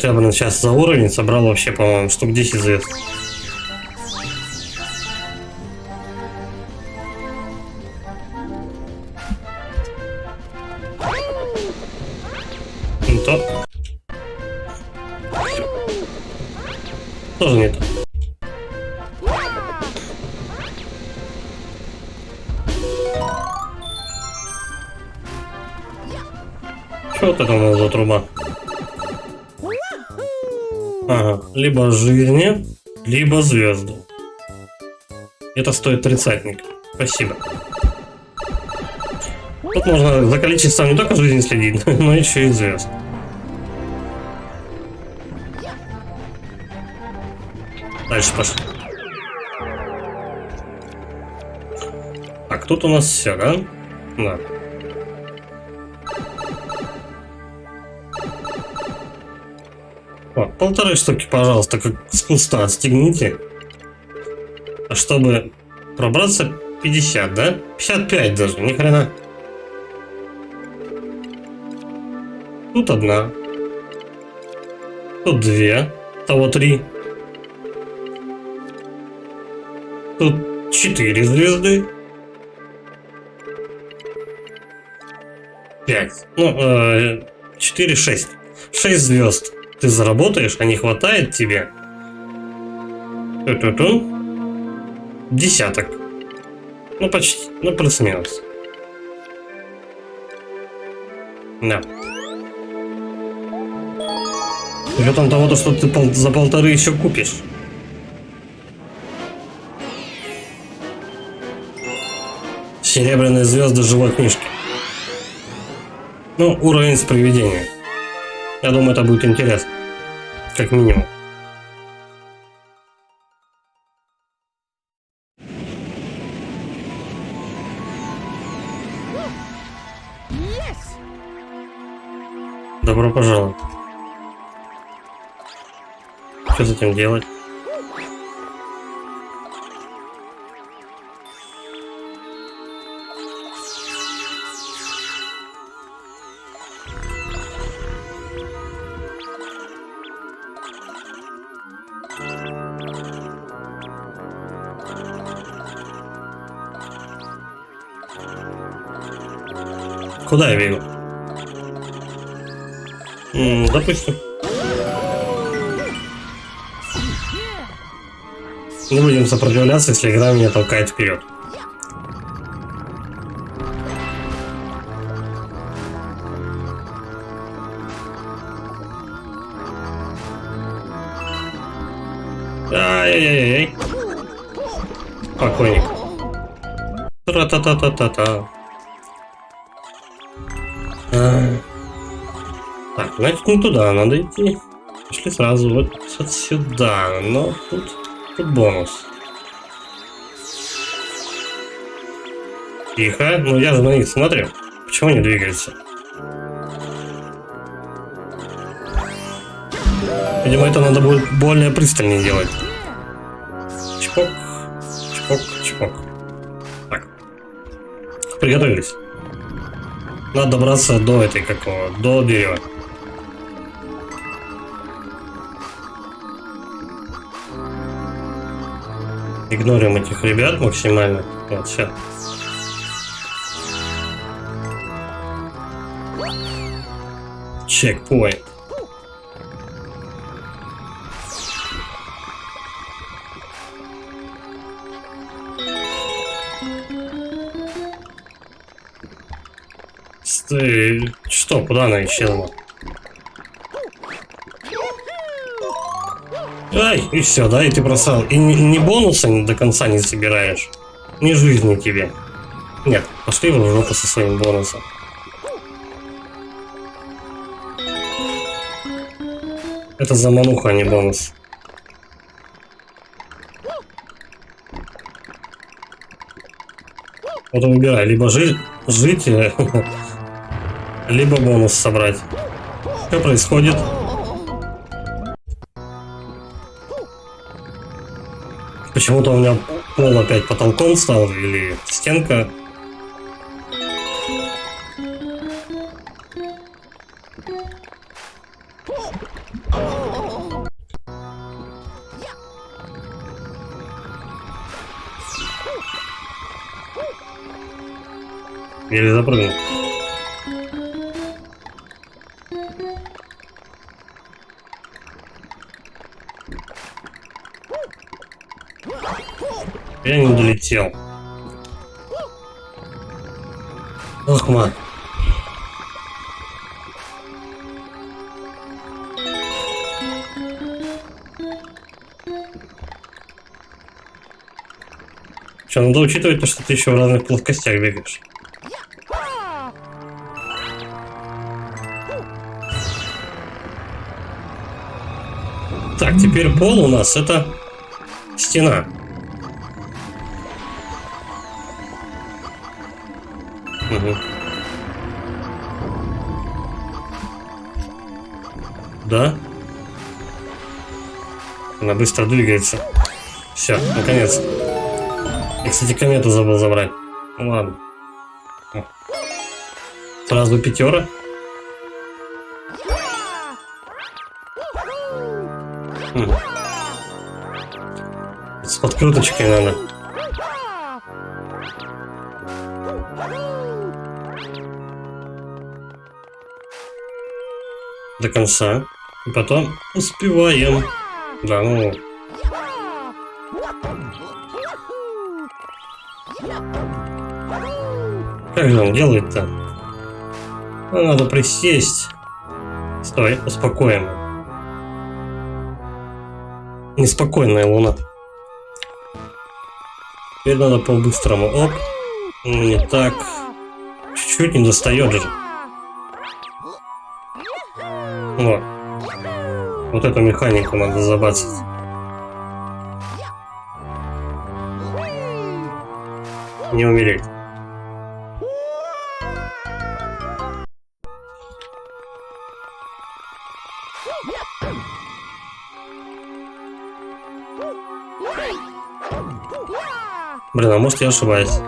Я, блин, сейчас за уровень собрал вообще, по-моему, штук 10 звезд. Не то. Тоже не то. Что вот это у нас за труба? Ага, либо жизни, либо звезды. Это стоит тридцатник. Спасибо. Тут можно за количеством не только жизни следить, но еще и звезд. Дальше пошли. Так, тут у нас все, да? Да. Вот, 1,5 штуки, пожалуйста, как с куста отстегните. А чтобы пробраться 50, да? 55 даже, ни хрена. Тут одна. Тут 2. Того 3. Тут 4 звезды. 5. Ну, 4, 6. 6 звезд ты заработаешь, а не хватает тебе. Десяток. Ну, почти. Ну, плюс-минус. Да. С учетом того, что ты за 1,5 еще купишь. Серебряные звезды живой книжки. Ну, уровень с привидения. Я думаю, это будет интересно. Как минимум. Добро пожаловать. Что с этим делать? Куда я бегу? Допустим. Не будем сопротивляться, если игра меня толкает вперед. Ай-яй-яй-яй. Покойник. Тра-та-та-та-та-та. Так, значит, не туда надо идти. Пошли сразу вот сюда. Но тут бонус. Тихо. Ну я же на них смотрю. Почему они двигаются? Видимо, это надо будет более пристальнее делать. Чпок. Чпок. Чпок. Так. Приготовились. Надо добраться до этой какого, до дерева. Игнорим этих ребят максимально. Вот, все. Чекпоинт. Ты что, куда она исчезла? Ай, и все, да, и ты просрал. И ни бонуса до конца не собираешь, ни жизни тебе. Нет, пошли в жопу со своим бонусом. Это замануха, а не бонус. Вот выбирай, либо жить, либо бонус собрать. Что происходит? Почему-то у меня пол опять потолком стал, или стенка. Или запрыгнул. Я не долетел. Ох, мать. Что, надо учитывать то, что ты еще в разных плоскостях бегаешь. Так, теперь пол у нас это стена. Угу. Да? Она быстро двигается. Все, наконец. Я, кстати, комету забыл забрать. Ну ладно. Сразу 5. С подкруточкой надо. до конца. И потом успеваем. Да, ну... Как же он делает-то? Ну, надо присесть. Стой, успокоим. Неспокойная луна. Теперь надо по-быстрому. Оп. Не так. Чуть-чуть не достает же. Вот. Вот эту механику надо забацать. Не умереть. Блин, а может я ошибаюсь?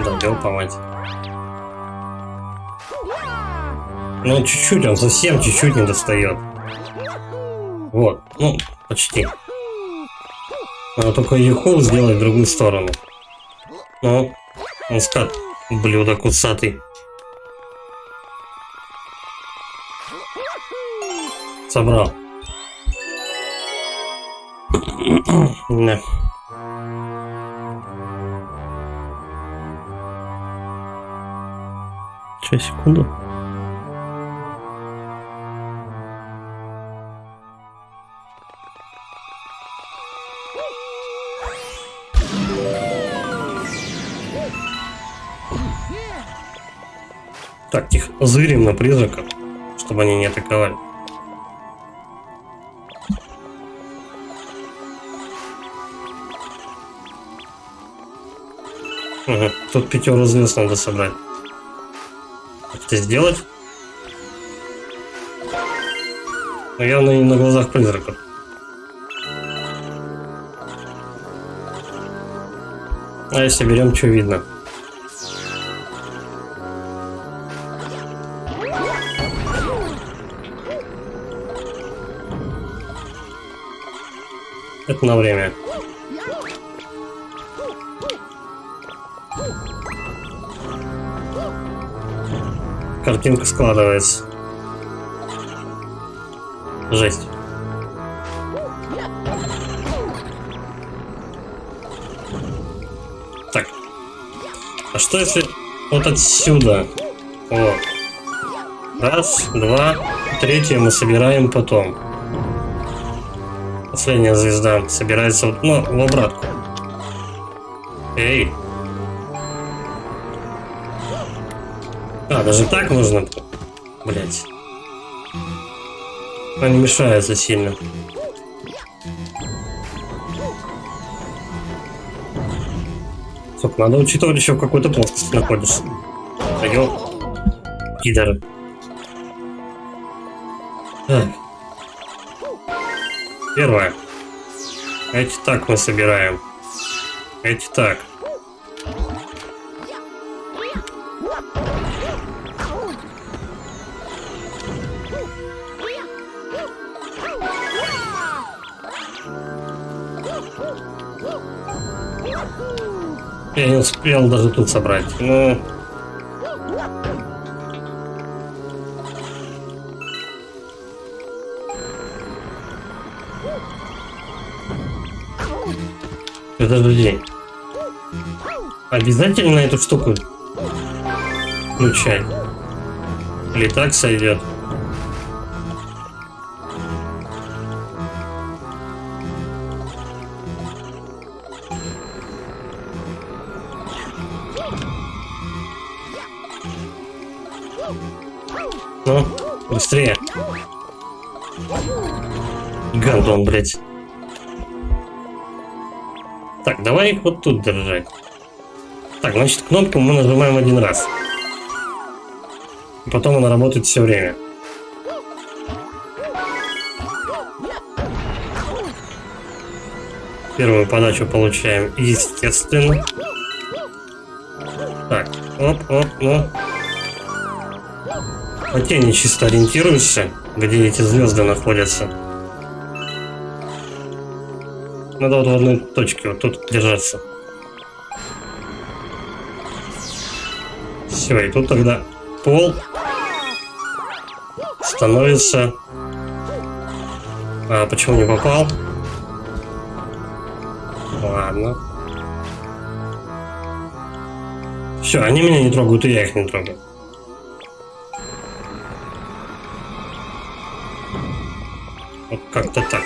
Да, дело по мать. Ну, чуть-чуть, он совсем чуть-чуть не достает. Вот, ну, почти. Надо только ехол сделать в другую сторону. Ну, он скат, блюдо кусатый. Собрал. Да. Сейчас, секунду. Так, тихо. Зырим на призраков, чтобы они не атаковали. Угу. Тут 5 звезд надо собрать. Как это сделать? Но явно не на глазах призраков. А если берем, что видно? Это на время. Картинка складывается. Жесть. Так. А что если вот отсюда? Вот. Раз, два. Третью мы собираем потом. Последняя звезда собирается вот, ну, в обратку. Эй. А, даже так нужно? Блять. Они мешаются сильно. Стоп, надо учитывать еще в какой-то плоскости находишься. Пойдем. Пидоры. Так. Первое. Эти так мы собираем. Эти так. Я не успел даже тут собрать. Ну... Подожди. Обязательно эту штуку включать? Или так сойдет? Ну, быстрее. Гандон, блять. Так, давай их вот тут держать. Так, значит, кнопку мы нажимаем один раз. И потом она работает все время. Первую подачу получаем, естественно. Так, оп, оп, ну. По тени чисто ориентируешься, где эти звезды находятся. Надо вот в одной точке, вот тут держаться. Все, и тут тогда пол. становится... А почему не попал? Ладно. Все, они меня не трогают, и я их не трогаю. Вот как-то так.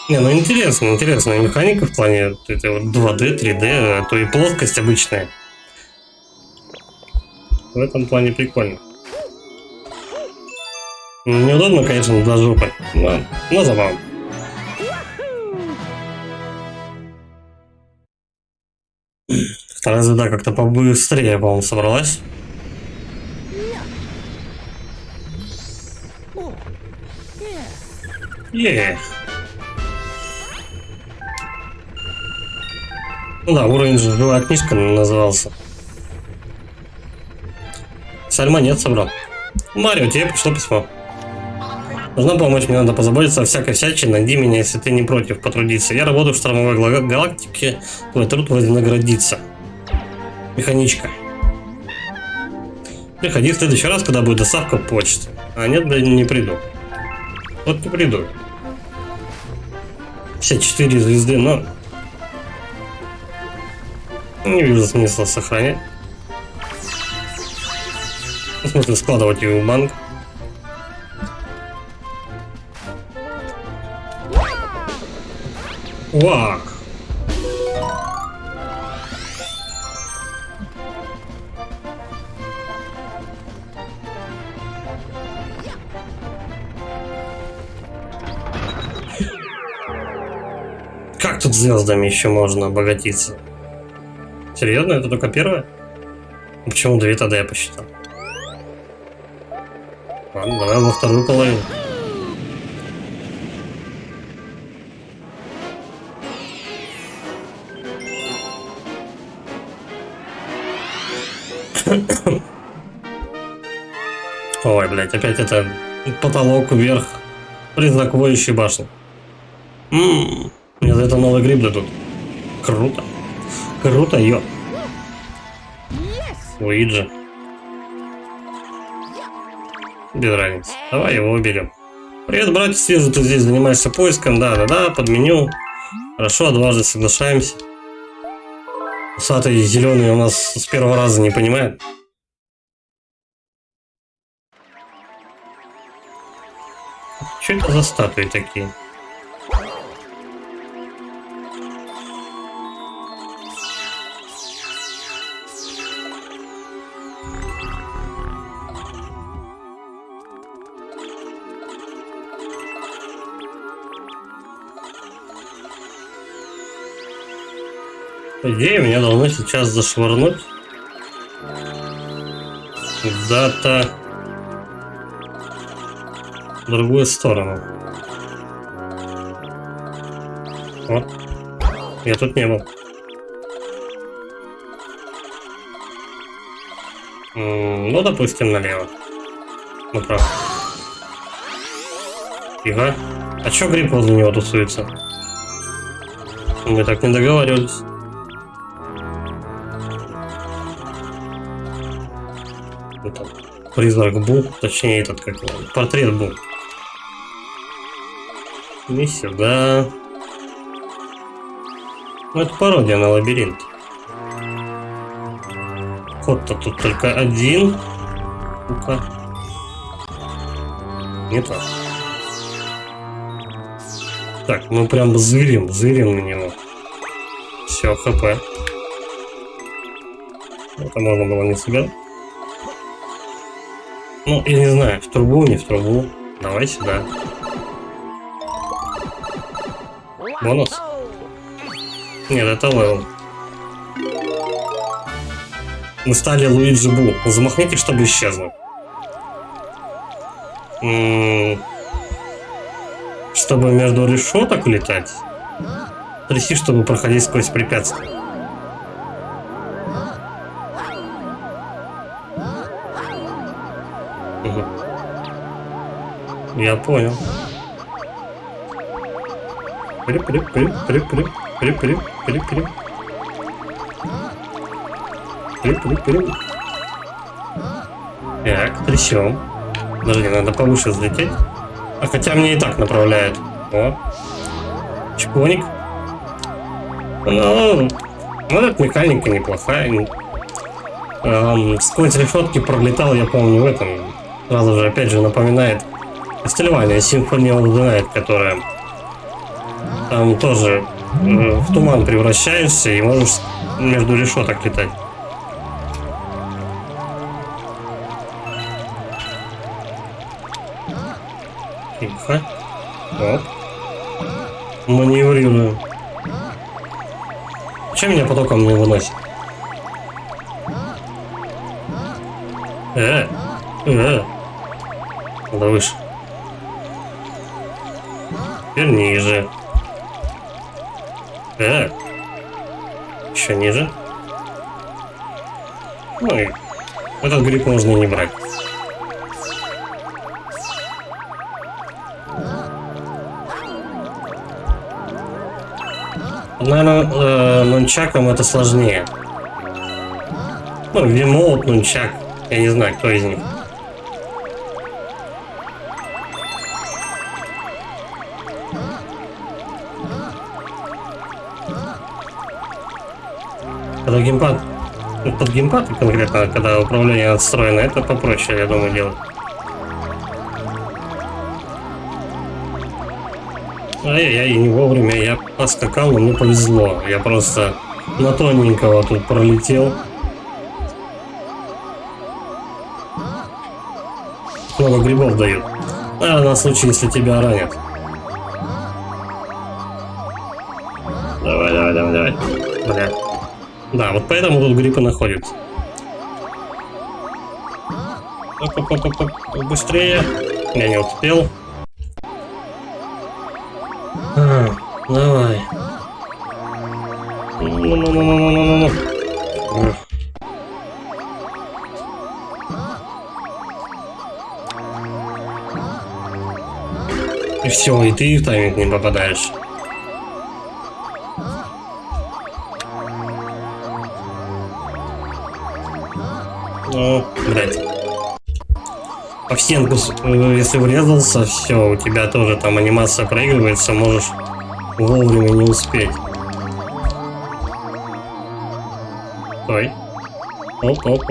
Не, ну интересная механика в плане это вот 2D, 3D, а то и плоскость обычная. В этом плане прикольно. Неудобно, конечно, до жопы, но забавно. Вторая звезда как-то побыстрее, по-моему, собралась. Ну да, уровень же была книжка назывался. Сальма нет, собрал. Марио, тебе пришло письмо. Нужна помощь, мне надо позаботиться о всякой всячине, найди меня, если ты не против потрудиться. Я работаю в штормовой галактике, твой труд вознаградится. Механичка. Приходи в следующий раз, когда будет доставка почты. А нет, да не приду. Вот не приду. Все 4 звезды, но... Не вижу смысла сохранять. В смысле складывать ее в банк. Вау! Как тут звездами еще можно обогатиться? Серьезно, это только первое? Почему 2 тогда я посчитал? Ладно, давай во вторую половину. Ой, блядь, опять это потолок вверх. Признак воющей башни. Мне за это новый гриб дадут. Круто. Круто, ё. Луиджи. Без разницы. Давай его уберем. Привет, братец, вижу, ты здесь занимаешься поиском. Да, подменю. Хорошо, дважды соглашаемся. Усатый зеленый у нас с первого раза не понимает. Что это за статуи такие? По идее, меня должны сейчас зашвырнуть куда-то в другую сторону. Вот. Я тут не был. Ну, допустим, налево. Направо. Тихо. А чё гриб возле него тусуется? Мы так не договаривались. Это призрак Бу, точнее этот как его, портрет Бу. Не сюда. Ну, это пародия на лабиринт. Ход-то тут только один. Ну-ка. Не так. Так, мы прям зырим на него. Все, хп. Это можно было не сюда. Ну, я не знаю, в трубу, не в трубу. Давай сюда. Бонус? Нет, это левел. Мы стали Луиджи Бу. Замахните, чтобы исчезнуть. Чтобы между решеток летать. Тряси, чтобы проходить сквозь препятствия. Угу. Я понял. Так, трясем. Подожди, надо повыше взлететь. А хотя мне и так направляет. О. Чпоник. Ну, вот эта механика неплохая. Сквозь решетки пролетал, я помню, в этом. Сразу же, опять же, напоминает Castlevania Symphony of the Night, которая там тоже в туман превращаешься и можешь между решеток летать. Тихо. Оп. Маневрирую. Чем меня потоком не выносит? Надо выше. Теперь ниже. Еще ниже. Ну и этот гриб можно и не брать. Наверное, нунчаком это сложнее. Ну, вимоут, нунчак. Я не знаю, кто из них. Когда геймпад, под геймпад конкретно, когда управление отстроено, это попроще, я думаю, делать. Ай-яй-яй, не вовремя я поскакал, но мне повезло. Я просто на тоненького тут пролетел. Много грибов дают. На случай, если тебя ранят. Давай. Бля. Да, вот поэтому тут грибы находятся. Быстрее. Я не успел. Давай. Ну. И все, и ты в тайминг не попадаешь. Ну, блядь. По стенку, если врезался, все, у тебя тоже там анимация проигрывается, можешь вовремя не успеть. Стой. Оп. Оп.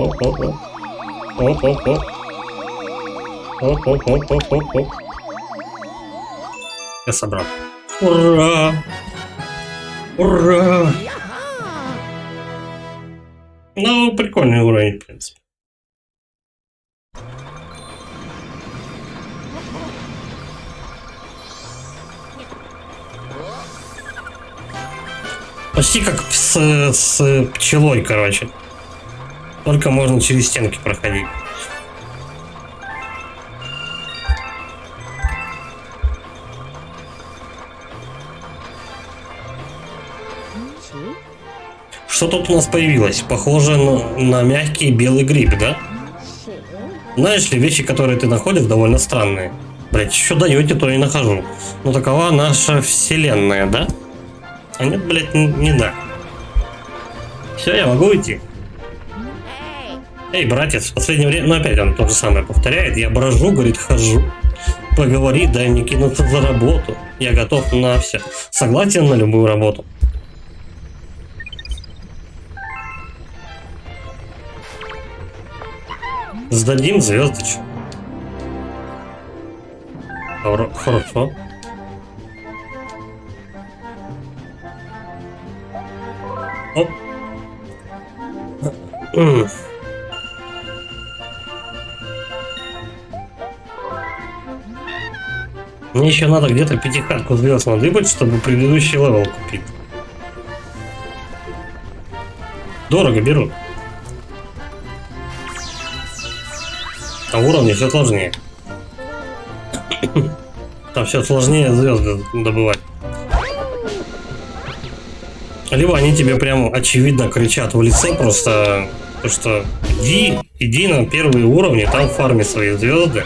Я собрал. Ура! Ну, прикольный уровень, в принципе. Почти как с пчелой, короче. Только можно через стенки проходить. Что тут у нас появилось? Похоже на мягкий белый гриб, да? Знаешь ли, вещи, которые ты находишь, довольно странные. Блять, что даете, то и нахожу. Но такова наша вселенная, да? А нет, блять, не да. Все, я могу идти. Эй, братец, в последнее время, ну опять он то же самое повторяет. Я брожу, говорит, хожу. Поговори, дай мне кинуться за работу. Я готов на все. Согласен на любую работу. Сдадим звездочку. Хорошо. Оп. Мне еще надо где-то пятихатку звезд надыбать, чтобы предыдущий левел купить. Дорого берут. А в уровне все сложнее. Там все сложнее звезды добывать. Либо они тебе прям очевидно кричат в лицо просто, что иди на первые уровни, там фарми свои звезды,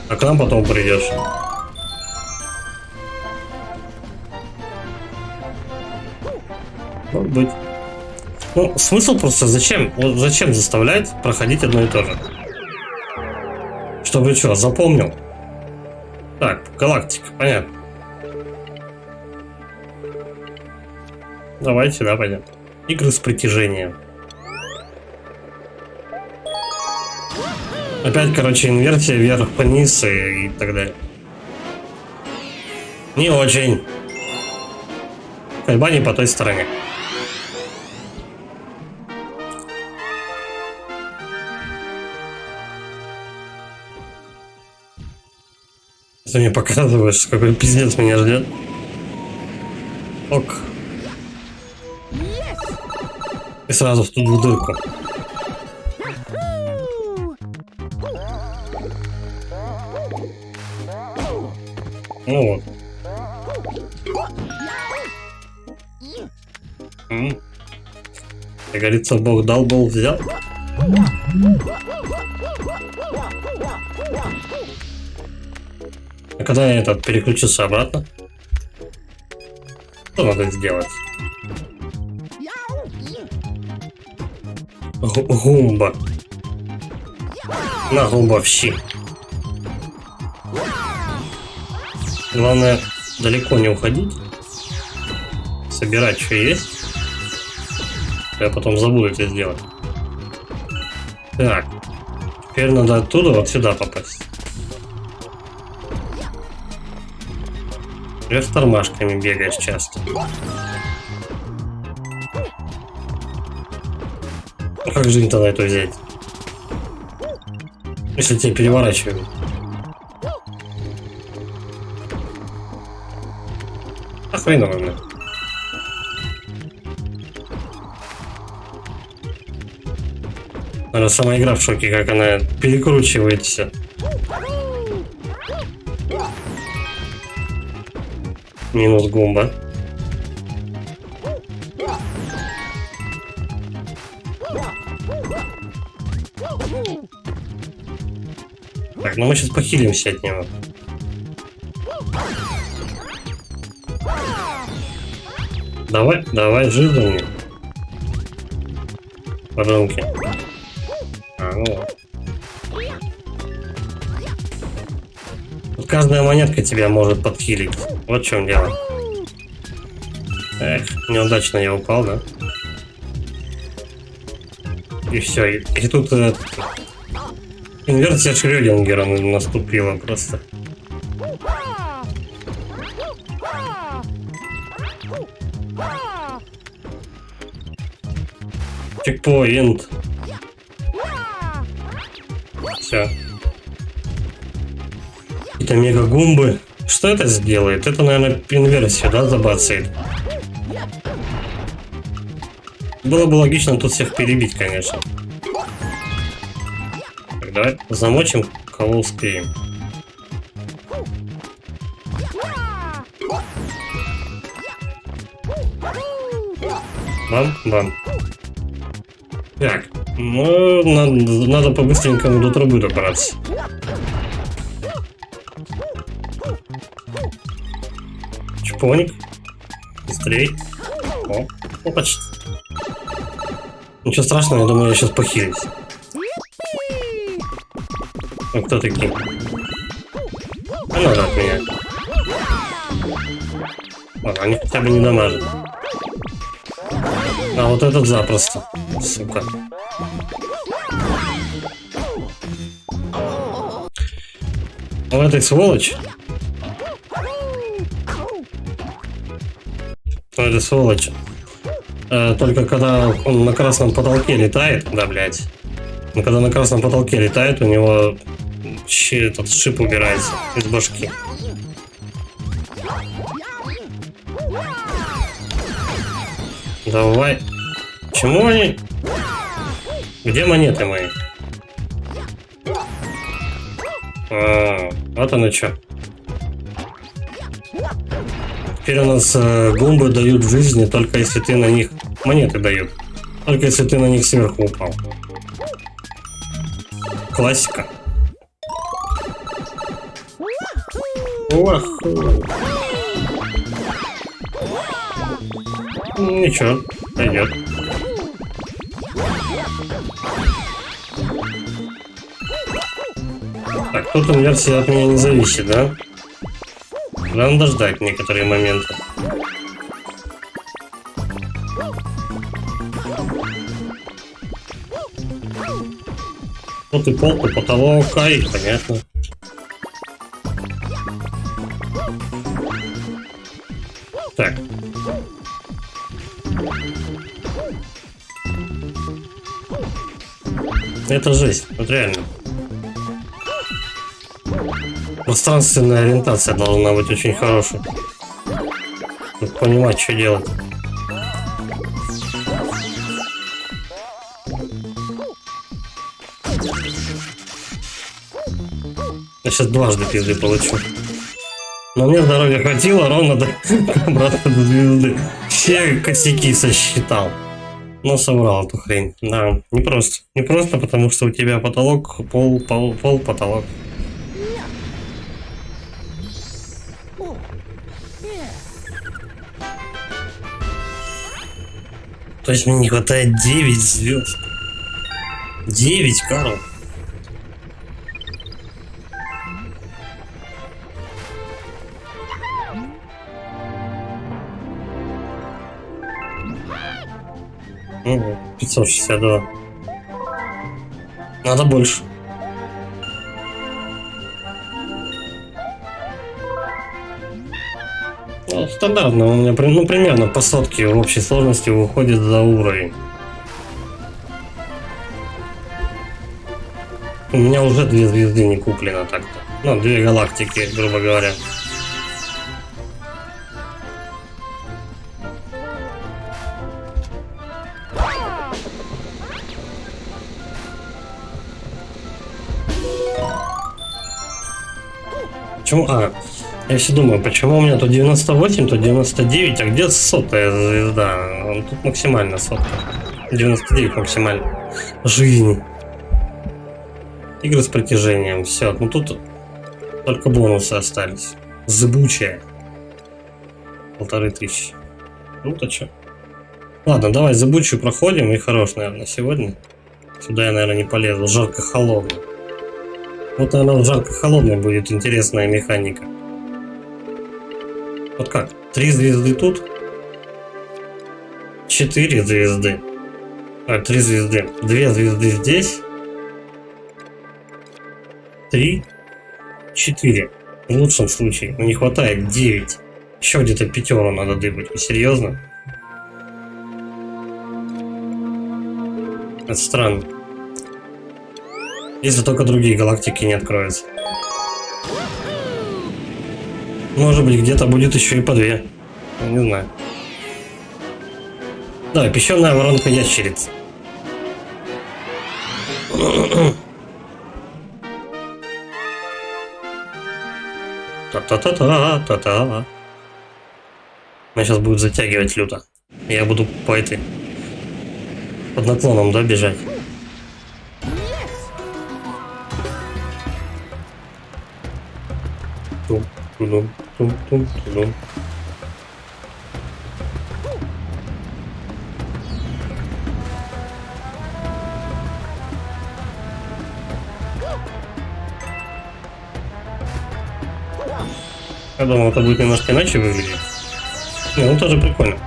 а к нам потом придешь. Может быть. Ну, смысл просто зачем заставлять проходить одно и то же? Чтобы что, запомнил? Так, галактика, понятно. Давай сюда пойдем. Игры с притяжением. Опять, короче, инверсия вверх-вниз и так далее. Не очень. Ходьба не по той стороне. Ты мне показываешь, какой пиздец меня ждет. Ок. И сразу в ту дырку. Ну вот. Как говорится, Бог дал, Бог взял. А когда я этот переключился обратно? Что надо сделать? Гумба. На гумбовщи. Главное, далеко не уходить. Собирать, что есть. Я потом забуду это сделать. Так. Теперь надо оттуда вот сюда попасть. Вверх тормашками бегаешь часто. Ну, как же тогда это взять? Если тебя переворачивают. Охрененно, блин. Наверное, сама игра в шоке, как она перекручивает все. Минус гумба. Так, ну мы сейчас похилимся от него. Давай, жирно мне. Подонки. Ну вот. Тут каждая монетка тебя может подхилить. Вот в чем дело. Эх, неудачно я упал, да? И все. И тут инверсия Шрёдингера наступила просто. Чекпоинт. Все. Это мега-гумбы. Что это сделает? Это, наверное, инверсию, да, забацает? Было бы логично тут всех перебить, конечно. Так, давай замочим, кого успеем. Бам-бам. Так, ну, надо по-быстренькому до трубы добраться. Чпоник. Быстрей. О, почти. Ничего страшного, я думаю, я сейчас похилюсь. Ну, кто такие? А надо от меня. Ладно, они хотя бы не дамажат. А вот этот запросто. Сука. Вот этой сволочь. Вот этой сволочь. Только когда он на красном потолке летает, да, блядь. Но когда на красном потолке летает, у него этот шип убирается из башки. Давай. Почему они? Где монеты мои? Вот оно что. Теперь у нас гумбы дают в жизни, только если ты на них... Монеты дают. Только если ты на них сверху упал. Классика. Ох. Ничего, пойдет. Так, тут инверсия от меня не зависит, да? Надо ждать некоторые моменты. Тут и пол, и потолок, ай, понятно. Так. Это жесть, вот реально. Пространственная ориентация должна быть очень хорошей. Чтобы понимать, что делать. Я сейчас дважды пизды получу. Но мне здоровья хватило ровно до обратно до звезды. Все косяки сосчитал. Но соврал эту хрень. Да, не просто. Не просто, потому что у тебя потолок, пол, потолок. То есть мне не хватает 9 звезд. 9, Карл. Ну, 562. Надо больше. Ну, стандартно у меня примерно по сотке в общей сложности выходит за уровень. У меня уже 2 звезды не куплено так-то. Ну, 2 галактики, грубо говоря. Почему? Я еще думаю, почему у меня то 98, то 99, а где 100-я звезда? Тут максимально 100. 99 максимально. Жизнь. Игры с притяжением. Все. Ну тут только бонусы остались. Зыбучая. 1500. Ну-то что? Ладно, давай зыбучую проходим и хорош, наверное, сегодня. Сюда я, наверное, не полезу. Жарко-холодно. Вот, наверное, в жарко-холодной будет интересная механика. Вот как? 3 звезды тут. 4 звезды. 3 звезды. 2 звезды здесь. 3. 4. В лучшем случае. Но не хватает 9. Еще где-то 5 надо дыбать. Вы серьезно? Это странно. Если только другие галактики не откроются. Может быть, где-то будет еще и по 2. Я не знаю. Да, песчаная воронка ящериц. Та-та-та-та-та-та. Меня сейчас будет затягивать люто. Я буду по этой... под наклоном, да, бежать? Тум-тум-тум-тум-тум. Я думал, это будет немножко иначе выглядеть. Не, ну тоже прикольно.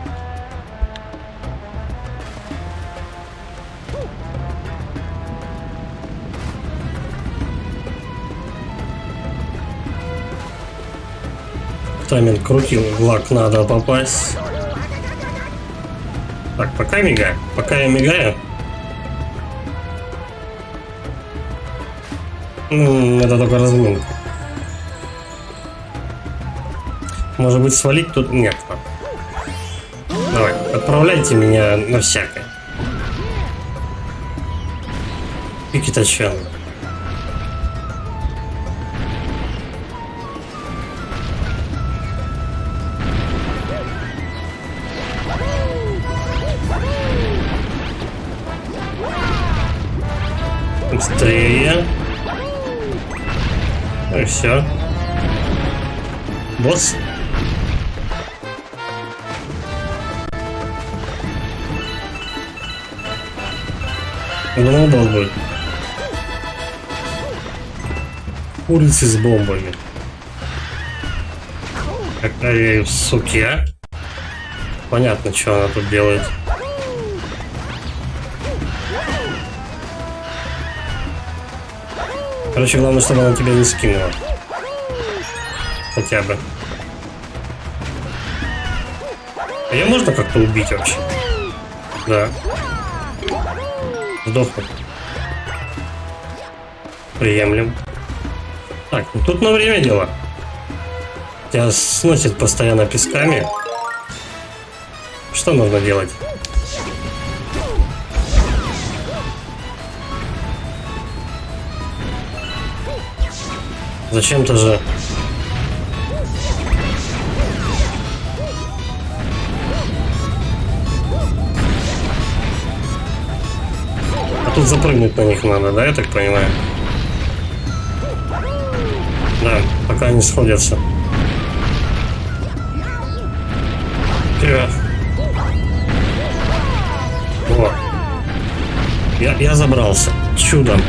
Тайминг крутил, лак надо попасть. Так, пока мигаю. Пока я мигаю. Это только разминка. Может быть, свалить тут? Нет. Давай, отправляйте меня на всякое. Пики точёные. Быстрее. И все. Босс. Я думал, босс будет. курицы с бомбами. Какая суки, Понятно, что она тут делает. Короче, главное, чтобы она тебя не скинула. Хотя бы. Ее можно как-то убить вообще? Да. Сдохнуть. Приемлем. Так, ну тут на время дело. Тебя сносит постоянно песками. Что нужно делать? Зачем-то же... А тут запрыгнуть на них надо, да, я так понимаю? Да, пока они сходятся. Вперед. О. Я забрался. Чудом.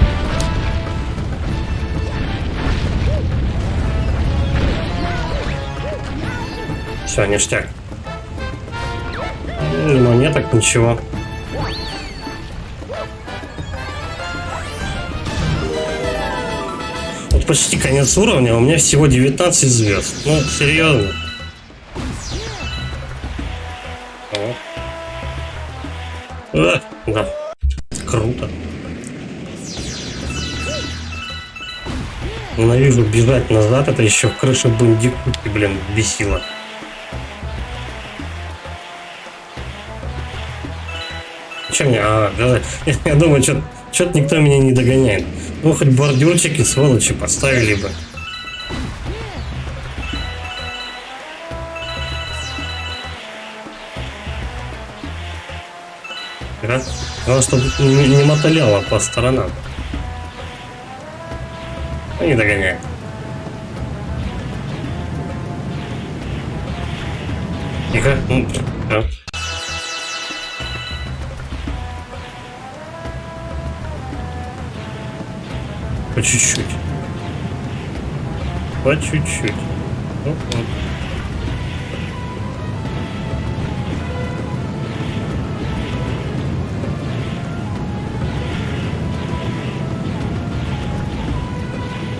Все, ништяк. Ну, не так ничего. Вот почти конец уровня, у меня всего 19 звезд. Ну, серьезно. Да. Круто. Ненавижу бежать назад, это еще крыша бандикутки, блин, бесила. Че мне? Бежать. Я думаю, что-то никто меня не догоняет. Ну, хоть бордюрчики, сволочи, поставили бы. Главное, чтобы не моталяло по сторонам. Ну, не догоняет. Тихо. Да. По чуть-чуть. По чуть-чуть. Вот.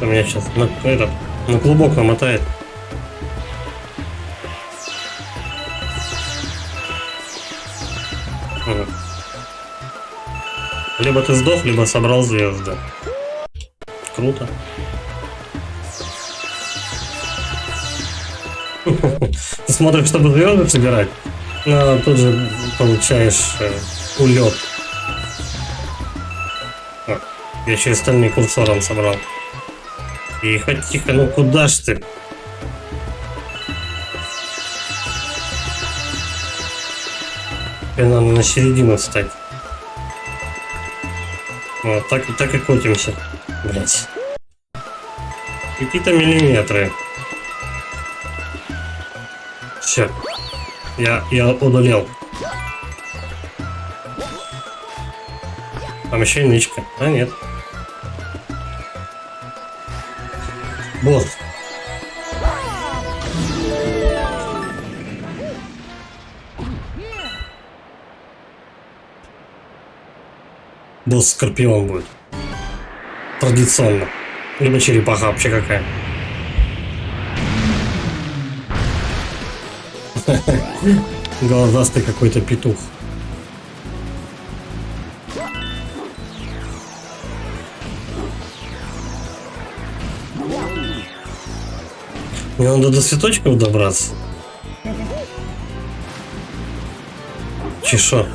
У меня сейчас на клубок намотает. Угу. Либо ты сдох, либо собрал звезды. Круто. Ты смотришь, чтобы звезды собирать, но тут же получаешь улет. Я еще и остальные курсором собрал. Тихо, тихо, ну куда ж ты? Теперь надо на середину встать. Вот, так и крутимся. Блять. Какие-то миллиметры. Все. Я удалил. Там еще и нычка. А нет. Вот. Босс Скорпион будет. Традиционно. Либо черепаха вообще какая. Глазастый какой-то петух. Мне надо до цветочков добраться. Чешо.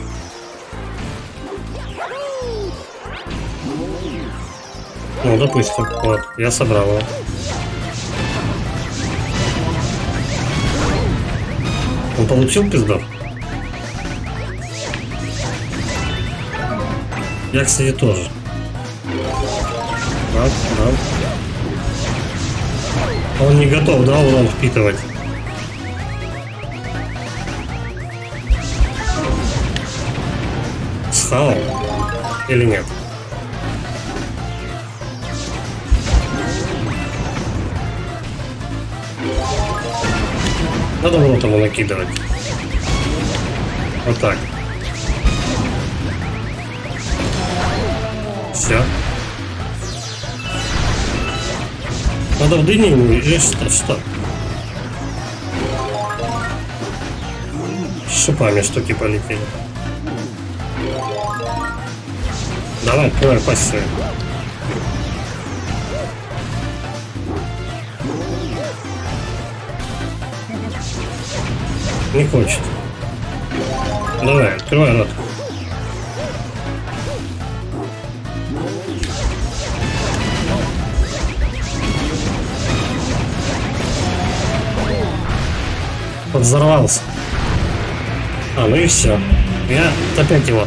Ну, допустим, вот, я собрал его. Он получил пизду? Я, кстати, тоже. Да. Он не готов, да, урон впитывать? Схавал? Или нет? Надо в рот ему накидывать. Вот так. Все. Надо в дыне ему или что? Шипами штуки полетели. Давай, открывай пасть свою. Не хочет. Давай, открывай рот. Взорвался. Ну и все. Я опять его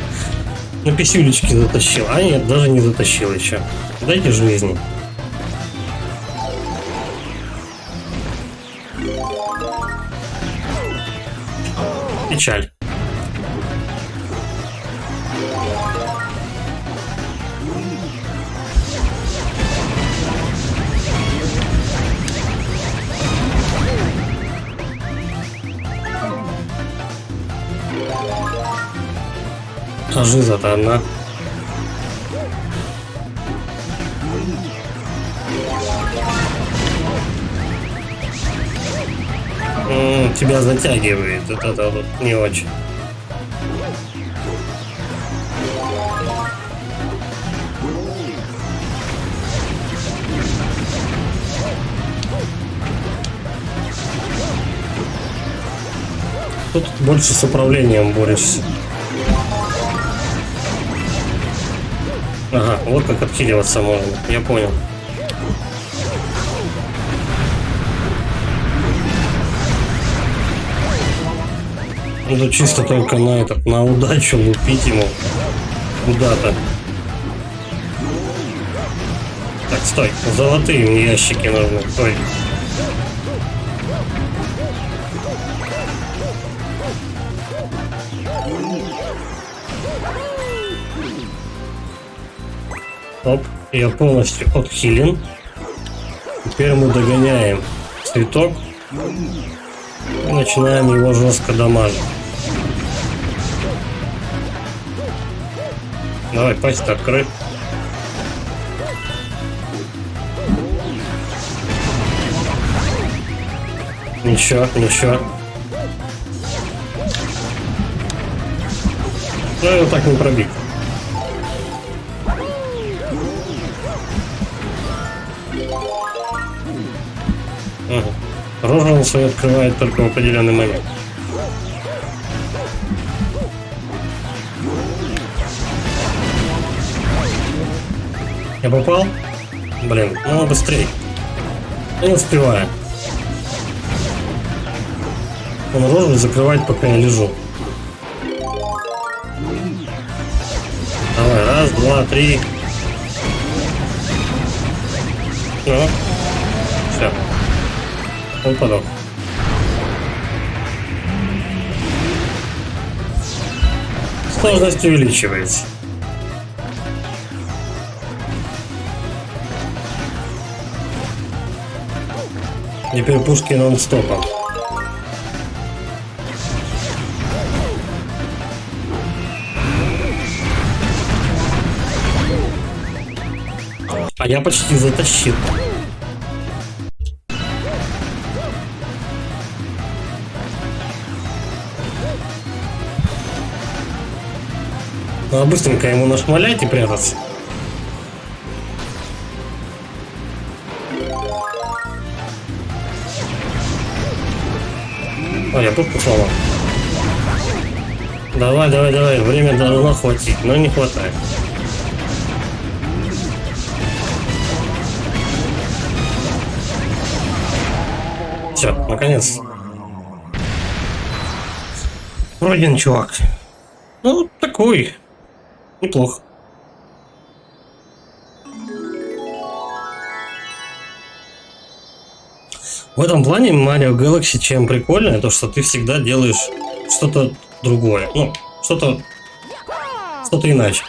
на писюлечке затащил. А нет, даже не затащил еще. Дайте жизни. Печаль. А жиза-то одна. Тебя затягивает. Это вот не очень. Тут больше с управлением борешься. Ага, вот как отхиливаться можно. Я понял. Надо чисто только на удачу лупить ему куда-то. Так, стой. Золотые мне ящики нужны. Стой. Оп, я полностью отхилен. Теперь мы догоняем цветок и начинаем его жестко дамажить. Давай, пасть открой. Ничего. Ну, его так не пробить. Рожу он свою открывает только в определенный момент. Я попал? Блин, ну быстрей. Я не успеваю. Он рожу закрывает, пока я лежу. Давай, раз, два, три. Ну, все. Он подох. Сложность увеличивается. Теперь пушки нон-стопом. А я почти затащил. Надо быстренько ему нашмалять и прятаться. Я пушку сломал. Давай, время должно хватить, но не хватает. Все, наконец. Пройден, чувак. Ну, такой. Неплохо. В этом плане Mario Galaxy чем прикольно, то что ты всегда делаешь что-то другое. Ну, что-то иначе.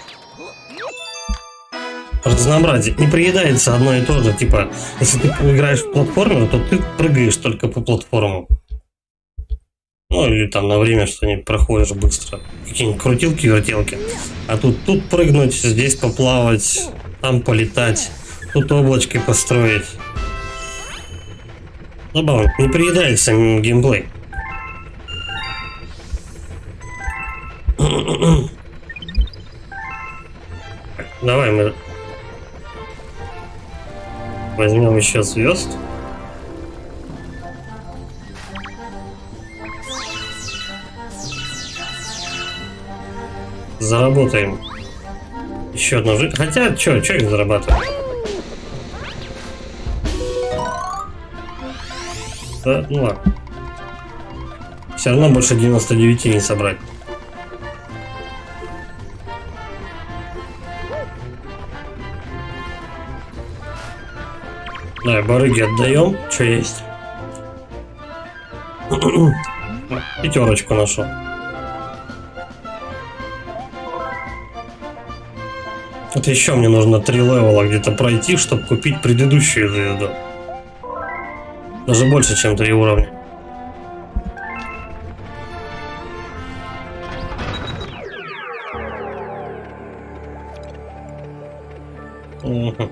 Разнообразие. Не приедается одно и то же. Типа, если ты играешь в платформер, то ты прыгаешь только по платформам. Ну, или там на время что-нибудь проходишь быстро. Какие-нибудь крутилки-вертелки. А тут прыгнуть, здесь поплавать, там полетать, тут облачки построить. Забавно, не приедается геймплей. Так, давай мы возьмем еще звезд. Заработаем еще одну жизнь. Хотя, что их зарабатывать? Да, ну ладно. Все равно больше 99 не собрать. Да, барыги отдаем, что есть. Пятерочку нашел. Вот еще мне нужно 3 левела где-то пройти, чтобы купить предыдущую звезду. Даже больше, чем 3 уровня. Угу.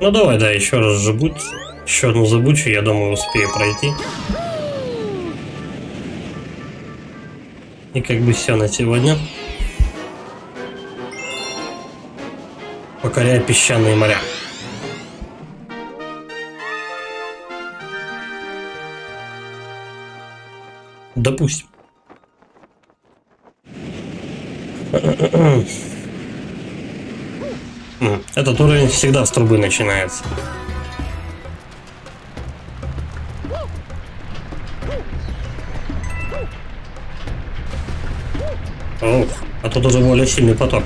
Ну давай, да, еще раз забудь. Еще одну забучу, я думаю, успею пройти. И как бы все на сегодня. Покоряя песчаные моря. Допустим. Этот уровень всегда с трубы начинается. Ох, а тут уже более сильный поток.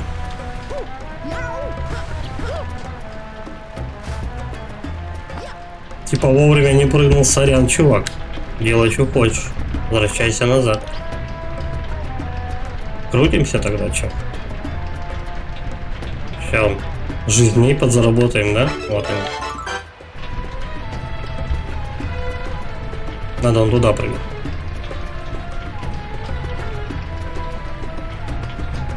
Типа вовремя не прыгнул, сорян, чувак. Делай, что хочешь. Возвращайся назад. Крутимся тогда, чё? Сейчас жизней подзаработаем, да? Вот он. Надо он туда прыгнуть.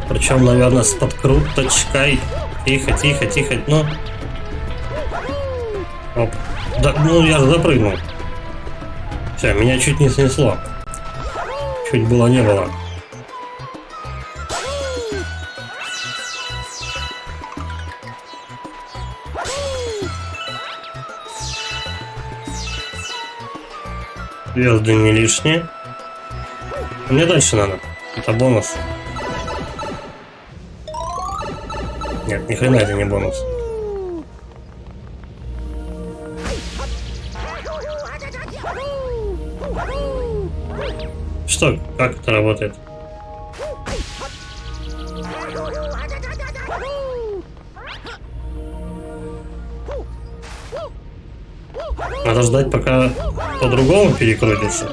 Причем, наверное, с подкруточкой. Тихо, тихо, тихо. Ну. Оп. Да, ну я же запрыгнул. Все, меня чуть не снесло. Чуть было не было. Звезды не лишние. Мне дальше надо. Это бонус. Нет, ни хрена это не бонус. Что? Как это работает? Надо ждать, пока по-другому перекрутится.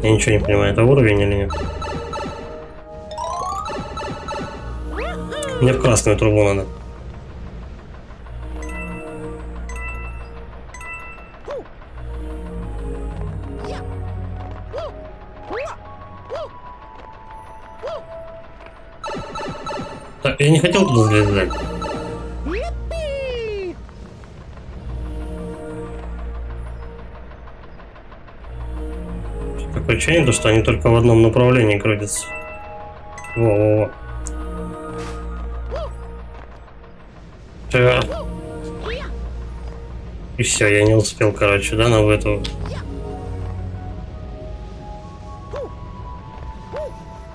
Я ничего не понимаю, это уровень или нет? Мне в красную трубу надо. Так, я не хотел туда залезать. Такое ощущение, что они только в одном направлении крутятся. Во-во-во. И все, я не успел, короче, да, на эту.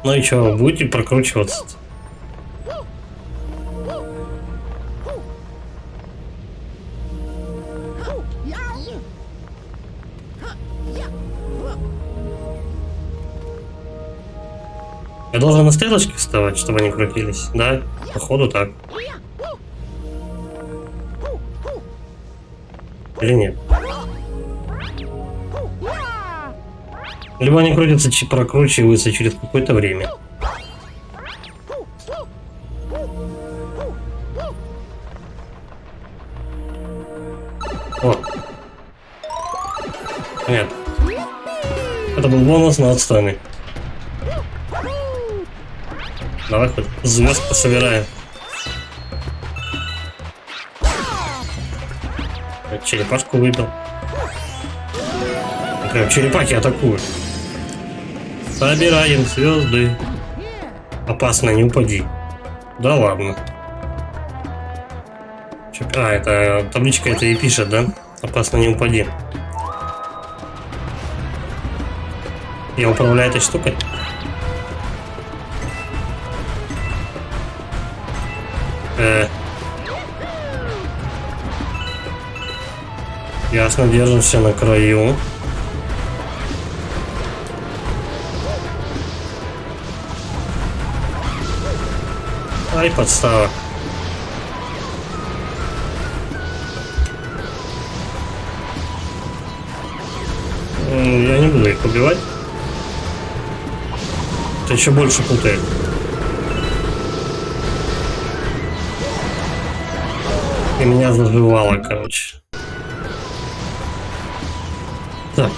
Ну и что, будете прокручиваться? Я должен на стрелочке вставать, чтобы они крутились, да? Походу так. Или нет? Либо они крутятся, прокручиваются через какое-то время. О. Нет. Это был бонус на отстойный. Давай хоть звезд пособираем. Черепашку выбил. Прям черепахи атакуют. Собираем звезды. Опасно, не упади. Да ладно. А, это табличка это и пишет, да? Опасно, не упади. Я управляю этой штукой. Ясно, держимся на краю. Ай, подстава. Я не буду их убивать. Это еще больше путает. И меня заживало, короче. Так.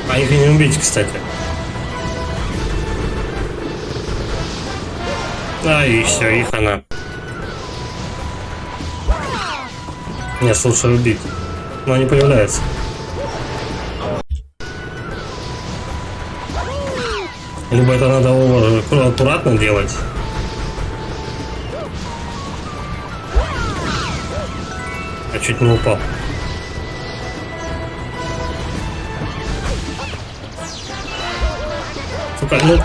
А их и не убить, кстати. А, и все, их она. Не, слушай, убить. Но они появляются. Либо это надо аккуратно делать. Я чуть не упал. Сука, ну...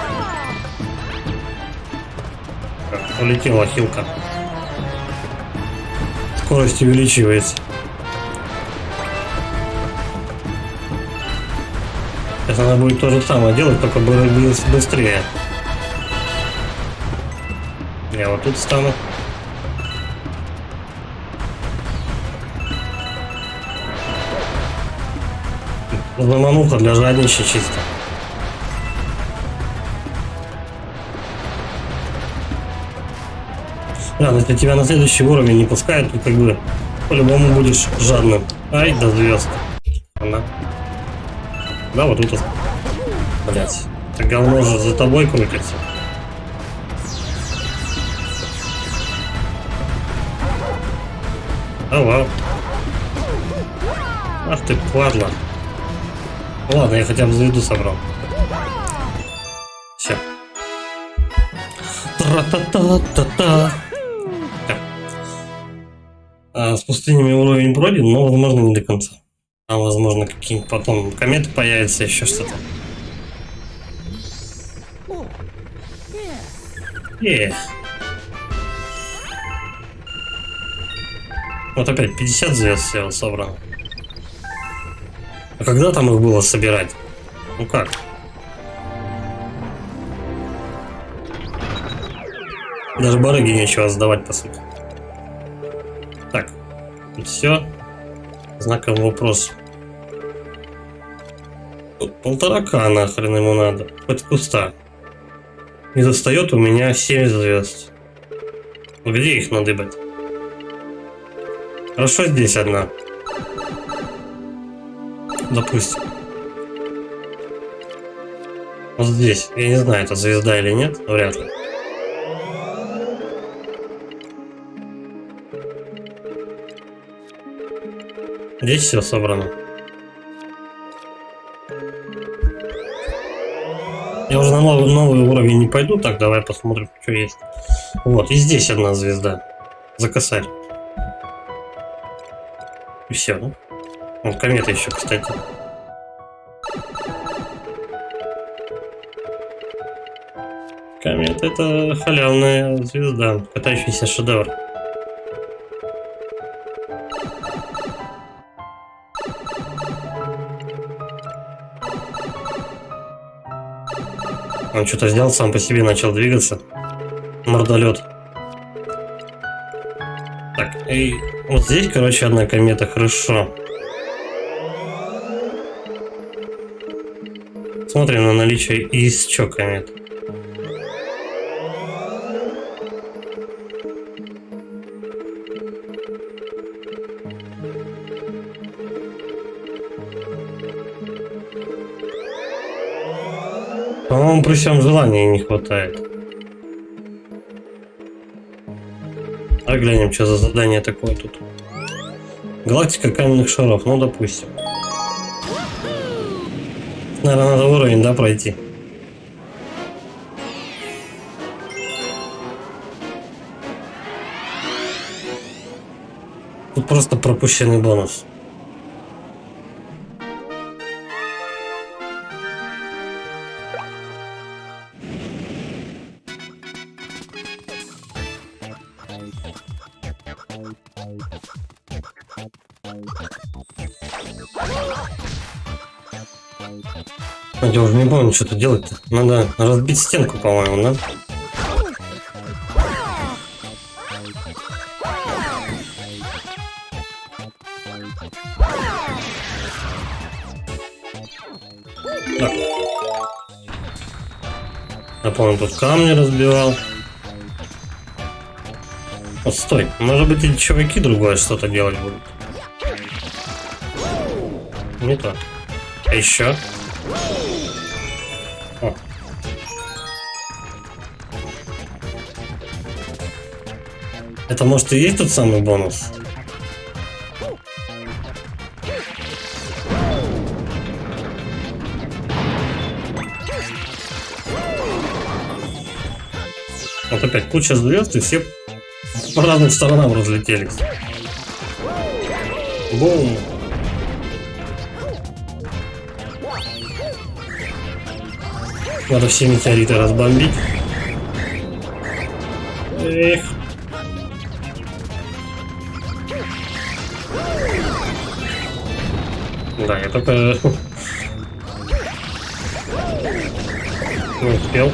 Улетела хилка. Скорость увеличивается. Сейчас она будет то же самое делать, только быстрее. Я вот тут стану. Замануха для жаднища чисто. Да, но если тебя на следующий уровень не пускают, то как бы по-любому будешь жадным. Ай, до звезд. Она. Да, вот тут. Блять. Это говно же за тобой крутится. Ага. Ах ты, падла. Ладно, я хотя бы звезду собрал. Все. Тра-та-та-та-та. С пустынями уровень пройден, но возможно не до конца. А возможно какие-нибудь потом кометы появятся, еще что-то. Вот опять 50 звезд всего собрано. А когда там их было собирать? Ну как? Даже барыге нечего сдавать, по сути. Так, все. Знаковый вопрос. Тут 1,5К нахрен ему надо. Хоть куста. Не достает у меня 7 звезд. Где их надыбать? Хорошо, здесь одна. Допустим. Вот здесь. Я не знаю, это звезда или нет. Вряд ли. Здесь все собрано. Я уже на новый уровень не пойду. Так, давай посмотрим, что есть. Вот, и здесь одна звезда. За косарь. И все, да? Вот комета еще, кстати. Комета — это халявная звезда. Катающийся шедевр. Он что-то сделал, сам по себе начал двигаться. Мордолет. И вот здесь, короче, одна комета, хорошо. Смотрим на наличие еще комет. По-моему, при всем желании не хватает. А глянем, что за задание такое тут. Галактика каменных шаров, ну допустим. Наверное, надо уровень, да, пройти. Тут просто пропущенный бонус. Я уже не помню, что тут делать-то. Надо разбить стенку, по-моему, да? Так. Я помню, тут камни разбивал. Вот стой, может быть, эти чуваки другое что-то делать будут. Не то. А еще? О. Это может и есть тот самый бонус? Вот опять куча звезд, и все по разным сторонам разлетелись. Бум! Надо все метеориты разбомбить. Эх. Да, я только не успел.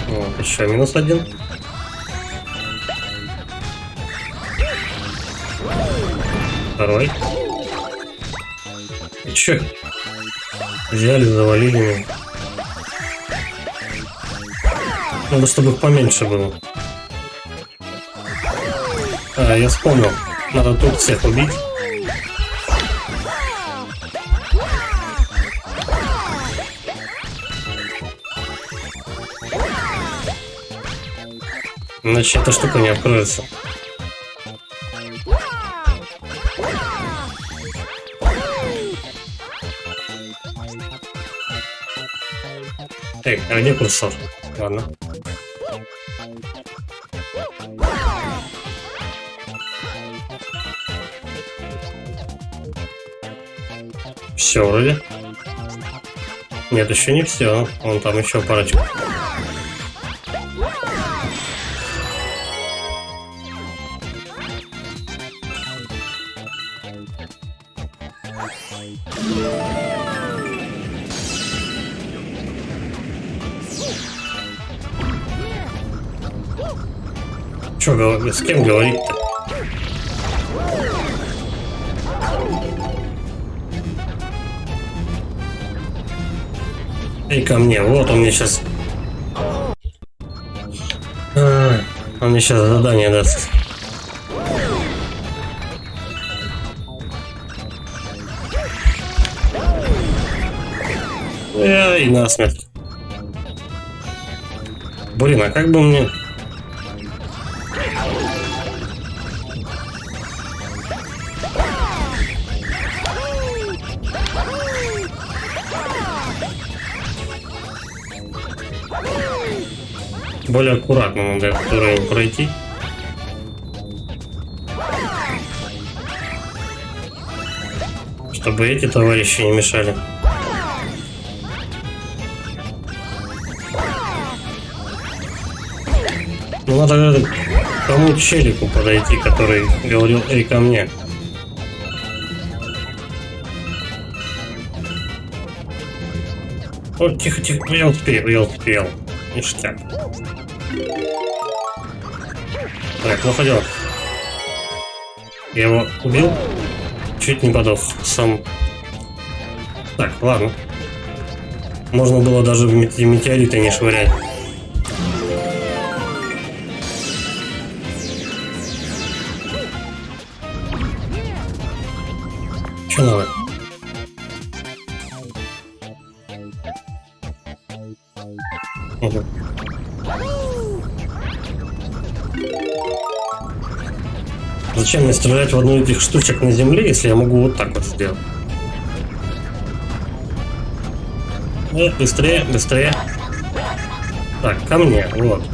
Вот, еще минус один. Второй. И чё? Взяли, завалили меня. Надо, чтобы их поменьше было. А, я вспомнил. Надо тут всех убить. Иначе эта штука не откроется. Эй, а где курсор? Ладно. Все вроде. Нет, еще не все. Вон там еще парочку. Че, с кем говорить-то? Эй, ко мне, вот он мне сейчас... он мне сейчас задание даст. И насмерть. Блин, а как бы мне... более аккуратно надо этот уровень пройти. Чтобы эти товарищи не мешали. Ну надо к тому челику подойти, который говорил «эй, ко мне». О, тихо, тихо, я успел. Ништяк. Так, ну пойдем. Я его убил. Чуть не подох сам. Так, ладно. Можно было даже в метеориты не швырять. Что надо? Угу. Зачем мне стрелять в одну из этих штучек на земле, если я могу вот так вот сделать? Быстрее, быстрее. Так, ко мне, вот.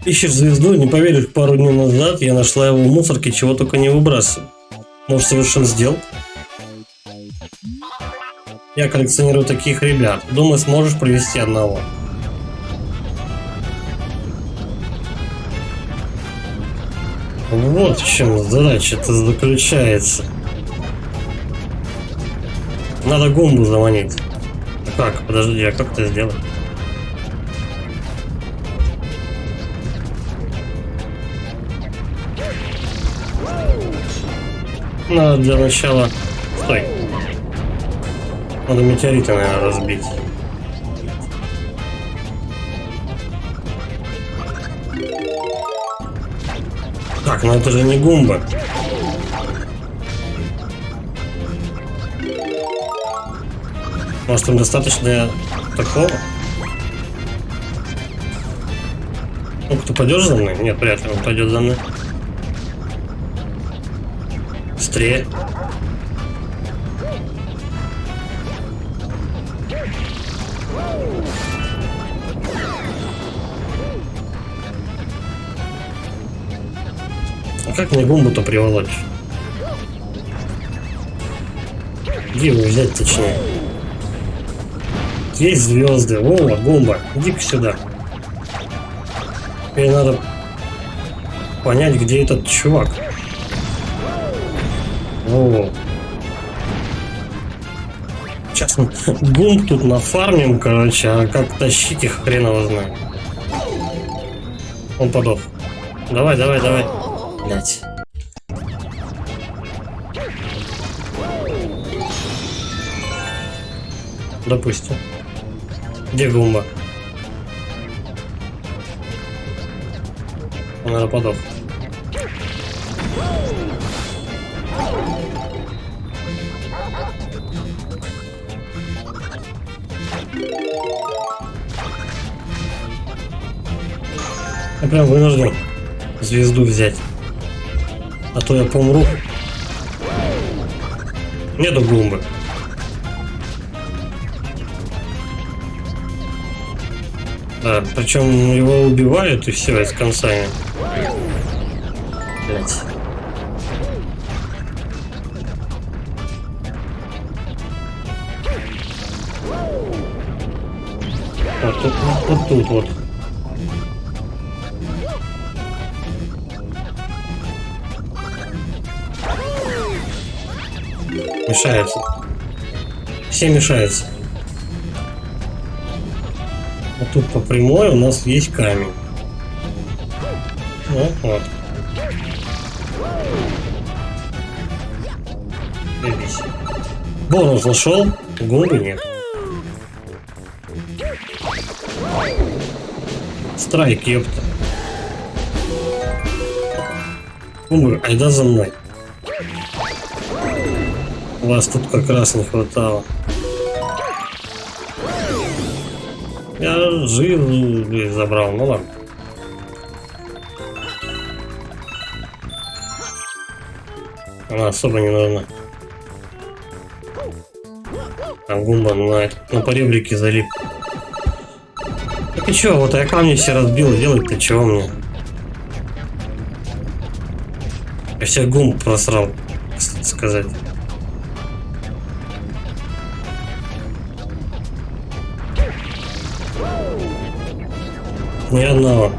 Ищешь звезду, не поверишь, пару дней назад я нашла его в мусорке, чего только не выбрасываю. Может, совершил сделку? Я коллекционирую таких ребят. Думаю, сможешь привести одного. Вот в чем задача-то заключается. Надо Гумбу заманить. А как? Подожди, а как это сделать? Надо для начала... Стой. Надо метеориты, наверное, разбить. Так, ну это же не Гумба. Может, им достаточно такого? Ну, кто пойдешь за мной? Нет, вряд ли он пойдет за мной. Быстрее. А как мне Гумбу-то приволочь? Где его взять точнее? Есть звезды. О, Гумба, иди-ка сюда. Теперь надо понять, где этот чувак. О. Сейчас мы Гумб тут нафармим, короче, а как тащить их, хрен его знает. Он подох. Давай, давай, давай. Блять. Допустим. Где Гумба? Он, наверное, подох. Я прям вынужден звезду взять. А то я помру. Нету Гумбы. Да, причем его убивают и все, из конца. Блять. Вот тут, вот тут вот. Мешается. Все мешаются. А тут по прямой у нас есть камень. Вот, вот. Дивись. Бонус нашел, Гумбы нет. Страйк, ёпта. Гумбы, айда за мной. Вас тут как раз не хватало. Я жил забрал, ну ладно. Она особо не нужна. Там Гумба на поребрике залип. Так и чё, вот я камни все разбил, делать-то чего мне? Я всех Гумб просрал, кстати сказать. Ни одного.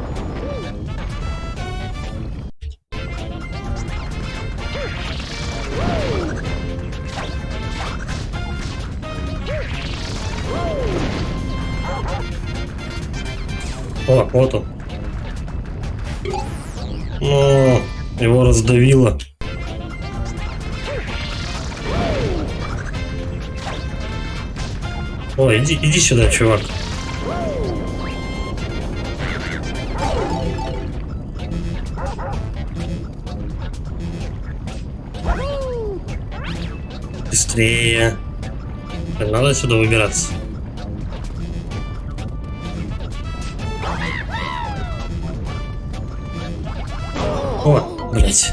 О, вот он. Ну, его раздавило. Ой, иди сюда, чувак. Быстрее. Надо отсюда выбираться. О, блять.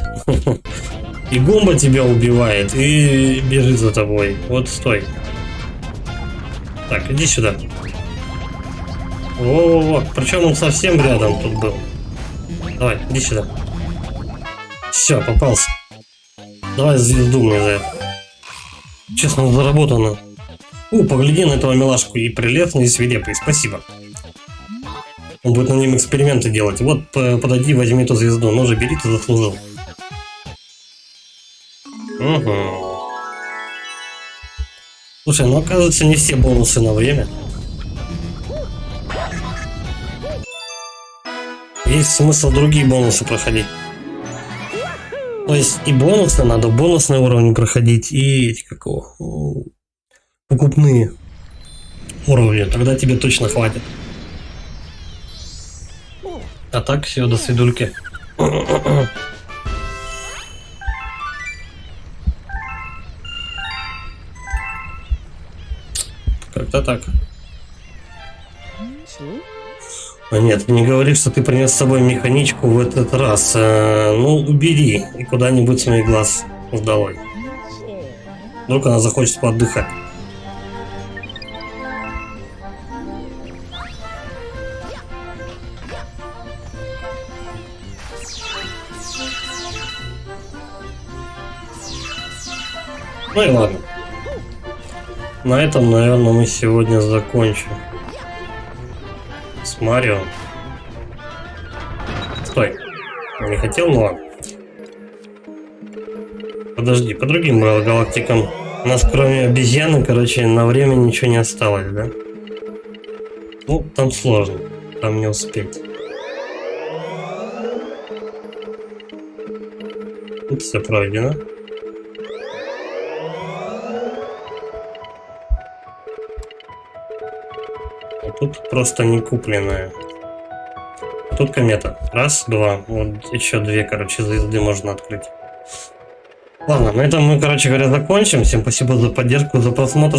И Гумба тебя убивает, и бежит за тобой. Вот стой. Так, иди сюда. О, причем он совсем рядом тут был. Давай, иди сюда. Все, попался. Давай звезду мне за это. Честно, заработано. Погляди на этого милашку, и прелестный, и свирепый. Спасибо. Он будет на ним эксперименты делать. Вот, подойди, возьми эту звезду. Ну же, бери, ты заслужил. Угу. Слушай, ну оказывается, не все бонусы на время. Есть смысл другие бонусы проходить. То есть и бонусы надо, бонусные уровни проходить, и эти какого? Покупные уровни. Тогда тебе точно хватит. А так, все, до свидульки. Как-то так. А нет, не говори, что ты принес с собой механичку в этот раз. Ну, убери и куда-нибудь с моих глаз сдалой. Вдруг она захочет поотдыхать. Ну и ладно. На этом, наверное, мы сегодня закончим. С Марио. Стой. Я не хотел, но ладно. Подожди, по другим галактикам. У нас кроме обезьяны, короче, на время ничего не осталось, да? Ну, там сложно. Там не успеть. Тут все пройдено. Тут просто не купленная. Тут комета. Раз, два. Вот еще две, короче, звезды можно открыть. Ладно, на этом мы, короче говоря, закончим. Всем спасибо за поддержку, за просмотр.